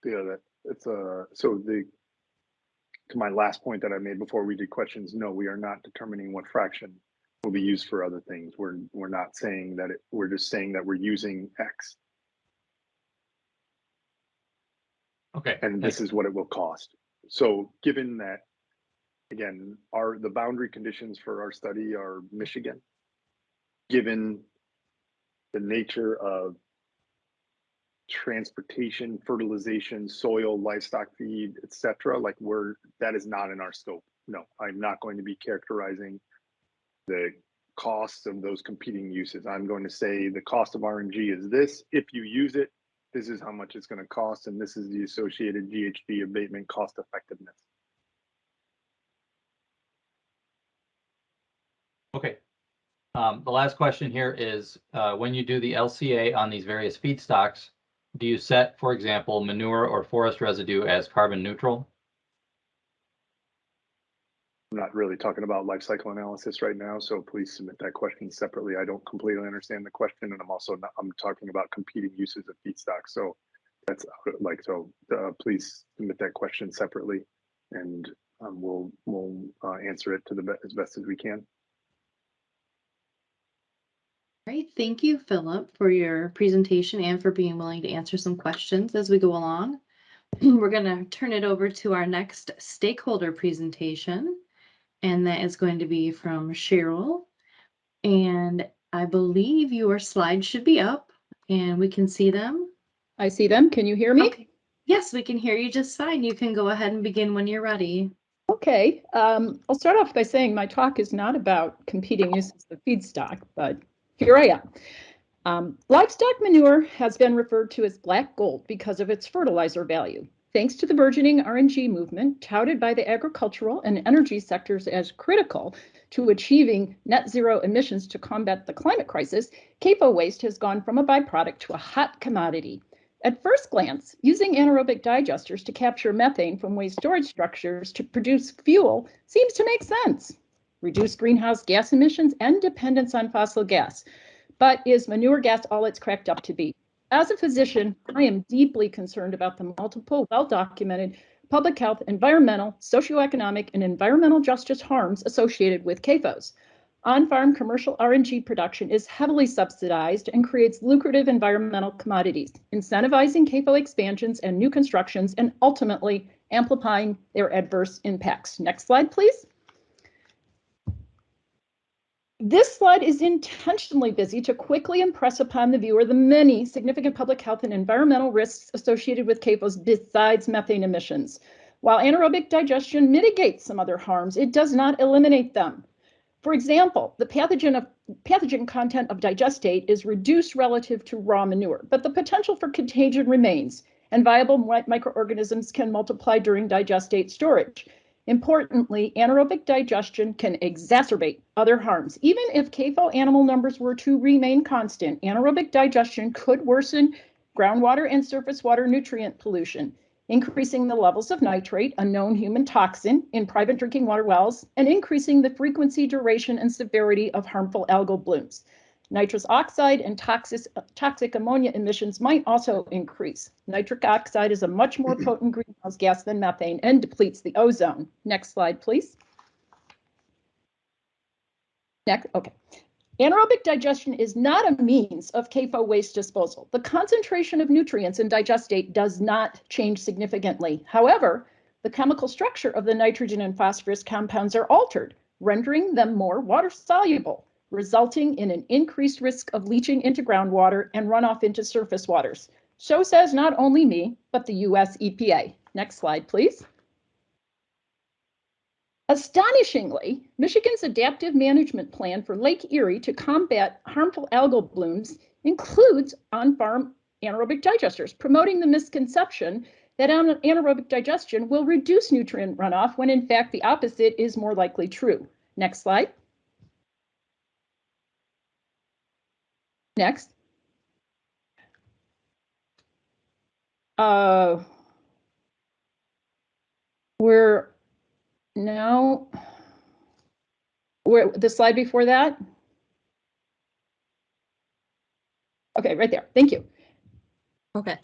Yeah, to my last point that I made before we did questions, no, we are not determining what fraction will be used for other things. We're not saying that we're just saying that we're using X. Okay. And this is what it will cost. So given that, again, the boundary conditions for our study are Michigan, given the nature of transportation, fertilization, soil, livestock feed, etc., like that is not in our scope. No, I'm not going to be characterizing the costs of those competing uses. I'm going to say the cost of RNG is this. If you use it, this is how much it's going to cost, and this is the associated GHG abatement cost effectiveness. Okay. The last question here is, when you do the LCA on these various feedstocks, do you set, for example, manure or forest residue as carbon neutral? I'm not really talking about life cycle analysis right now, so please submit that question separately. I don't completely understand the question, and I'm talking about competing uses of feedstock. So that's please submit that question separately, and we'll answer it as best as we can. Great, thank you, Philip, for your presentation and for being willing to answer some questions as we go along. we're going to turn it over to our next stakeholder presentation, and that is going to be from Cheryl. And I believe your slides should be up and we can see them. I see them. Can you hear me? Okay. Yes, we can hear you just fine. You can go ahead and begin when you're ready. Okay. I'll start off by saying my talk is not about competing uses of feedstock, but here I am. Livestock manure has been referred to as black gold because of its fertilizer value. Thanks to the burgeoning RNG movement, touted by the agricultural and energy sectors as critical to achieving net zero emissions to combat the climate crisis, CAFO waste has gone from a byproduct to a hot commodity. At first glance, using anaerobic digesters to capture methane from waste storage structures to produce fuel seems to make sense. Reduce greenhouse gas emissions and dependence on fossil gas. But is manure gas all it's cracked up to be? As a physician, I am deeply concerned about the multiple, well-documented public health, environmental, socioeconomic, and environmental justice harms associated with CAFOs. On-farm commercial RNG production is heavily subsidized and creates lucrative environmental commodities, incentivizing CAFO expansions and new constructions and ultimately amplifying their adverse impacts. Next slide, please. This slide is intentionally busy to quickly impress upon the viewer the many significant public health and environmental risks associated with CAFOs besides methane emissions. While anaerobic digestion mitigates some other harms, it does not eliminate them. For example, the pathogen content of digestate is reduced relative to raw manure, but the potential for contagion remains, and viable microorganisms can multiply during digestate storage. Importantly, anaerobic digestion can exacerbate other harms. Even if CAFO animal numbers were to remain constant, anaerobic digestion could worsen groundwater and surface water nutrient pollution, increasing the levels of nitrate, a known human toxin, in private drinking water wells, and increasing the frequency, duration, and severity of harmful algal blooms. Nitrous oxide and toxic ammonia emissions might also increase. Nitric oxide is a much more potent greenhouse gas than methane and depletes the ozone. Next slide, please. Next, okay. Anaerobic digestion is not a means of CAFO waste disposal. The concentration of nutrients in digestate does not change significantly. However, the chemical structure of the nitrogen and phosphorus compounds are altered, rendering them more water soluble, resulting in an increased risk of leaching into groundwater and runoff into surface waters. So says not only me, but the US EPA. Next slide, please. Astonishingly, Michigan's adaptive management plan for Lake Erie to combat harmful algal blooms includes on-farm anaerobic digesters, promoting the misconception that anaerobic digestion will reduce nutrient runoff when in fact the opposite is more likely true. Next slide. Next. We're now, the slide before that. Okay, right there. Thank you. Okay.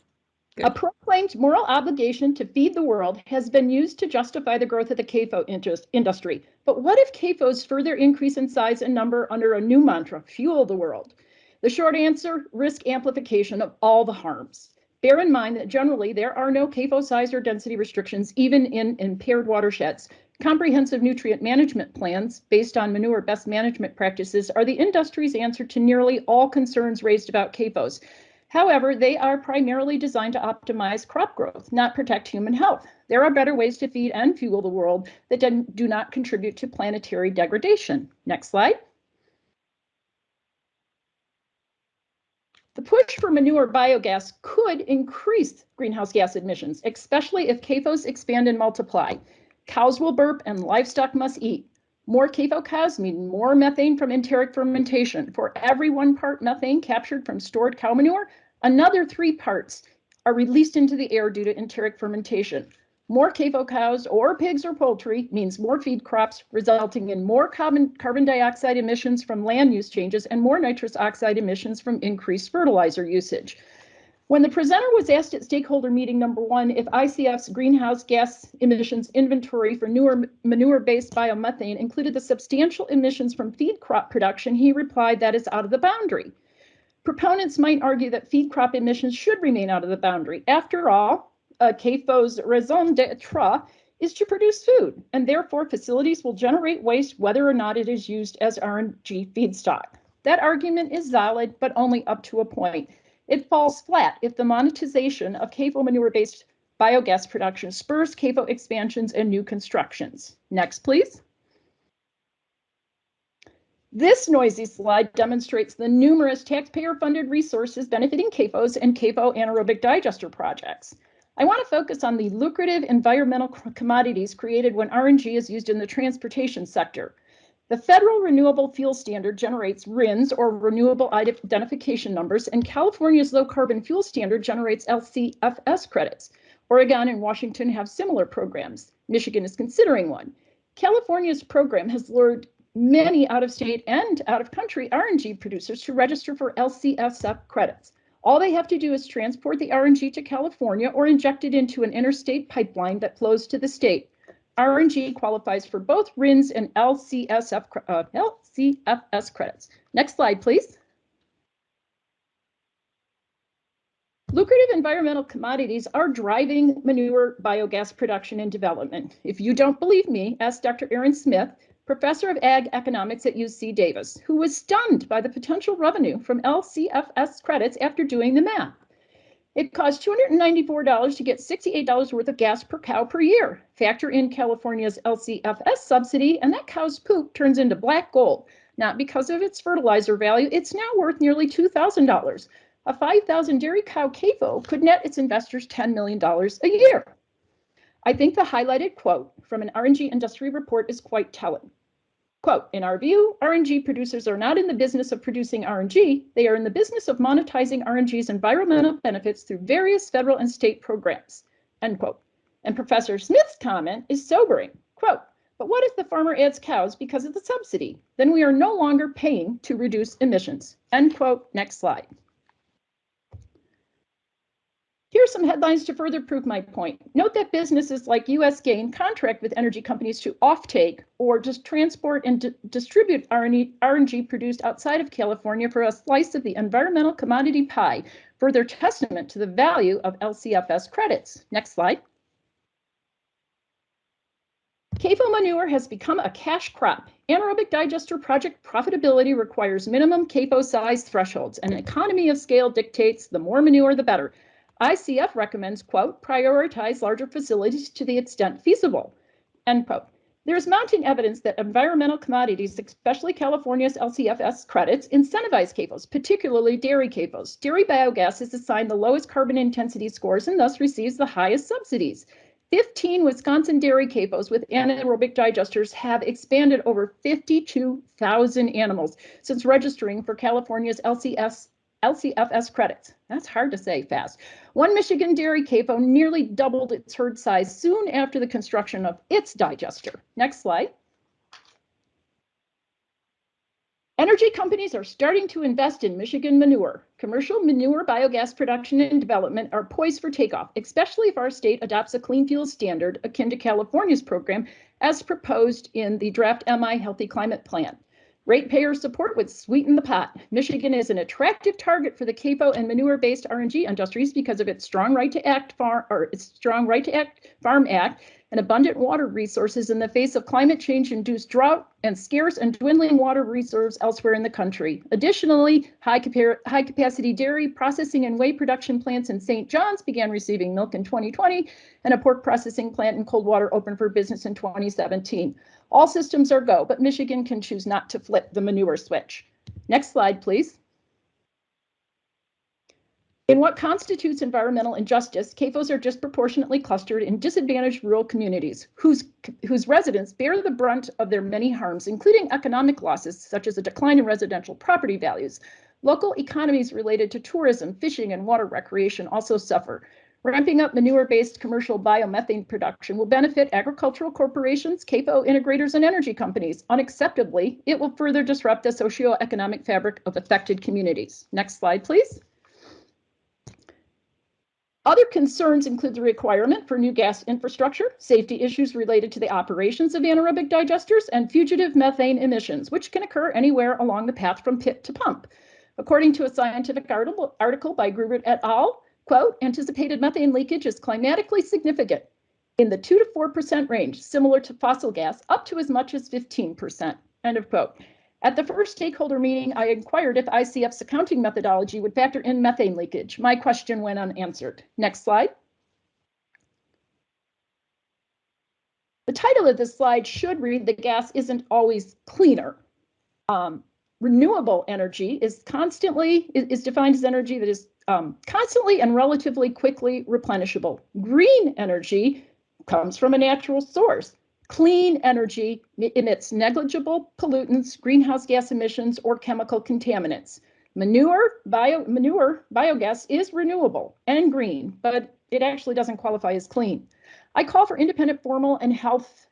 A proclaimed moral obligation to feed the world has been used to justify the growth of the CAFO industry. But what if CAFOs further increase in size and number under a new mantra, fuel the world? The short answer, risk amplification of all the harms. Bear in mind that generally there are no CAFO size or density restrictions, even in impaired watersheds. Comprehensive nutrient management plans based on manure best management practices are the industry's answer to nearly all concerns raised about CAFOs. However, they are primarily designed to optimize crop growth, not protect human health. There are better ways to feed and fuel the world that do not contribute to planetary degradation. Next slide. The push for manure biogas could increase greenhouse gas emissions, especially if CAFOs expand and multiply. Cows will burp and livestock must eat. More CAFO cows mean more methane from enteric fermentation. For every 1 part methane captured from stored cow manure, another 3 parts are released into the air due to enteric fermentation. More CAFO cows or pigs or poultry means more feed crops, resulting in more carbon dioxide emissions from land use changes and more nitrous oxide emissions from increased fertilizer usage. When the presenter was asked at stakeholder meeting number 1 if ICF's greenhouse gas emissions inventory for manure-based biomethane included the substantial emissions from feed crop production, he replied that is out of the boundary. Proponents might argue that feed crop emissions should remain out of the boundary. After all, CAFO's raison d'etre is to produce food, and therefore facilities will generate waste whether or not it is used as RNG feedstock. That argument is valid, but only up to a point. It falls flat if the monetization of CAFO manure-based biogas production spurs CAFO expansions and new constructions. Next, please. This noisy slide demonstrates the numerous taxpayer-funded resources benefiting CAFOs and CAFO anaerobic digester projects. I want to focus on the lucrative environmental commodities created when RNG is used in the transportation sector. The Federal Renewable Fuel Standard generates RINs, or Renewable Identification Numbers, and California's Low Carbon Fuel Standard generates LCFS credits. Oregon and Washington have similar programs. Michigan is considering one. California's program has lured many out-of-state and out-of-country RNG producers to register for LCFS credits. All they have to do is transport the RNG to California or inject it into an interstate pipeline that flows to the state. RNG qualifies for both RINs and LCFS credits. Next slide, please. Lucrative environmental commodities are driving manure biogas production and development. If you don't believe me, ask Dr. Aaron Smith, professor of ag economics at UC Davis, who was stunned by the potential revenue from LCFS credits after doing the math. It costs $294 to get $68 worth of gas per cow per year. Factor in California's LCFS subsidy, and that cow's poop turns into black gold. Not because of its fertilizer value, it's now worth nearly $2,000. A 5,000 dairy cow CAFO could net its investors $10 million a year. I think the highlighted quote from an RNG industry report is quite telling. Quote, in our view, RNG producers are not in the business of producing RNG. They are in the business of monetizing RNG's environmental benefits through various federal and state programs, end quote. And Professor Smith's comment is sobering. Quote, but what if the farmer adds cows because of the subsidy? Then we are no longer paying to reduce emissions, end quote. Next slide. Here are some headlines to further prove my point. Note that businesses like US Gain contract with energy companies to offtake or just transport and distribute RNG produced outside of California for a slice of the environmental commodity pie, further testament to the value of LCFS credits. Next slide. CAFO manure has become a cash crop. Anaerobic digester project profitability requires minimum CAFO size thresholds, and economy of scale dictates the more manure, the better. ICF recommends, quote, prioritize larger facilities to the extent feasible, end quote. There's mounting evidence that environmental commodities, especially California's LCFS credits, incentivize CAFOs, particularly dairy CAFOs. Dairy biogas is assigned the lowest carbon intensity scores and thus receives the highest subsidies. 15 Wisconsin dairy CAFOs with anaerobic digesters have expanded over 52,000 animals since registering for California's LCFS credits. That's hard to say fast. One Michigan dairy CAFO nearly doubled its herd size soon after the construction of its digester. Next slide. Energy companies are starting to invest in Michigan manure. Commercial manure biogas production and development are poised for takeoff, especially if our state adopts a clean fuel standard akin to California's program as proposed in the draft MI Healthy Climate Plan. Ratepayer support would sweeten the pot. Michigan is an attractive target for the CAFO and manure-based RNG industries because of its strong right to act Farm Act and abundant water resources in the face of climate change-induced drought and scarce and dwindling water reserves elsewhere in the country. Additionally, high-capacity dairy processing and whey production plants in St. John's began receiving milk in 2020, and a pork processing plant in Coldwater opened for business in 2017. All systems are go, but Michigan can choose not to flip the manure switch. Next slide, please. In what constitutes environmental injustice, CAFOs are disproportionately clustered in disadvantaged rural communities whose residents bear the brunt of their many harms, including economic losses such as a decline in residential property values. Local economies related to tourism, fishing, and water recreation also suffer. Ramping up manure-based commercial biomethane production will benefit agricultural corporations, CAFO integrators, and energy companies. Unacceptably, it will further disrupt the socioeconomic fabric of affected communities. Next slide, please. Other concerns include the requirement for new gas infrastructure, safety issues related to the operations of anaerobic digesters, and fugitive methane emissions, which can occur anywhere along the path from pit to pump. According to a scientific article by Grubert et al., quote, anticipated methane leakage is climatically significant in the 2 to 4% range, similar to fossil gas, up to as much as 15%, end of quote. At the first stakeholder meeting, I inquired if ICF's accounting methodology would factor in methane leakage. My question went unanswered. Next slide. The title of this slide should read, "The gas isn't always cleaner." Renewable energy is defined as energy that is constantly and relatively quickly replenishable. Green energy comes from a natural source. Clean energy emits negligible pollutants, greenhouse gas emissions, or chemical contaminants. Biogas is renewable and green, but it actually doesn't qualify as clean. I call for independent formal and health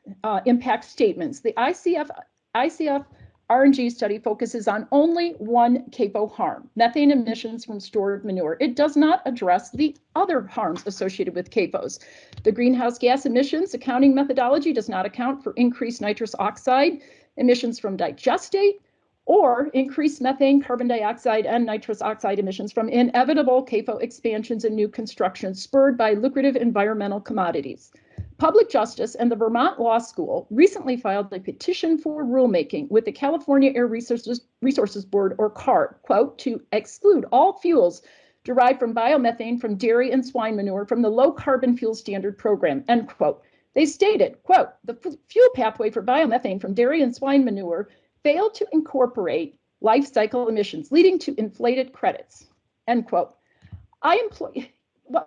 impact statements. The ICF RNG study focuses on only one CAFO harm, methane emissions from stored manure. It does not address the other harms associated with CAFOs. The greenhouse gas emissions accounting methodology does not account for increased nitrous oxide emissions from digestate or increased methane, carbon dioxide, and nitrous oxide emissions from inevitable CAFO expansions and new construction spurred by lucrative environmental commodities. Public Justice and the Vermont Law School recently filed a petition for rulemaking with the California Air Resources Board, or CARB, quote, to exclude all fuels derived from biomethane from dairy and swine manure from the low carbon fuel standard program, end quote. They stated, quote, the fuel pathway for biomethane from dairy and swine manure failed to incorporate life cycle emissions, leading to inflated credits, end quote.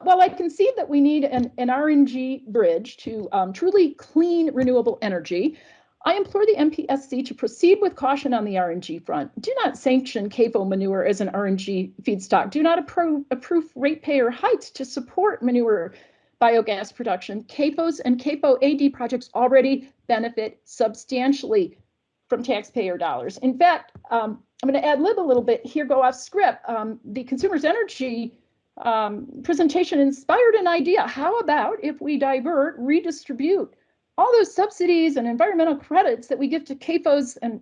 While I concede that we need an RNG bridge to truly clean renewable energy, I implore the MPSC to proceed with caution on the RNG front. Do not sanction CAFO manure as an RNG feedstock. Do not approve ratepayer hikes to support manure biogas production. CAFOs and CAFO AD projects already benefit substantially from taxpayer dollars. In fact, I'm going to ad lib a little bit here, go off script. The Consumers Energy presentation inspired an idea. How about if we redistribute all those subsidies and environmental credits that we give to CAFOs and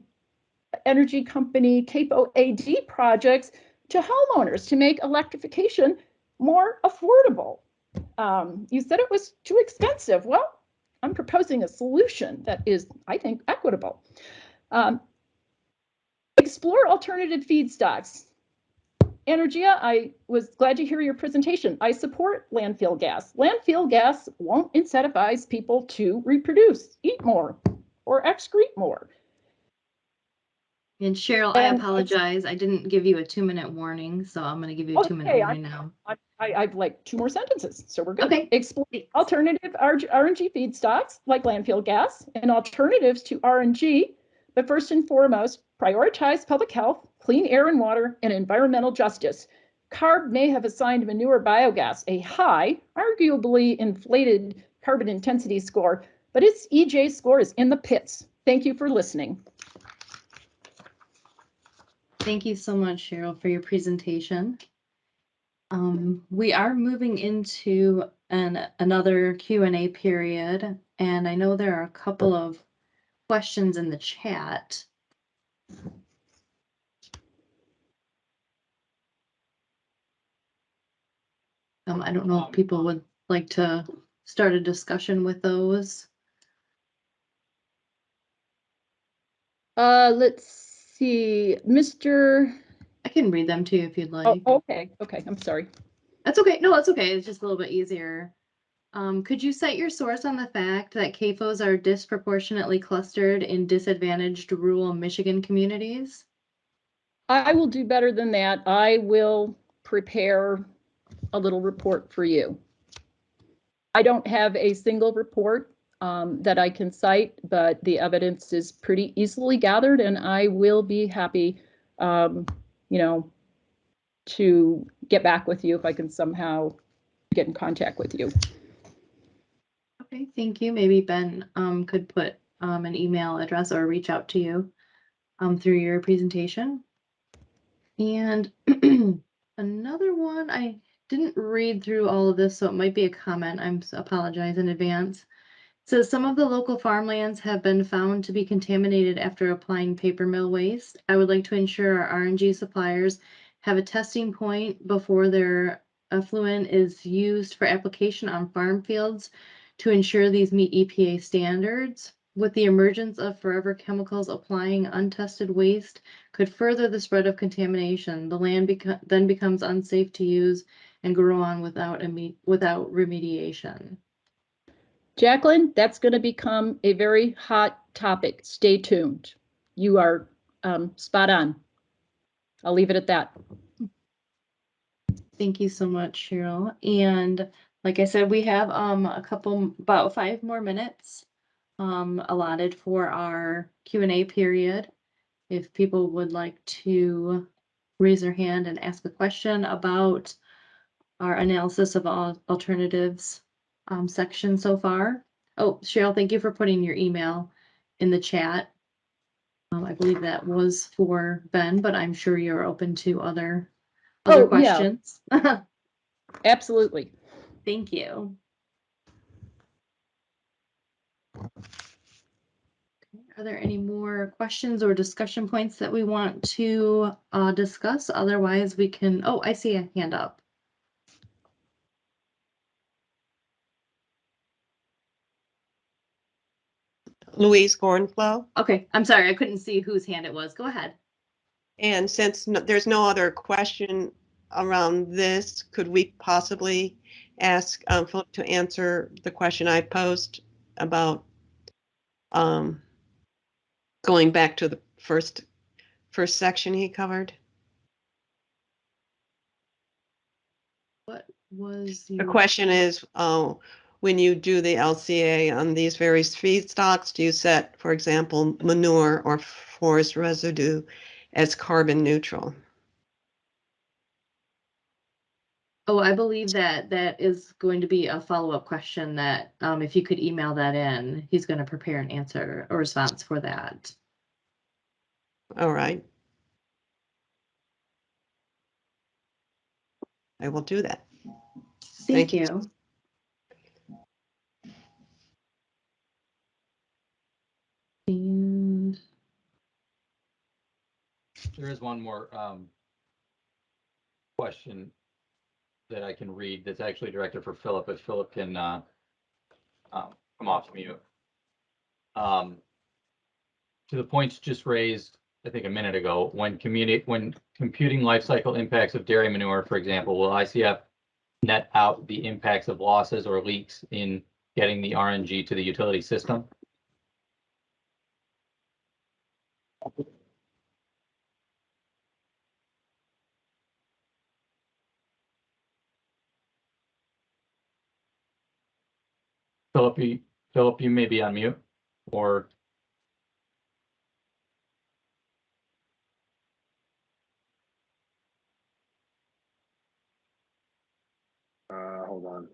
energy company CAFO AD projects to homeowners to make electrification more affordable? You said it was too expensive. Well, I'm proposing a solution that is, I think, equitable. Explore alternative feedstocks. Energia, I was glad to hear your presentation. I support landfill gas. Landfill gas won't incentivize people to reproduce, eat more, or excrete more. And Cheryl, I apologize. I didn't give you a 2-minute warning, so I'm going to give you a 2-minute warning now. I've like 2 more sentences, so we're good. Okay. Explore alternative RNG feedstocks like landfill gas and alternatives to RNG, but first and foremost, prioritize public health, clean air and water, and environmental justice. CARB may have assigned manure biogas a high, arguably inflated carbon intensity score, but its EJ score is in the pits. Thank you for listening. Thank you so much, Cheryl, for your presentation. We are moving into another Q&A period, and I know there are a couple of questions in the chat. I don't know if people would like to start a discussion with those. Let's see, Mr. I can read them to you if you'd like. Oh, okay, I'm sorry. That's okay. No, that's okay. It's just a little bit easier. Could you cite your source on the fact that CAFOs are disproportionately clustered in disadvantaged rural Michigan communities? I will do better than that. I will prepare a little report for you. I don't have a single report that I can cite, but the evidence is pretty easily gathered, and I will be happy, to get back with you if I can somehow get in contact with you. Okay, thank you. Maybe Ben could put an email address or reach out to you through your presentation. And another one, I didn't read through all of this, so it might be a comment. I apologize in advance. It says some of the local farmlands have been found to be contaminated after applying paper mill waste. I would like to ensure our RNG suppliers have a testing point before their effluent is used for application on farm fields to ensure these meet EPA standards. With the emergence of forever chemicals, applying untested waste could further the spread of contamination. The land then becomes unsafe to use and grow on without remediation. Jacqueline, that's going to become a very hot topic. Stay tuned. You are spot on. I'll leave it at that. Thank you so much, Cheryl. And like I said, we have about 5 more minutes allotted for our Q&A period. If people would like to raise their hand and ask a question about our analysis of alternatives section so far. Oh, Cheryl, thank you for putting your email in the chat. I believe that was for Ben, but I'm sure you're open to other questions. Yeah. Absolutely. Thank you. Are there any more questions or discussion points that we want to discuss? Otherwise, we can, oh, I see a hand up. Louise Gornflow. Okay, I'm sorry, I couldn't see whose hand it was. Go ahead. And since there's no other question around this, could we possibly ask Philip to answer the question I posed about going back to the first section he covered? What was The question is, when you do the LCA on these various feedstocks, do you set, for example, manure or forest residue as carbon neutral? Oh, I believe that is going to be a follow-up question that if you could email that in, he's going to prepare an answer or response for that. All right. I will do that. Thank you. And There is one more question that I can read that's actually directed for Philip, if Philip can come off mute. To the points just raised, I think a minute ago, when computing life cycle impacts of dairy manure, for example, will ICF net out the impacts of losses or leaks in getting the RNG to the utility system? Philip, you may be on mute, or Hold on.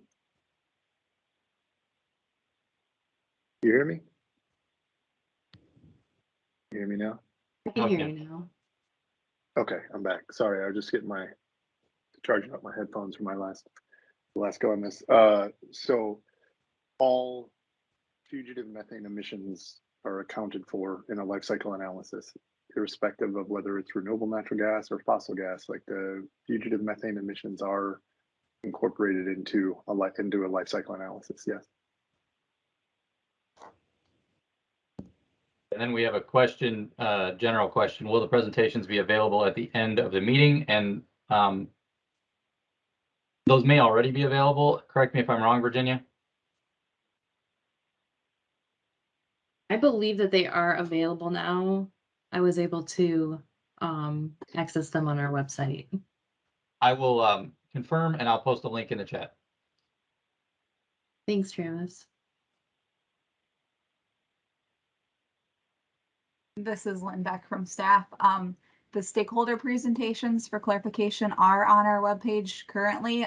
You hear me? You hear me now? I can hear you now. Okay, I'm back. Sorry, I was just getting charging up my headphones for my last go on this. So all fugitive methane emissions are accounted for in a life cycle analysis, irrespective of whether it's renewable natural gas or fossil gas. Like the fugitive methane emissions are incorporated into a life cycle analysis. Yes. And then we have a question, general question. Will the presentations be available at the end of the meeting? And those may already be available. Correct me if I'm wrong, Virginia. I believe that they are available now. I was able to access them on our website. I will confirm, and I'll post a link in the chat. Thanks, Travis. This is Lynn Beck from staff. The stakeholder presentations for clarification are on our webpage currently.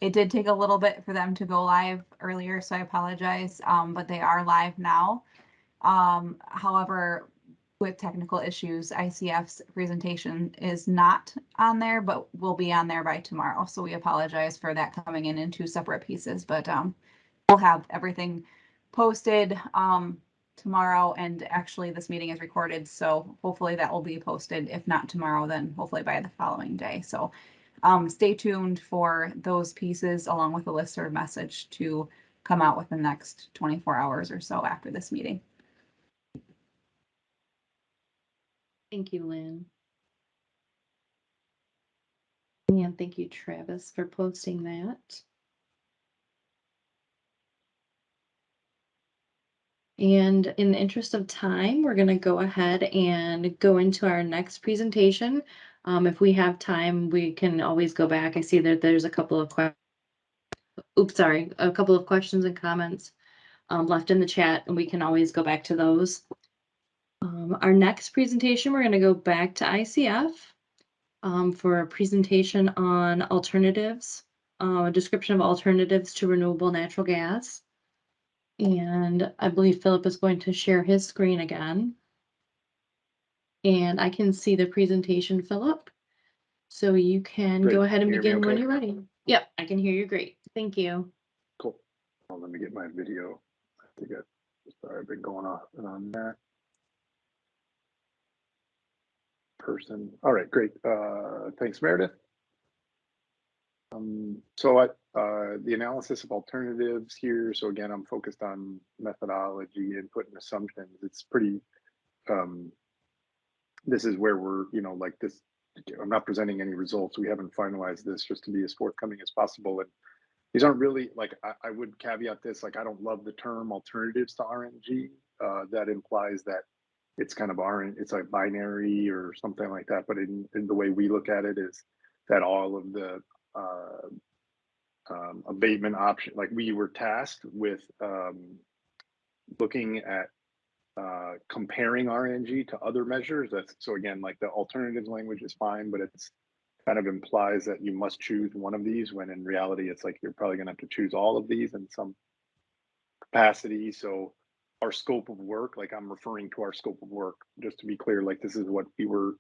It did take a little bit for them to go live earlier, so I apologize, but they are live now. However, with technical issues, ICF's presentation is not on there, but will be on there by tomorrow. So we apologize for that coming in 2 separate pieces, but we'll have everything posted tomorrow, and actually this meeting is recorded, so hopefully that will be posted. If not tomorrow, then hopefully by the following day. So stay tuned for those pieces along with a listserv message to come out within the next 24 hours or so after this meeting. Thank you, Lynn. And thank you, Travis, for posting that. And in the interest of time, we're going to go ahead and go into our next presentation. If we have time, we can always go back. I see that there's a couple of a couple of questions and comments left in the chat, and we can always go back to those. Our next presentation, we're going to go back to ICF for a presentation on alternatives, a description of alternatives to renewable natural gas. And I believe Philip is going to share his screen again. And I can see the presentation, Philip. So you can Great. go ahead and Can you hear me begin when okay? you're ready. Yep, I can hear you great. Thank you. Cool. Well, let me get my video. I think sorry, I've been going off and on that. Person. All right, great. Thanks, Meredith. The analysis of alternatives here. So again, I'm focused on methodology, input, and assumptions. It's pretty. This is where we're, like this. I'm not presenting any results. We haven't finalized this, just to be as forthcoming as possible. And these aren't really like I would caveat this. Like I don't love the term alternatives to RNG. That implies that it's kind of it's like binary or something like that. But in the way we look at it is that all of the abatement option, like we were tasked with looking at comparing RNG to other measures. So again, like the alternatives language is fine, but it's kind of implies that you must choose one of these, when in reality, it's like you're probably going to have to choose all of these in some capacity. So our scope of work, like I'm referring to our scope of work, just to be clear, like this is what we were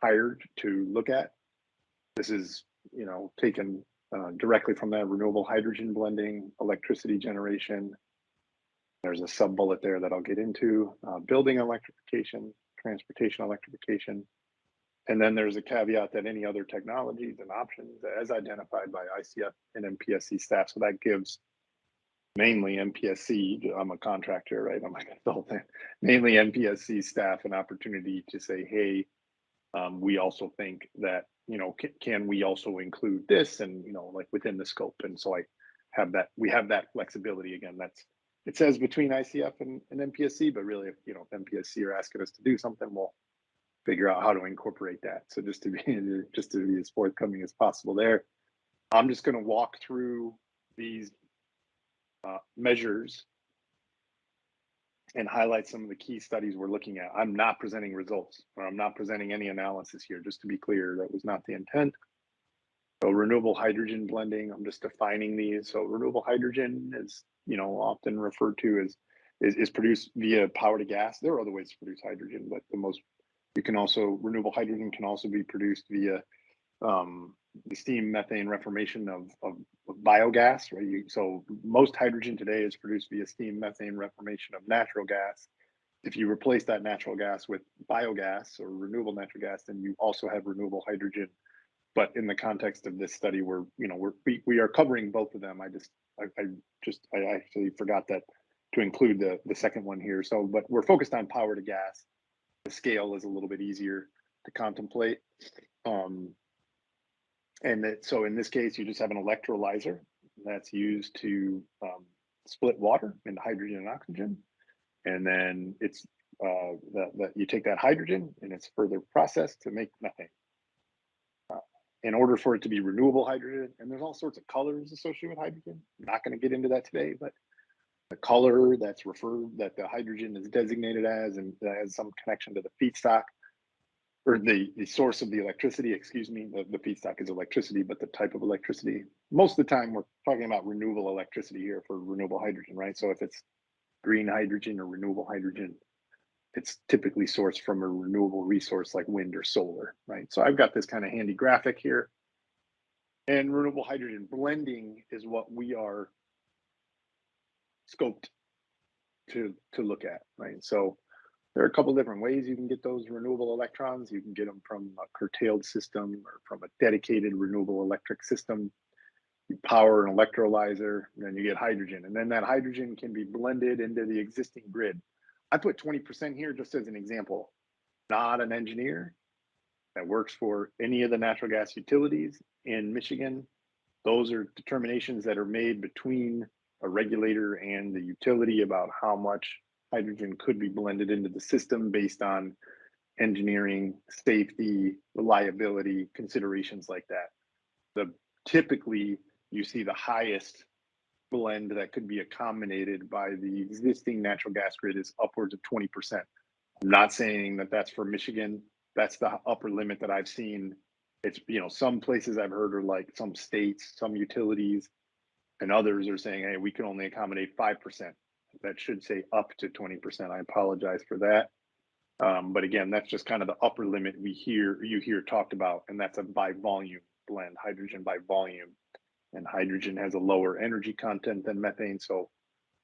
hired to look at. This is, taken directly from that: renewable hydrogen blending, electricity generation. There's a sub bullet there that I'll get into, building electrification, transportation electrification. And then there's a caveat that any other technologies and options as identified by ICF and MPSC staff. So that gives mainly MPSC, I'm a contractor, right? I'm a consultant, mainly MPSC staff an opportunity to say, hey, we also think that, can we also include this and, like within the scope. And so we have that flexibility. Again, it says between ICF and MPSC, but really, if MPSC are asking us to do something, we'll figure out how to incorporate that. So just to be as forthcoming as possible there. I'm just going to walk through these measures and highlight some of the key studies we're looking at. I'm not presenting results, or I'm not presenting any analysis here, just to be clear. That was not the intent. So renewable hydrogen blending, I'm just defining these. So renewable hydrogen is, often referred to as is produced via power to gas. There are other ways to produce hydrogen, but renewable hydrogen can also be produced via the steam methane reformation of biogas, right? So most hydrogen today is produced via steam methane reformation of natural gas. If you replace that natural gas with biogas or renewable natural gas, then you also have renewable hydrogen. But in the context of this study, we are covering both of them. I actually forgot that to include the second one here. So, but we're focused on power to gas. The scale is a little bit easier to contemplate. So in this case, you just have an electrolyzer that's used to split water into hydrogen and oxygen. And then it's that you take that hydrogen and it's further processed to make methane. In order for it to be renewable hydrogen, and there's all sorts of colors associated with hydrogen. I'm not going to get into that today, but the color that the hydrogen is designated as, and that has some connection to the feedstock, or the source of the electricity, excuse me. The feedstock is electricity, but the type of electricity, most of the time we're talking about renewable electricity here for renewable hydrogen, right? So if it's green hydrogen or renewable hydrogen, it's typically sourced from a renewable resource like wind or solar, right? So I've got this kind of handy graphic here. And renewable hydrogen blending is what we are scoped to look at, right? So There are a couple different ways you can get those renewable electrons. You can get them from a curtailed system or from a dedicated renewable electric system. You power an electrolyzer, and then you get hydrogen. And then that hydrogen can be blended into the existing grid. I put 20% here just as an example. Not an engineer that works for any of the natural gas utilities in Michigan. Those are determinations that are made between a regulator and the utility about how much hydrogen could be blended into the system based on engineering, safety, reliability, considerations like that. Typically, you see the highest blend that could be accommodated by the existing natural gas grid is upwards of 20%. I'm not saying that that's for Michigan. That's the upper limit that I've seen. It's, you know, some places I've heard are like some states, some utilities, and others are saying, hey, we can only accommodate 5%. That should say up to 20%. I apologize for that. But again, that's just kind of the upper limit you hear talked about, and that's a by volume blend, hydrogen by volume. And hydrogen has a lower energy content than methane. So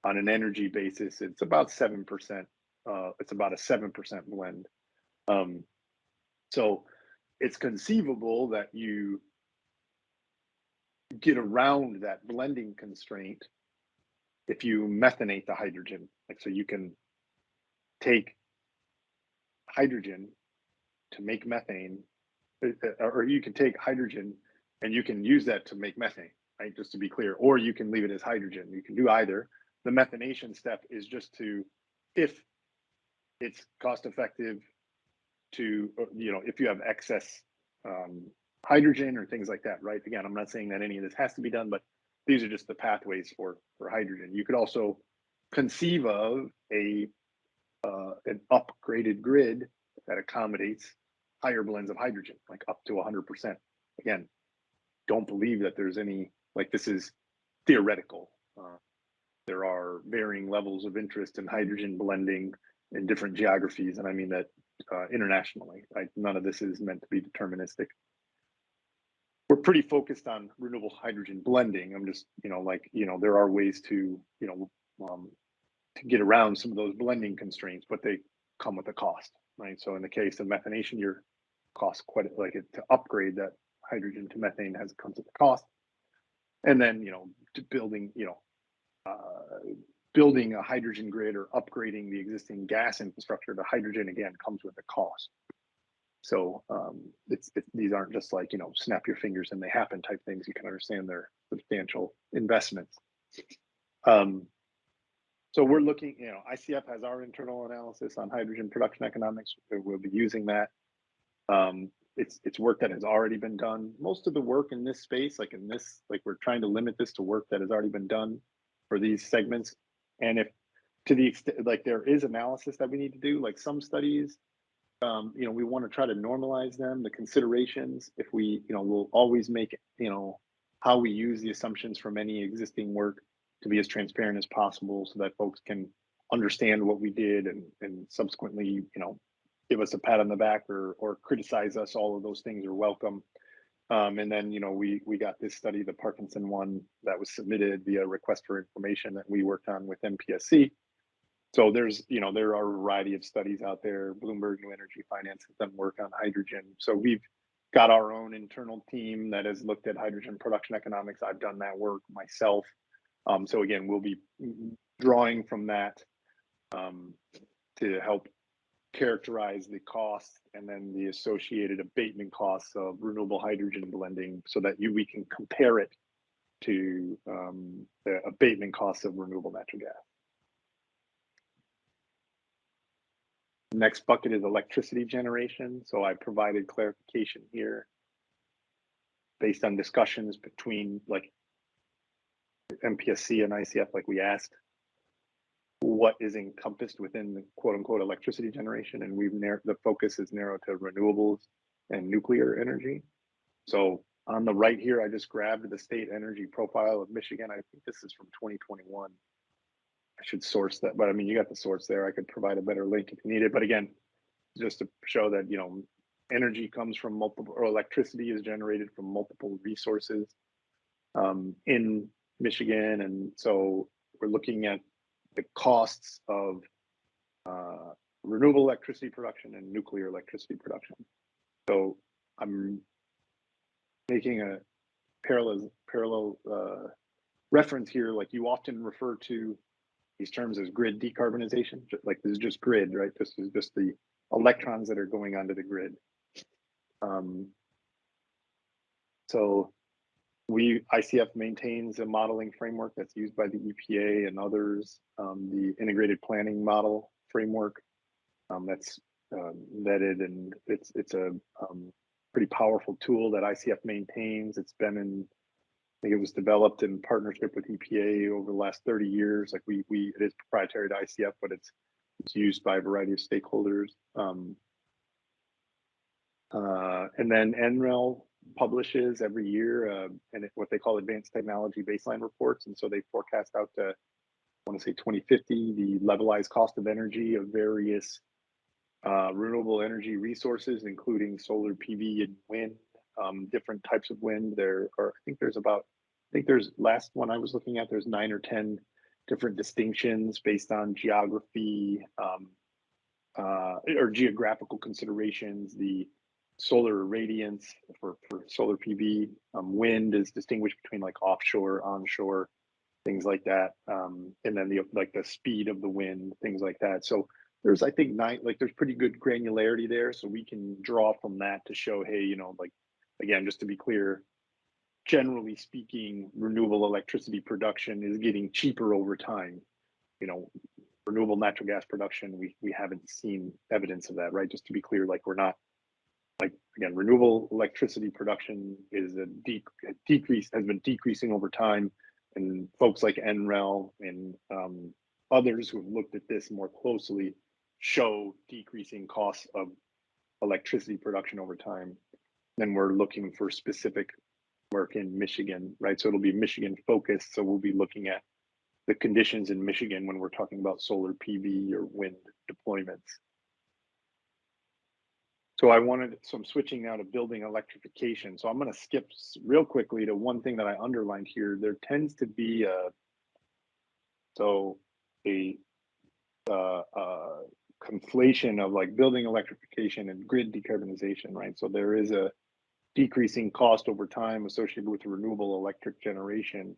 on an energy basis, it's about 7%. It's about a 7% blend. So it's conceivable that you get around that blending constraint if you methanate the hydrogen. Like, so you can take hydrogen to make methane, or you can take hydrogen and you can use that to make methane, right? Just to be clear, or you can leave it as hydrogen. You can do either. The methanation step is just to, if it's cost effective to, you know, if you have excess hydrogen or things like that, right? Again, I'm not saying that any of this has to be done, but these are just the pathways for hydrogen. You could also conceive of an upgraded grid that accommodates higher blends of hydrogen, like up to 100%. Again, don't believe that there's any, like, this is theoretical. There are varying levels of interest in hydrogen blending in different geographies, and I mean that internationally. Right? None of this is meant to be deterministic. We're pretty focused on renewable hydrogen blending. I'm just, you know, like, you know, there are ways to, you know, to get around some of those blending constraints, but they come with a cost, right? So in the case of methanation, your cost quite like it to upgrade that hydrogen to methane comes at the cost. And then, you know, to building, you know, building a hydrogen grid or upgrading the existing gas infrastructure to hydrogen, again, comes with a cost. So these aren't just like, you know, snap your fingers and they happen type things. You can understand they're substantial investments. So we're looking, you know, ICF has our internal analysis on hydrogen production economics. We'll be using that. It's work that has already been done. Most of the work in this space, like in this, like we're trying to limit this to work that has already been done for these segments. And if to the extent, like there is analysis that we need to do, like some studies, you know, we want to try to normalize them, the considerations. If we, you know, we'll always make, you know, how we use the assumptions from any existing work to be as transparent as possible so that folks can understand what we did and subsequently, you know, give us a pat on the back or criticize us. All of those things are welcome. And then, you know, we got this study, the Parkinson one, that was submitted via request for information that we worked on with MPSC. So there's, you know, there are a variety of studies out there. Bloomberg New Energy Finance has done work on hydrogen. So we've got our own internal team that has looked at hydrogen production economics. I've done that work myself. So again, we'll be drawing from that to help characterize the costs and then the associated abatement costs of renewable hydrogen blending so that we can compare it to the abatement costs of renewable natural gas. Next bucket is electricity generation. So I provided clarification here based on discussions between like MPSC and ICF, like we asked, what is encompassed within the quote unquote electricity generation. And the focus is narrowed to renewables and nuclear energy. So on the right here, I just grabbed the state energy profile of Michigan. I think this is from 2021. I should source that, but I mean, you got the source there. I could provide a better link if you need it. But again, just to show that, you know, energy comes from multiple, or electricity is generated from multiple resources in Michigan. And so we're looking at the costs of renewable electricity production and nuclear electricity production. So I'm making a parallel reference here. Like you often refer to these terms as grid decarbonization. Like this is just grid, right? This is just the electrons that are going onto the grid. So ICF maintains a modeling framework that's used by the EPA and others, the integrated planning model framework that's vetted, and it's a pretty powerful tool that ICF maintains. It's been in, I think it was developed in partnership with EPA over the last 30 years. Like it is proprietary to ICF, but it's used by a variety of stakeholders. And then NREL publishes every year what they call advanced technology baseline reports. And so they forecast out to, I want to say 2050, the levelized cost of energy of various renewable energy resources, including solar PV and wind, different types of wind. There are, last one I was looking at, there's 9 or 10 different distinctions based on geography or geographical considerations. The solar irradiance for solar PV, wind is distinguished between like offshore, onshore, things like that, and then the speed of the wind, things like that. So there's, I think, there's pretty good granularity there, so we can draw from that to show, hey, like again, just to be clear, generally speaking, renewable electricity production is getting cheaper over time. Renewable natural gas production, we haven't seen evidence of that, right? Just to be clear, like we're not, like, again, renewable electricity production is has been decreasing over time, and folks like NREL and others who have looked at this more closely show decreasing costs of electricity production over time. Then we're looking for specific work in Michigan, right? So it'll be Michigan focused. So we'll be looking at the conditions in Michigan when we're talking about solar PV or wind deployments. So I'm switching now to building electrification. So I'm going to skip real quickly to one thing that I underlined here. There tends to be a conflation of like building electrification and grid decarbonization, right? So there is a decreasing cost over time associated with renewable electric generation.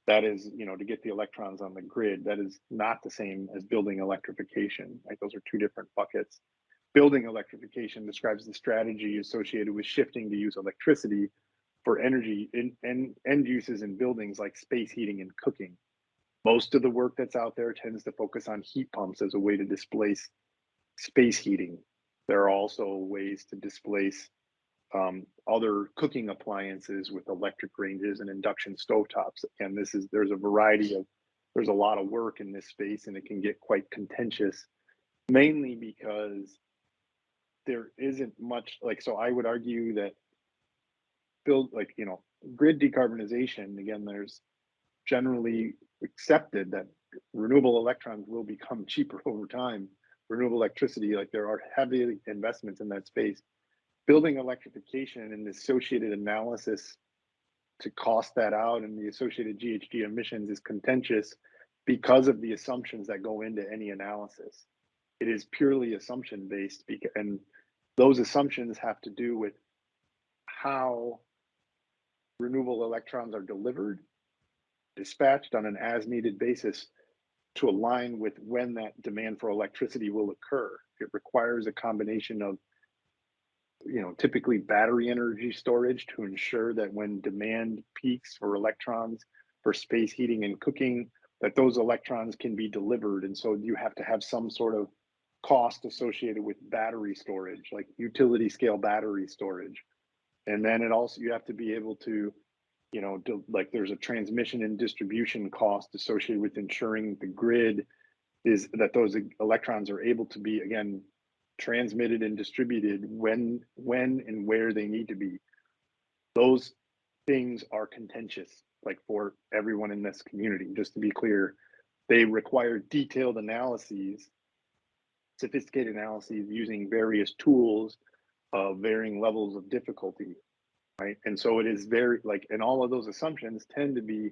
That is, to get the electrons on the grid, that is not the same as building electrification, right? Those are two different buckets. Building electrification describes the strategy associated with shifting to use electricity for energy in end uses in buildings like space heating and cooking. Most of the work that's out there tends to focus on heat pumps as a way to displace space heating. There are also ways to displace other cooking appliances with electric ranges and induction stovetops. And there's a lot of work in this space, and it can get quite contentious, mainly because there isn't much, so I would argue that grid decarbonization, again, there's generally accepted that renewable electrons will become cheaper over time. Renewable electricity, there are heavy investments in that space. Building electrification and the associated analysis to cost that out and the associated GHG emissions is contentious because of the assumptions that go into any analysis. It is purely assumption based, and those assumptions have to do with how renewable electrons are delivered, dispatched on an as needed basis to align with when that demand for electricity will occur. It requires a combination of typically battery energy storage to ensure that when demand peaks for electrons for space heating and cooking, that those electrons can be delivered. And so you have to have some sort of cost associated with battery storage, like utility scale battery storage. And then you have to be able to, there's a transmission and distribution cost associated with ensuring the grid is that those electrons are able to be, again, transmitted and distributed when and where they need to be. Those things are contentious, for everyone in this community. Just to be clear, they require detailed analyses, sophisticated analyses using various tools of varying levels of difficulty, right? And so it is very and all of those assumptions tend to be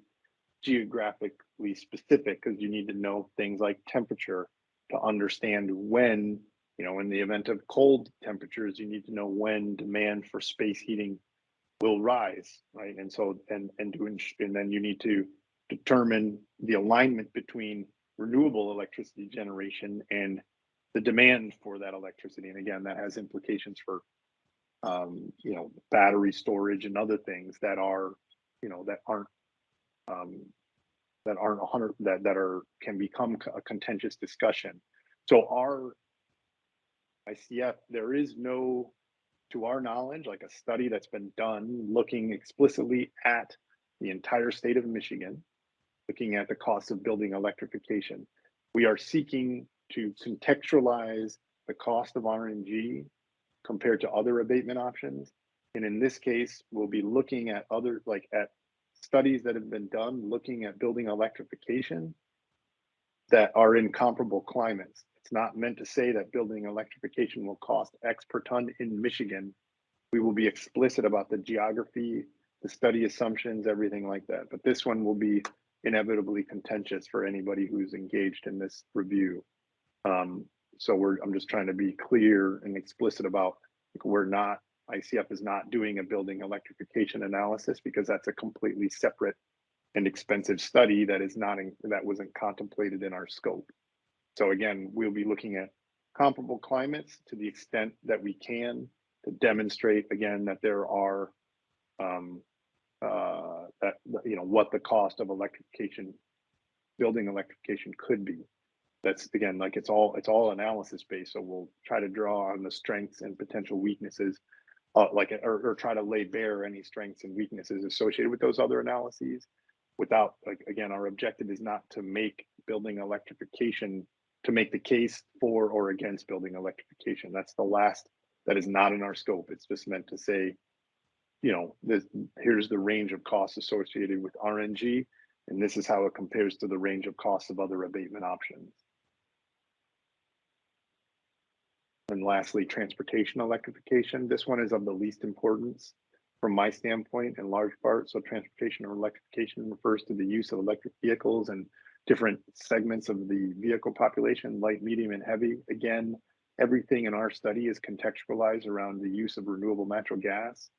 geographically specific because you need to know things like temperature to understand when You know, in the event of cold temperatures, you need to know when demand for space heating will rise, right? And so, and then you need to determine the alignment between renewable electricity generation and the demand for that electricity. And again, that has implications for, you know, battery storage and other things that are, you know, that aren't 100, that are, can become a contentious discussion. So our ICF, there is no, to our knowledge, like a study that's been done looking explicitly at the entire state of Michigan, looking at the cost of building electrification. We are seeking to contextualize the cost of RNG compared to other abatement options. And in this case, we'll be looking at other, like at studies that have been done looking at building electrification that are in comparable climates. It's not meant to say that building electrification will cost X per ton in Michigan. We will be explicit about the geography, the study assumptions, everything like that. But this one will be inevitably contentious for anybody who's engaged in this review. So I'm just trying to be clear and explicit about, like, ICF is not doing a building electrification analysis because that's a completely separate and expensive study that wasn't contemplated in our scope. So again, we'll be looking at comparable climates to the extent that we can to demonstrate again that there are that, you know, what the cost of electrification, building electrification could be. That's again, like it's all analysis based. So we'll try to draw on the strengths and potential weaknesses, or try to lay bare any strengths and weaknesses associated with those other analyses. Without, like, again, our objective is not to make building electrification, to make the case for or against building electrification. That's the last, that is not in our scope. It's just meant to say, you know, here's the range of costs associated with RNG, and this is how it compares to the range of costs of other abatement options. And lastly, transportation electrification. This one is of the least importance from my standpoint in large part. So transportation or electrification refers to the use of electric vehicles and different segments of the vehicle population, light, medium, and heavy. Again, everything in our study is contextualized around the use of renewable natural gas.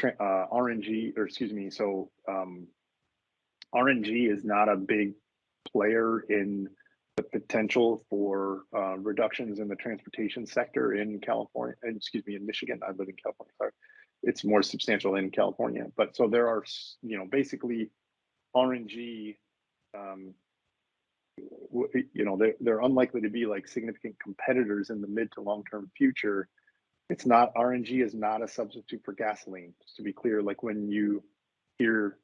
RNG, or excuse me, so RNG is not a big player in the potential for reductions in the transportation sector in California, excuse me, in Michigan. I live in California, sorry. It's more substantial in California. But so there are, you know, basically RNG, you know, they're unlikely to be like significant competitors in the mid to long-term future. It's not, RNG is not a substitute for gasoline, just to be clear. Like when you hear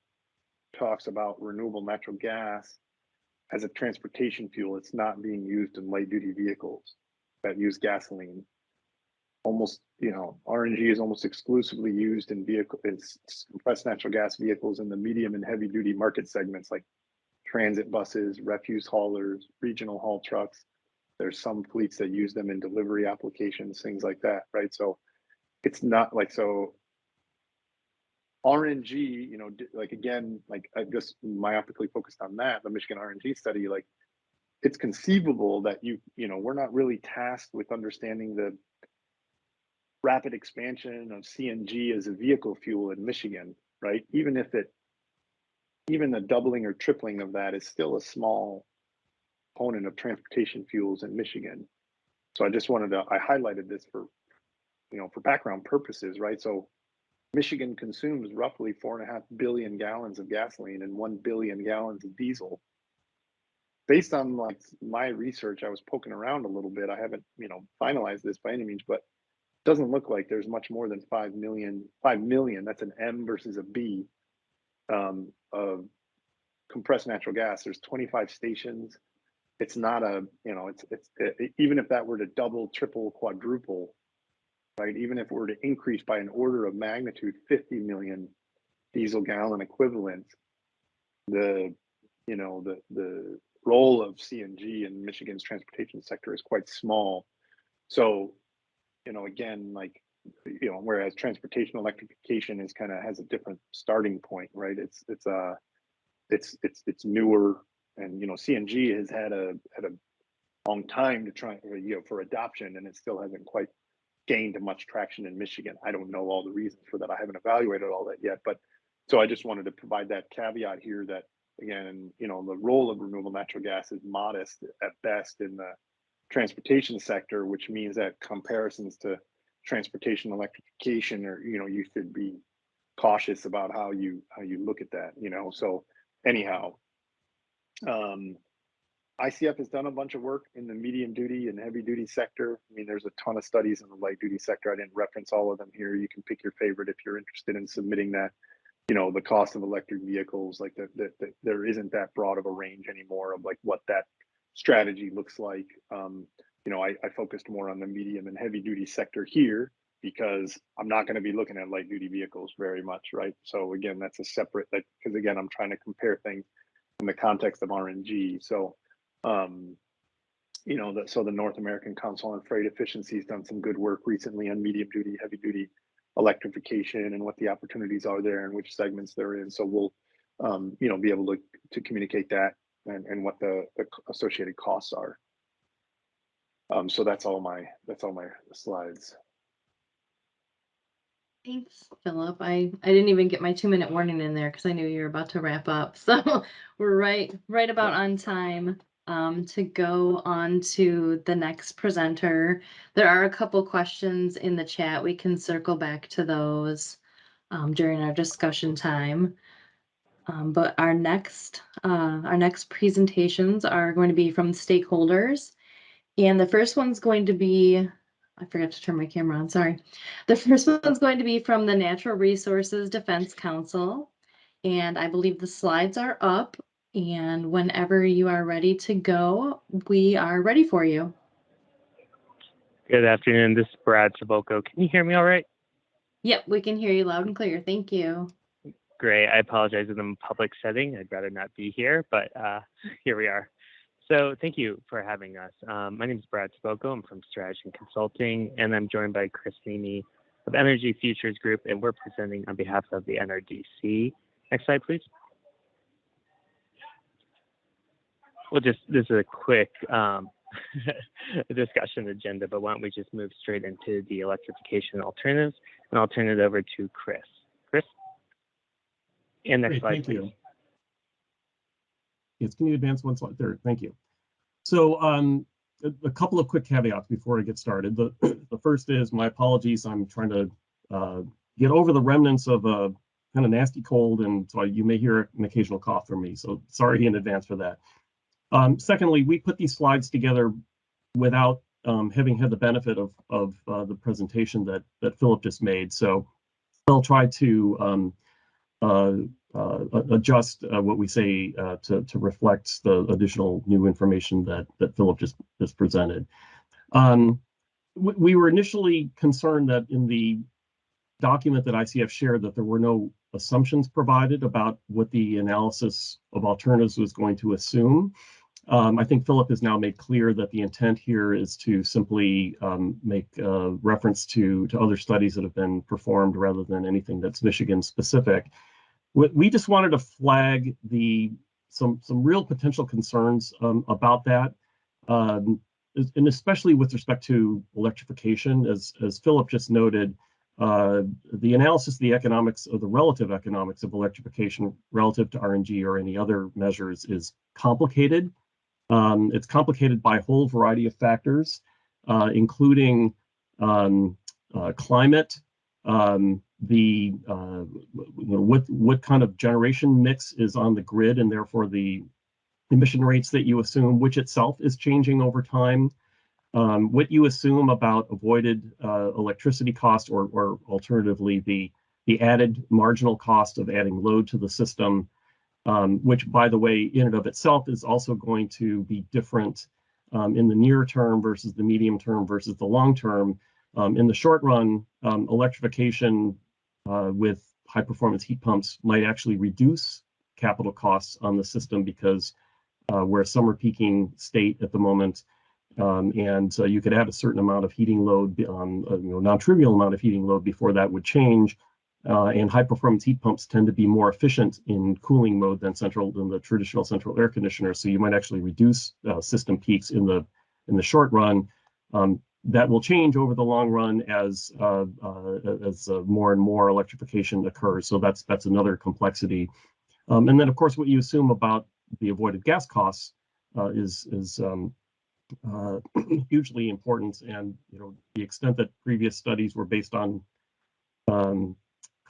talks about renewable natural gas as a transportation fuel, it's not being used in light duty vehicles that use gasoline. Almost, you know, RNG is almost exclusively used in compressed natural gas vehicles in the medium and heavy duty market segments like transit buses, refuse haulers, regional haul trucks. There's some fleets that use them in delivery applications, things like that, right? So it's not like, so RNG, you know, like again, like I just myopically focused on that, the Michigan RNG study, like it's conceivable that you know, we're not really tasked with understanding the rapid expansion of CNG as a vehicle fuel in Michigan, right? Even the doubling or tripling of that is still a small component of transportation fuels in Michigan. So I just I highlighted this for, you know, for background purposes, right? So Michigan consumes roughly 4.5 billion gallons of gasoline and 1 billion gallons of diesel. Based on like my research, I was poking around a little bit. I haven't, you know, finalized this by any means, but it doesn't look like there's much more than 5 million, that's an M versus a B, of compressed natural gas. There's 25 stations. It's not a, you know, even if that were to double, triple, quadruple, right? Even if it were to increase by an order of magnitude, 50 million diesel gallon equivalent, the role of CNG in Michigan's transportation sector is quite small. So, you know, again, like, you know, whereas transportation electrification is kind of has a different starting point, right? It's newer, and you know, CNG has had a long time to try, for adoption, and it still hasn't quite gained much traction in Michigan. I don't know all the reasons for that. I haven't evaluated all that yet, but so I just wanted to provide that caveat here that, again, the role of renewable natural gas is modest at best in the transportation sector, which means that comparisons to transportation electrification, or you should be cautious about how you look at that. So anyhow, ICF has done a bunch of work in the medium duty and heavy duty sector. I mean, there's a ton of studies in the light duty sector. I didn't reference all of them here. You can pick your favorite if you're interested in submitting that. The cost of electric vehicles, like there isn't that broad of a range anymore of like what that strategy looks like. I focused more on the medium and heavy duty sector here because I'm not going to be looking at light duty vehicles very much, right? So again, that's a separate, because again, I'm trying to compare things in the context of RNG. So, the North American Council on Freight Efficiency has done some good work recently on medium duty, heavy duty electrification and what the opportunities are there and which segments they're in. So we'll, be able to communicate that and what the associated costs are. So that's all my slides. Thanks, Philip. I didn't even get my 2-minute warning in there because I knew you were about to wrap up. So we're right about on time to go on to the next presenter. There are a couple questions in the chat. We can circle back to those during our discussion time. But our next presentations are going to be from stakeholders. And the first one's going to be, I forgot to turn my camera on, sorry. The first one's going to be from the Natural Resources Defense Council. And I believe the slides are up. And whenever you are ready to go, we are ready for you. Good afternoon. This is Brad Saboko. Can you hear me all right? Yep, we can hear you loud and clear. Thank you. Great. I apologize in a public setting. I'd rather not be here, but here we are. So thank you for having us. My name is Brad Saboko. I'm from Strategy Consulting, and I'm joined by Chris Meany of Energy Futures Group, and we're presenting on behalf of the NRDC. Next slide, please. This is a quick discussion agenda, but why don't we just move straight into the electrification alternatives, and I'll turn it over to Chris. Chris? And next slide, thank please. you. Yes, can you advance one slide there? Thank you. So a couple of quick caveats before I get started. The first is my apologies. I'm trying to get over the remnants of a kind of nasty cold, and so you may hear an occasional cough from me. So sorry in advance for that. Secondly, we put these slides together without having had the benefit of the presentation that Philip just made. So I'll try to adjust what we say to reflect the additional new information that Philip just presented. We were initially concerned that in the document that ICF shared that there were no assumptions provided about what the analysis of alternatives was going to assume. I think Philip has now made clear that the intent here is to simply make reference to other studies that have been performed rather than anything that's Michigan specific. We just wanted to flag some real potential concerns about that, and especially with respect to electrification. As Philip just noted, the analysis of the economics of the relative economics of electrification relative to RNG or any other measures is complicated. It's complicated by a whole variety of factors, including climate, what kind of generation mix is on the grid, and therefore the emission rates that you assume, which itself is changing over time, what you assume about avoided electricity cost, or alternatively the added marginal cost of adding load to the system, which, by the way, in and of itself is also going to be different in the near term versus the medium term versus the long term. In the short run, electrification with high performance heat pumps might actually reduce capital costs on the system because we're a summer peaking state at the moment, and so you could add a certain amount of heating load, non-trivial amount of heating load before that would change. And high performance heat pumps tend to be more efficient in cooling mode than the traditional central air conditioner. So you might actually reduce system peaks in the in the short run. That will change over the long run as more and more electrification occurs. So that's another complexity. And then, of course, what you assume about the avoided gas costs is hugely important. And the extent that previous studies were based on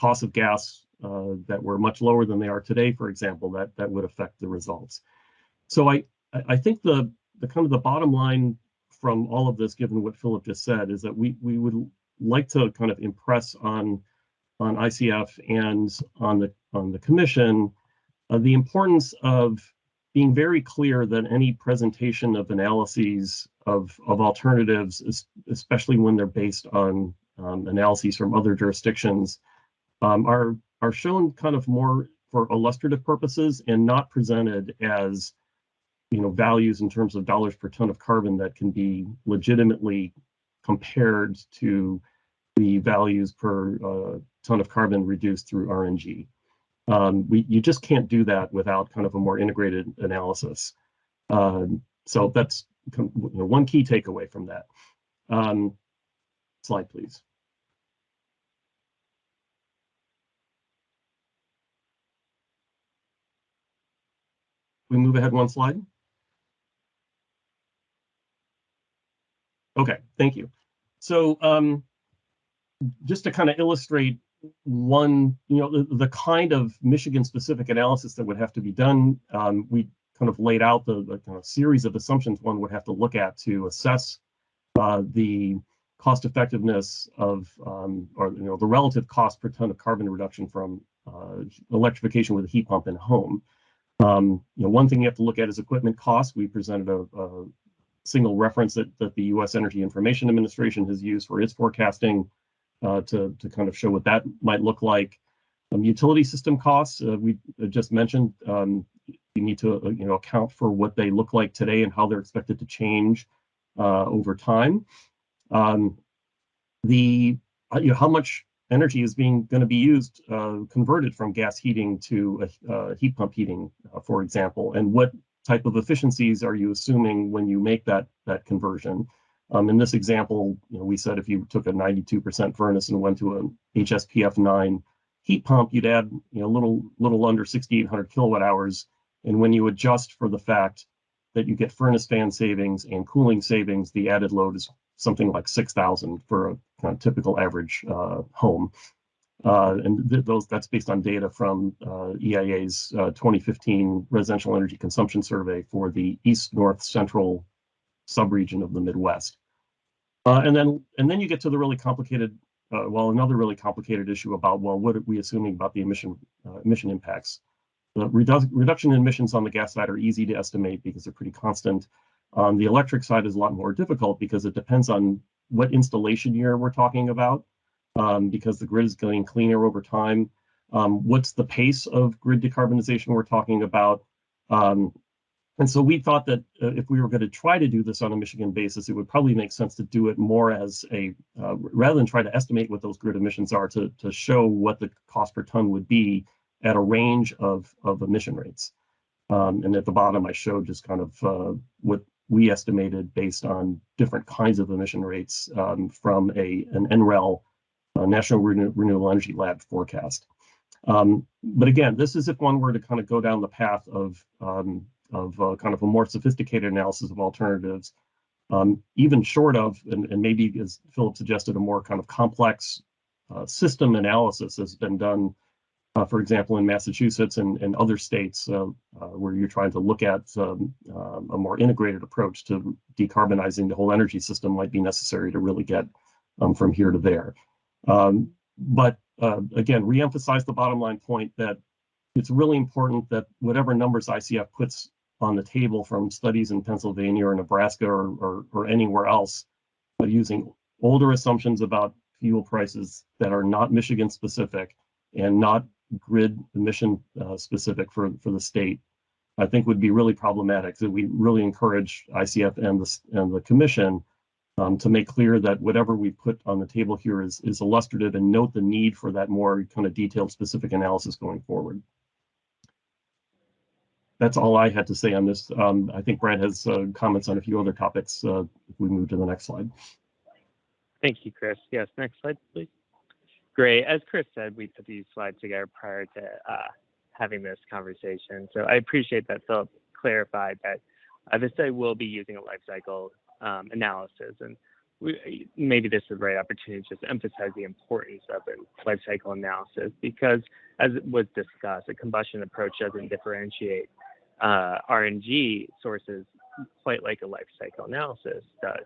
costs of gas that were much lower than they are today, for example, that would affect the results. So I think the kind of the bottom line from all of this, given what Philip just said, is that we would like to kind of impress on ICF and on the commission the importance of being very clear that any presentation of analyses of alternatives, especially when they're based on analyses from other jurisdictions, are shown kind of more for illustrative purposes and not presented as values in terms of dollars per ton of carbon that can be legitimately compared to the values per ton of carbon reduced through RNG. You just can't do that without kind of a more integrated analysis. So that's one key takeaway from that. Slide, please. We move ahead one slide. Okay, thank you. So just to kind of illustrate the kind of Michigan-specific analysis that would have to be done, we kind of laid out the kind of series of assumptions one would have to look at to assess the cost effectiveness of, or the relative cost per ton of carbon reduction from electrification with a heat pump in a home. One thing you have to look at is equipment costs. We presented a single reference that the U.S. Energy Information Administration has used for its forecasting to kind of show what that might look like. Utility system costs, we just mentioned, you need to account for what they look like today and how they're expected to change over time. How much energy is going to be used converted from gas heating to heat pump heating, for example, and what type of efficiencies are you assuming when you make that conversion? In this example, we said if you took a 92% furnace and went to an HSPF 9 heat pump, you'd add a little under 6,800 kilowatt hours. And when you adjust for the fact that you get furnace fan savings and cooling savings, the added load is something like 6,000 for a kind of typical average home. And that's based on data from EIA's 2015 Residential Energy Consumption Survey for the East, North, Central subregion of the Midwest. And then you get to the really complicated, another really complicated issue about, what are we assuming about the emission impacts? The reduction in emissions on the gas side are easy to estimate because they're pretty constant. On the electric side is a lot more difficult because it depends on what installation year we're talking about, because the grid is getting cleaner over time. What's the pace of grid decarbonization we're talking about? And so we thought that if we were going to try to do this on a Michigan basis, it would probably make sense to do it more as rather than try to estimate what those grid emissions are, to show what the cost per ton would be at a range of emission rates. And at the bottom, I showed just kind of what we estimated based on different kinds of emission rates from an NREL, National Renewable Energy Lab forecast. But again, this is if one were to kind of go down the path of kind of a more sophisticated analysis of alternatives, even short of, and maybe as Philip suggested, a more kind of complex system analysis has been done, for example, in Massachusetts and other states where you're trying to look at a more integrated approach to decarbonizing the whole energy system might be necessary to really get from here to there. But again, reemphasize the bottom line point that it's really important that whatever numbers ICF puts on the table from studies in Pennsylvania or Nebraska or anywhere else, but using older assumptions about fuel prices that are not Michigan specific and not grid emission specific for the state, I think would be really problematic. So we really encourage ICF and the commission to make clear that whatever we put on the table here is illustrative, and note the need for that more kind of detailed specific analysis going forward. That's all I had to say on this. I think Brad has comments on a few other topics. If we move to the next slide. Thank you, Chris. Yes, next slide, please. Great. As Chris said, we put these slides together prior to having this conversation. So I appreciate that Philip clarified that the study will be using a life cycle analysis. And maybe this is the right opportunity to just emphasize the importance of a life cycle analysis, because as was discussed, a combustion approach doesn't differentiate RNG sources quite like a life cycle analysis does.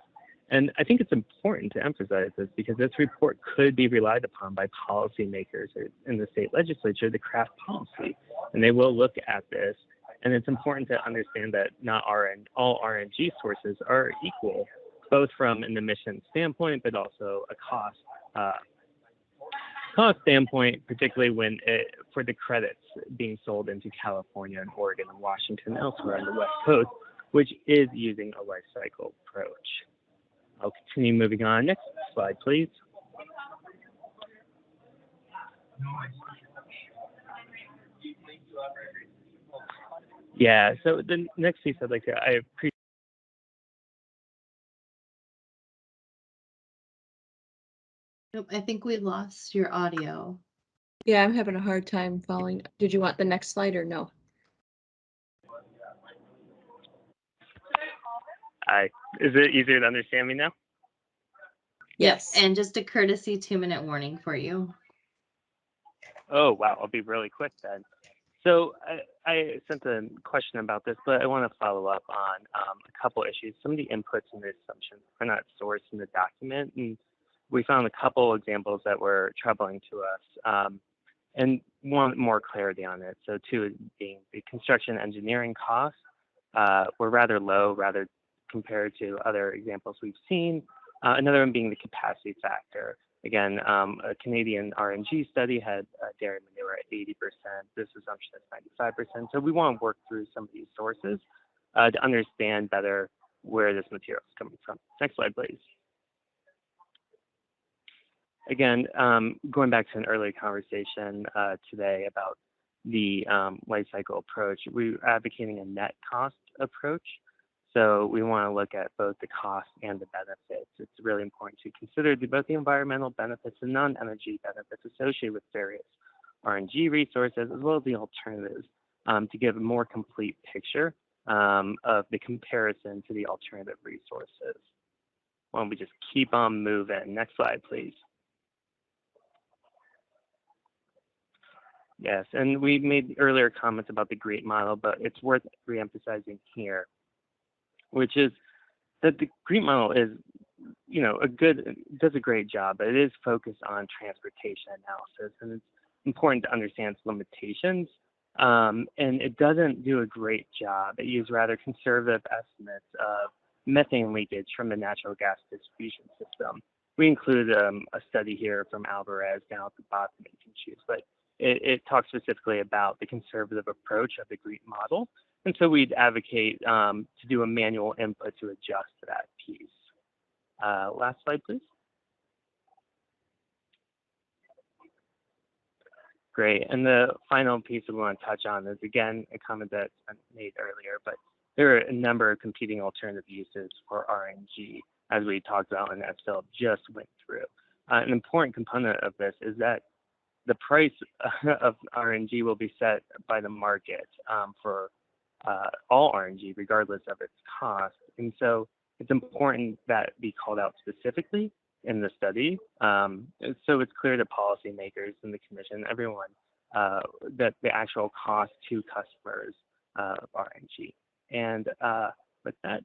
And I think it's important to emphasize this because this report could be relied upon by policymakers in the state legislature to craft policy. And they will look at this. And it's important to understand that not all RNG sources are equal, both from an emission standpoint, but also a cost standpoint, particularly when for the credits being sold into California and Oregon and Washington, elsewhere on the West Coast, which is using a life cycle approach. I'll continue moving on. Next slide, please. Yeah, so the next piece I'd like to, I appreciate. Nope, I think we lost your audio. Yeah, I'm having a hard time following. Did you want the next slide or no? Is it easier to understand me now? Yes. And just a courtesy 2-minute warning for you. Oh, wow. I'll be really quick then. So I sent a question about this, but I want to follow up on a couple issues. Some of the inputs and the assumptions are not sourced in the document, and we found a couple examples that were troubling to us, and want more clarity on it. So two being the construction engineering costs were rather low, rather compared to other examples we've seen. Another one being the capacity factor. Again, a Canadian RNG study had dairy manure at 80%. This assumption is 95%. So we want to work through some of these sources to understand better where this material is coming from. Next slide, please. Again, going back to an earlier conversation today about the life cycle approach, we're advocating a net cost approach. So we want to look at both the cost and the benefits. It's really important to consider both the environmental benefits and non-energy benefits associated with various RNG resources, as well as the alternatives, to give a more complete picture of the comparison to the alternative resources. Why don't we just keep on moving? Next slide, please. Yes, and we made earlier comments about the GREAT model, but it's worth reemphasizing here, which is that the GREAT model is, does a great job, but it is focused on transportation analysis, and it's important to understand its limitations. And it doesn't do a great job. It uses rather conservative estimates of methane leakage from the natural gas distribution system. We include a study here from Alvarez down at the bottom that you can choose, but it talks specifically about the conservative approach of the GREAT model. And so we'd advocate to do a manual input to adjust to that piece. Last slide, please. Great. And the final piece we want to touch on is, again, a comment that's been made earlier, but there are a number of competing alternative uses for RNG, as we talked about and as Philip just went through. An important component of this is that the price of RNG will be set by the market for all RNG, regardless of its cost. And so it's important that be called out specifically in the study. So it's clear to policymakers and the commission, everyone, that the actual cost to customers of RNG. And with that,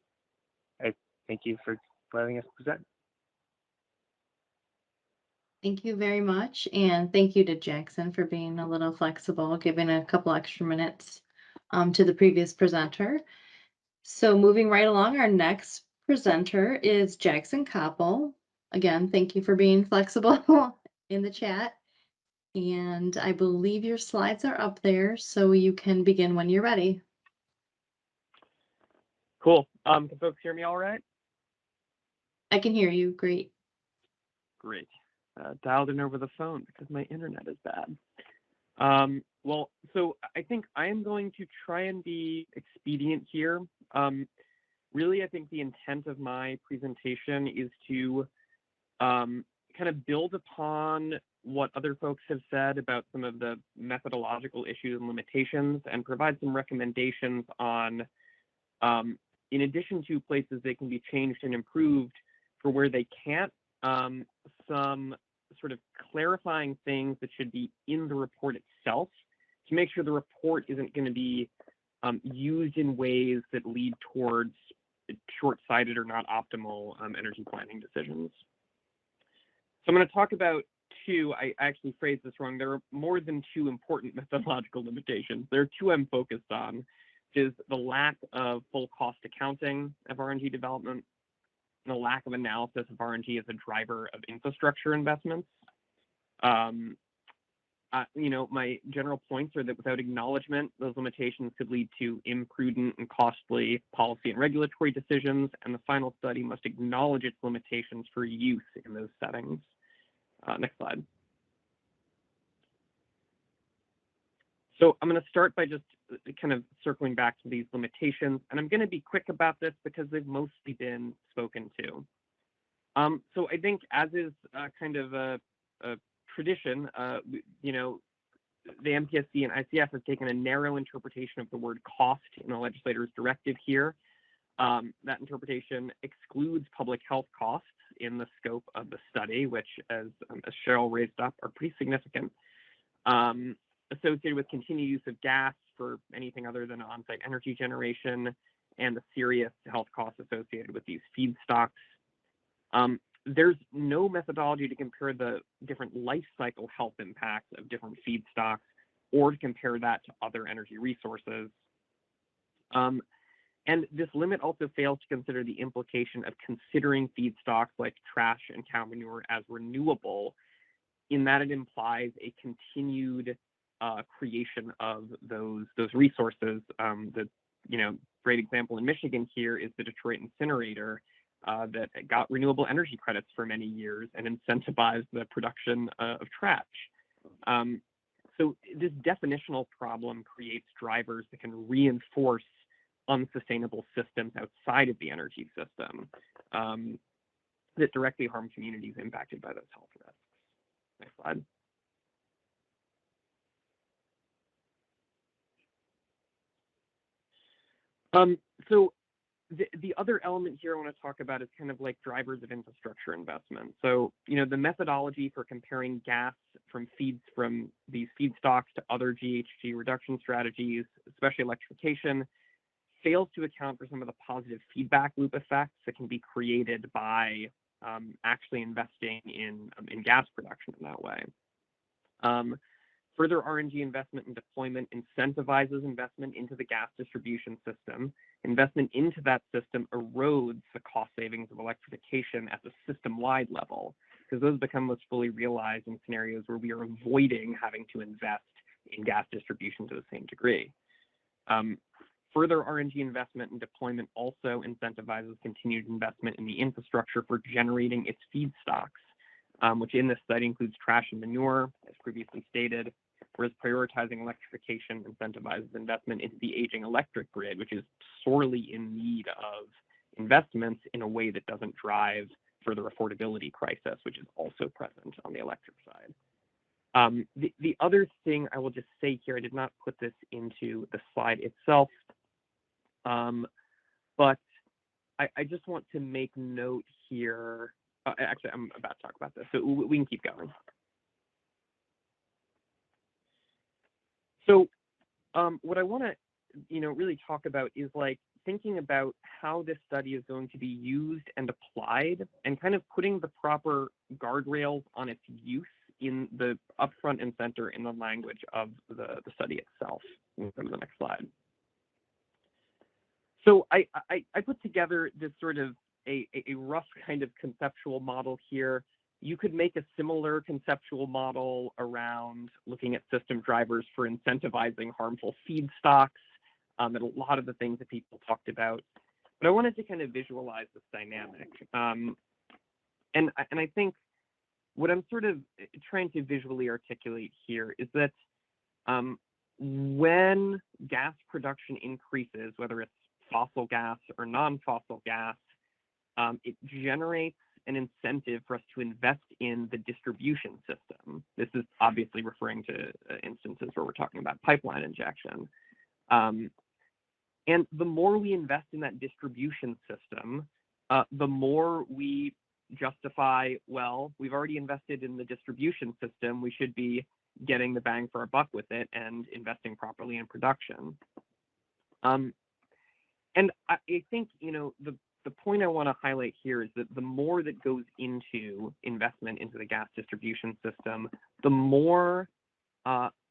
I thank you for letting us present. Thank you very much. And thank you to Jackson for being a little flexible, giving a couple extra minutes to the previous presenter. So moving right along, our next presenter is Jackson Koppel. Again, thank you for being flexible in the chat. And I believe your slides are up there, so you can begin when you're ready. Cool. Can folks hear me all right? I can hear you. Great. Great. Dialed in over the phone because my internet is bad. Well, so I think I am going to try and be expedient here. Really, I think the intent of my presentation is to kind of build upon what other folks have said about some of the methodological issues and limitations and provide some recommendations on, in addition to places they can be changed and improved for where they can't, some sort of clarifying things that should be in the report itself to make sure the report isn't going to be used in ways that lead towards short-sighted or not optimal energy planning decisions. So I'm going to talk about two. I actually phrased this wrong. There are more than two important methodological limitations. There are two I'm focused on, which is the lack of full cost accounting of RNG development and the lack of analysis of RNG as a driver of infrastructure investments. My general points are that without acknowledgement, those limitations could lead to imprudent and costly policy and regulatory decisions, and the final study must acknowledge its limitations for use in those settings. Next slide. So I'm going to start by just kind of circling back to these limitations, and I'm going to be quick about this because they've mostly been spoken to. So I think, as is kind of a tradition, the MPSC and ICF have taken a narrow interpretation of the word cost in the legislator's directive here. That interpretation excludes public health costs in the scope of the study, which, as Cheryl raised up, are pretty significant. Associated with continued use of gas for anything other than on-site energy generation and the serious health costs associated with these feedstocks. There's no methodology to compare the different life cycle health impacts of different feedstocks or to compare that to other energy resources. And this limit also fails to consider the implication of considering feedstocks like trash and cow manure as renewable, in that it implies a continued creation of those resources. The great example in Michigan here is the Detroit incinerator that got renewable energy credits for many years and incentivized the production of trash. So this definitional problem creates drivers that can reinforce unsustainable systems outside of the energy system that directly harm communities impacted by those health risks. Next slide. So the other element here I want to talk about is kind of like drivers of infrastructure investment. So, the methodology for comparing gas from these feedstocks to other GHG reduction strategies, especially electrification, fails to account for some of the positive feedback loop effects that can be created by actually investing in gas production in that way. Further RNG investment and deployment incentivizes investment into the gas distribution system. Investment into that system erodes the cost savings of electrification at the system-wide level, because those become most fully realized in scenarios where we are avoiding having to invest in gas distribution to the same degree. Further RNG investment and deployment also incentivizes continued investment in the infrastructure for generating its feedstocks, which in this study includes trash and manure, as previously stated, whereas prioritizing electrification incentivizes investment into the aging electric grid, which is sorely in need of investments in a way that doesn't drive further affordability crisis, which is also present on the electric side. The other thing I will just say here, I did not put this into the slide itself, but I just want to make note here. Actually, I'm about to talk about this, so we can keep going. So what I want to, really talk about is like thinking about how this study is going to be used and applied, and kind of putting the proper guardrails on its use in the upfront and center in the language of the study itself. Go to the next slide. So I put together this sort of a rough kind of conceptual model here. You could make a similar conceptual model around looking at system drivers for incentivizing harmful feedstocks, and a lot of the things that people talked about. But I wanted to kind of visualize this dynamic. And I think what I'm sort of trying to visually articulate here is that when gas production increases, whether it's fossil gas or non-fossil gas, it generates an incentive for us to invest in the distribution system. This is obviously referring to instances where we're talking about pipeline injection. And the more we invest in that distribution system, the more we justify, well, we've already invested in the distribution system, we should be getting the bang for our buck with it and investing properly in production. And I think, the point I want to highlight here is that the more that goes into investment into the gas distribution system, the more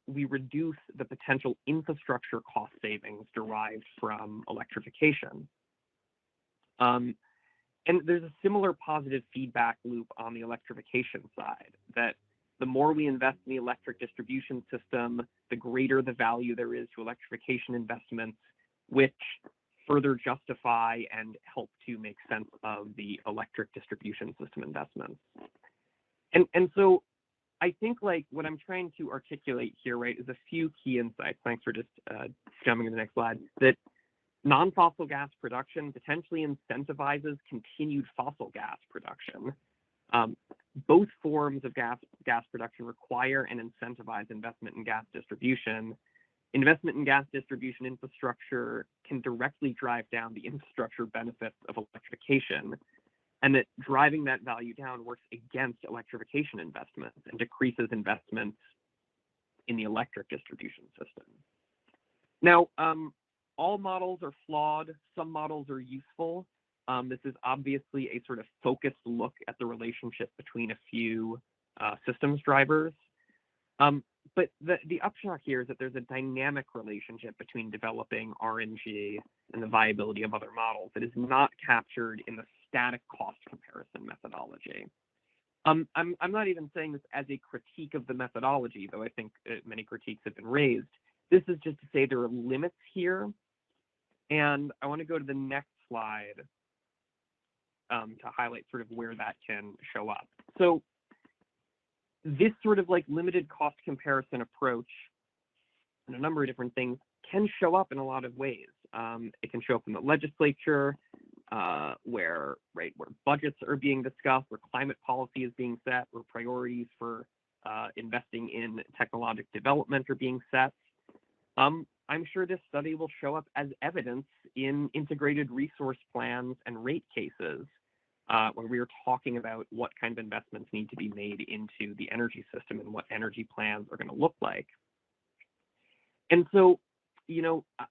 we reduce the potential infrastructure cost savings derived from electrification. And there's a similar positive feedback loop on the electrification side, that the more we invest in the electric distribution system, the greater the value there is to electrification investments, which further justify and help to make sense of the electric distribution system investments. And so I think like what I'm trying to articulate here, right, is a few key insights. Thanks for just jumping to the next slide. That non-fossil gas production potentially incentivizes continued fossil gas production. Both forms of gas production require and incentivize investment in gas distribution. Investment in gas distribution infrastructure can directly drive down the infrastructure benefits of electrification, and that driving that value down works against electrification investments and decreases investments in the electric distribution system. Now, all models are flawed. Some models are useful. This is obviously a sort of focused look at the relationship between a few systems drivers. But the upshot here is that there's a dynamic relationship between developing RNG and the viability of other models that is not captured in the static cost comparison methodology. I'm not even saying this as a critique of the methodology, though I think many critiques have been raised. This is just to say there are limits here. And I want to go to the next slide to highlight sort of where that can show up. So this sort of like limited cost comparison approach and a number of different things can show up in a lot of ways. It can show up in the legislature, where budgets are being discussed, where climate policy is being set, where priorities for investing in technological development are being set. I'm sure this study will show up as evidence in integrated resource plans and rate cases, when we are talking about what kind of investments need to be made into the energy system and what energy plans are going to look like. And so,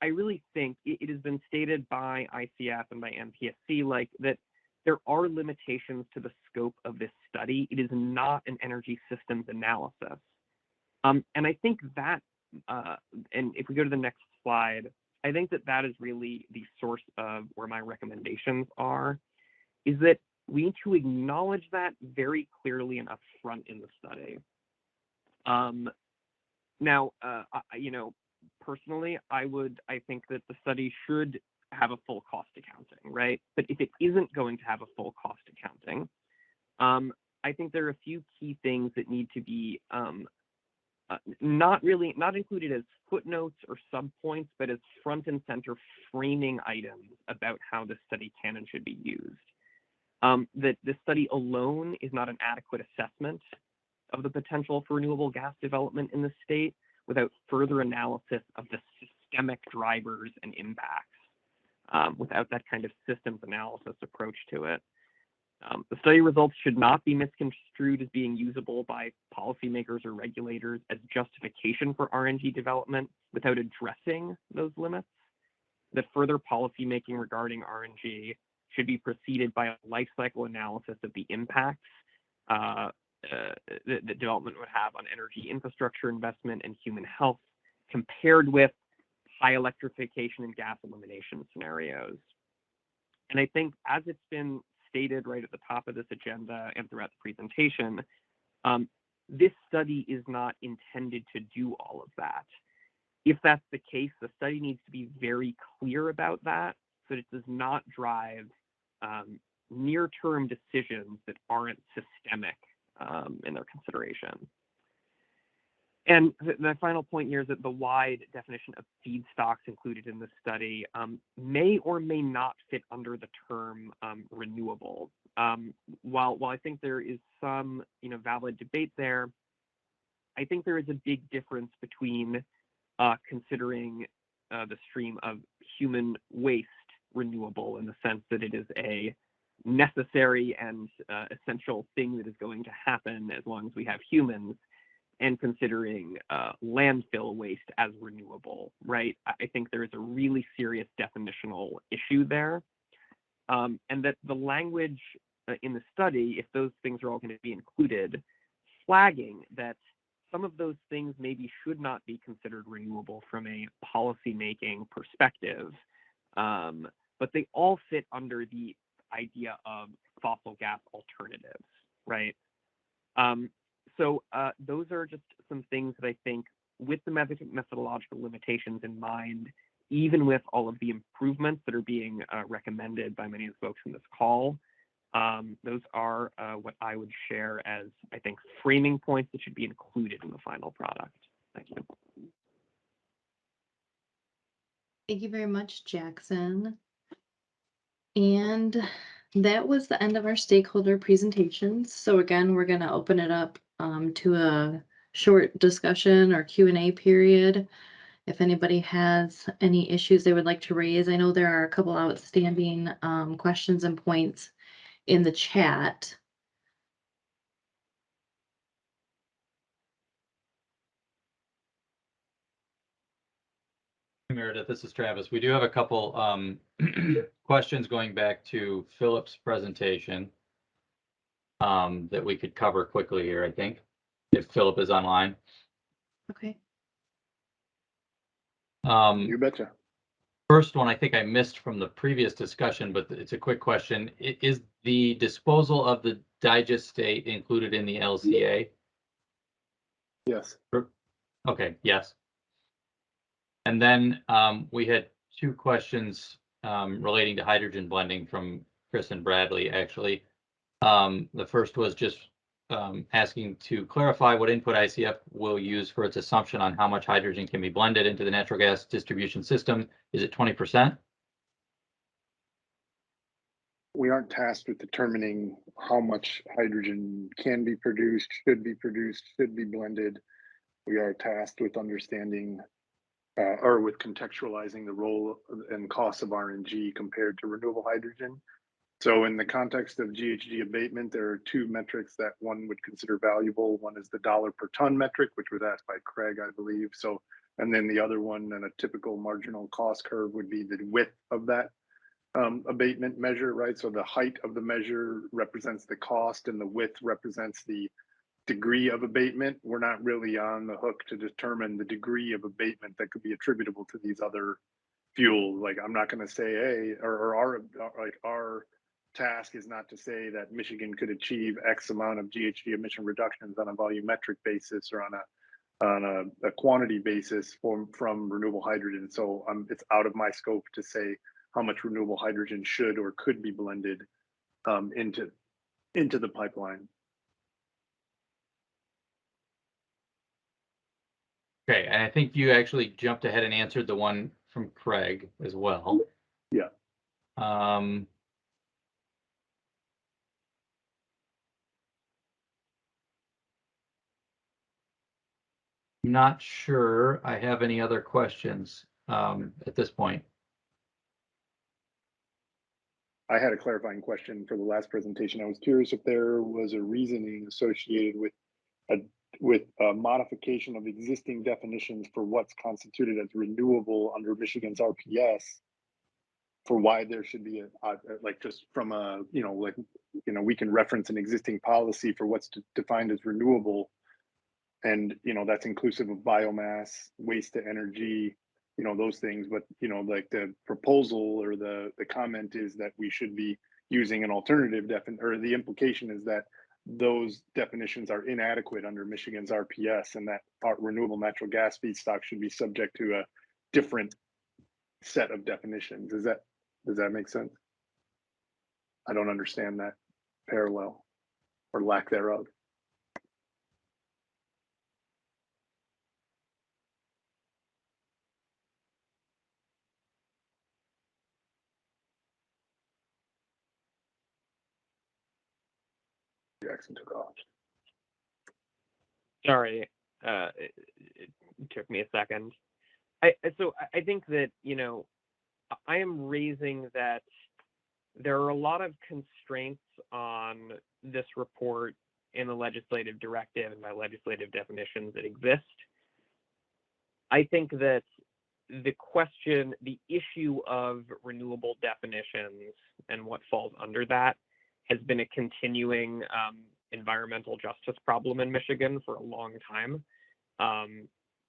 I really think it has been stated by ICF and by MPSC like that there are limitations to the scope of this study. It is not an energy systems analysis. And I think that, and if we go to the next slide, I think that that is really the source of where my recommendations are, is that we need to acknowledge that very clearly and upfront in the study. Now, personally, I think that the study should have a full cost accounting, right? But if it isn't going to have a full cost accounting, I think there are a few key things that need to be not included as footnotes or subpoints, but as front and center framing items about how the study can and should be used. That the study alone is not an adequate assessment of the potential for renewable gas development in the state without further analysis of the systemic drivers and impacts, without that kind of systems analysis approach to it. The study results should not be misconstrued as being usable by policymakers or regulators as justification for RNG development without addressing those limits. That further policymaking regarding RNG should be preceded by a life cycle analysis of the impacts that development would have on energy infrastructure investment and human health, compared with high electrification and gas elimination scenarios. And I think, as it's been stated right at the top of this agenda and throughout the presentation, this study is not intended to do all of that. If that's the case, the study needs to be very clear about that, so that it does not drive near-term decisions that aren't systemic in their consideration. And the final point here is that the wide definition of feedstocks included in the study may or may not fit under the term renewable. While I think there is some valid debate there, I think there is a big difference between considering the stream of human waste renewable in the sense that it is a necessary and essential thing that is going to happen as long as we have humans, and considering landfill waste as renewable, right? I think there is a really serious definitional issue there. And that the language in the study, if those things are all going to be included, flagging that some of those things maybe should not be considered renewable from a policymaking perspective, but they all fit under the idea of fossil gas alternatives, right? So those are just some things that I think, with the methodological limitations in mind, even with all of the improvements that are being recommended by many of the folks in this call, those are what I would share as, I think, framing points that should be included in the final product. Thank you. Thank you very much, Jackson. And that was the end of our stakeholder presentations. So again, we're going to open it up to a short discussion or Q&A period. If anybody has any issues they would like to raise, I know there are a couple outstanding questions and points in the chat. Meredith, this is Travis. We do have a couple questions going back to Philip's presentation that we could cover quickly here, I think, if Philip is online. Okay. You betcha. First one I think I missed from the previous discussion, but it's a quick question. Is the disposal of the digestate included in the LCA? Yes. Okay, yes. And then we had two questions relating to hydrogen blending from Chris and Bradley, actually. The first was just asking to clarify what input ICF will use for its assumption on how much hydrogen can be blended into the natural gas distribution system. Is it 20%? We aren't tasked with determining how much hydrogen can be produced, should be blended. We are tasked with understanding or with contextualizing the role and cost of RNG compared to renewable hydrogen. So in the context of GHG abatement, there are two metrics that one would consider valuable. One is the dollar per ton metric, which was asked by Craig, I believe. So, and then the other one, and a typical marginal cost curve, would be the width of that abatement measure, right? So the height of the measure represents the cost and the width represents the degree of abatement. We're not really on the hook to determine the degree of abatement that could be attributable to these other fuels. Like, I'm not going to say, hey, or our task is not to say that Michigan could achieve X amount of GHG emission reductions on a volumetric basis or on a quantity basis from renewable hydrogen. So it's out of my scope to say how much renewable hydrogen should or could be blended into the pipeline. Okay, and I think you actually jumped ahead and answered the one from Craig as well. Yeah. Not sure I have any other questions at this point. I had a clarifying question for the last presentation. I was curious if there was a reasoning associated with a modification of existing definitions for what's constituted as renewable under Michigan's RPS, for why there should be like, just from a, we can reference an existing policy for what's defined as renewable, and that's inclusive of biomass, waste to energy, those things. But like the proposal or the comment is that we should be using an alternative or the implication is that those definitions are inadequate under Michigan's RPS, and that our renewable natural gas feedstock should be subject to a different set of definitions. Does that make sense? I don't understand that parallel or lack thereof. Jackson took off. Sorry, it took me a second. So I think that, you know, I am raising that there are a lot of constraints on this report in the legislative directive and by legislative definitions that exist. I think that the issue of renewable definitions and what falls under that has been a continuing environmental justice problem in Michigan for a long time.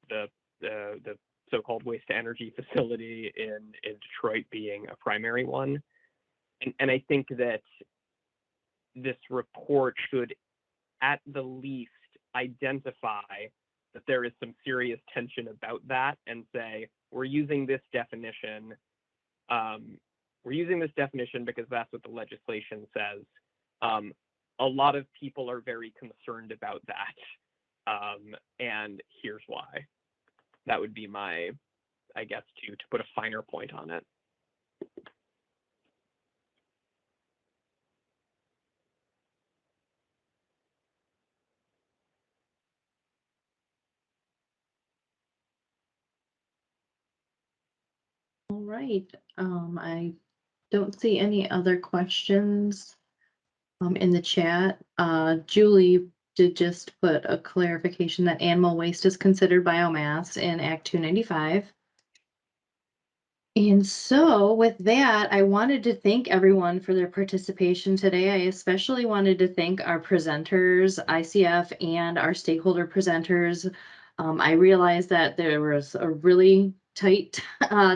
The so-called waste to energy facility in Detroit being a primary one. And I think that this report should, at the least, identify that there is some serious tension about that and say, we're using this definition. We're using this definition because that's what the legislation says. A lot of people are very concerned about that. And here's why. That would be my, I guess, to put a finer point on it. All right. I don't see any other questions in the chat. Julie did just put a clarification that animal waste is considered biomass in Act 295. And so with that, I wanted to thank everyone for their participation today. I especially wanted to thank our presenters, ICF, and our stakeholder presenters. I realized that there was a really tight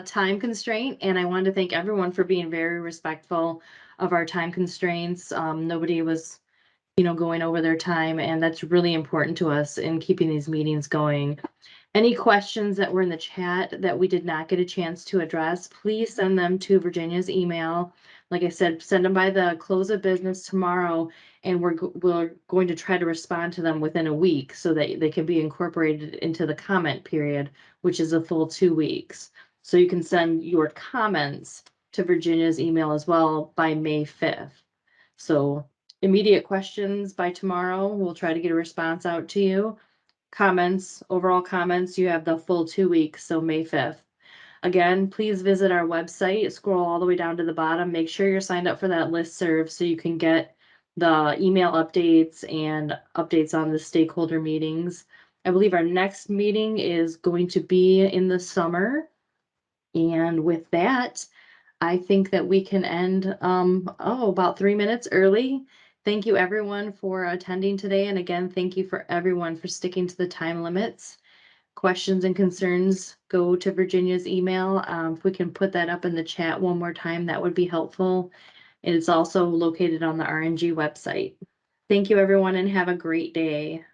time constraint, and I wanted to thank everyone for being very respectful of our time constraints. Nobody was, going over their time, and that's really important to us in keeping these meetings going. Any questions that were in the chat that we did not get a chance to address, please send them to Virginia's email. Like I said, send them by the close of business tomorrow, and we're going to try to respond to them within a week so that they can be incorporated into the comment period, which is a full 2 weeks. So you can send your comments to Virginia's email as well by May 5th. So immediate questions by tomorrow, we'll try to get a response out to you. Comments, overall comments, you have the full 2 weeks, so May 5th. Again, please visit our website, scroll all the way down to the bottom, make sure you're signed up for that listserv so you can get the email updates and updates on the stakeholder meetings. I believe our next meeting is going to be in the summer. And with that, I think that we can end about 3 minutes early. Thank you everyone for attending today. And again, thank you for everyone for sticking to the time limits. Questions and concerns, go to Virginia's email. If we can put that up in the chat one more time, that would be helpful. It's also located on the RNG website. Thank you everyone and have a great day.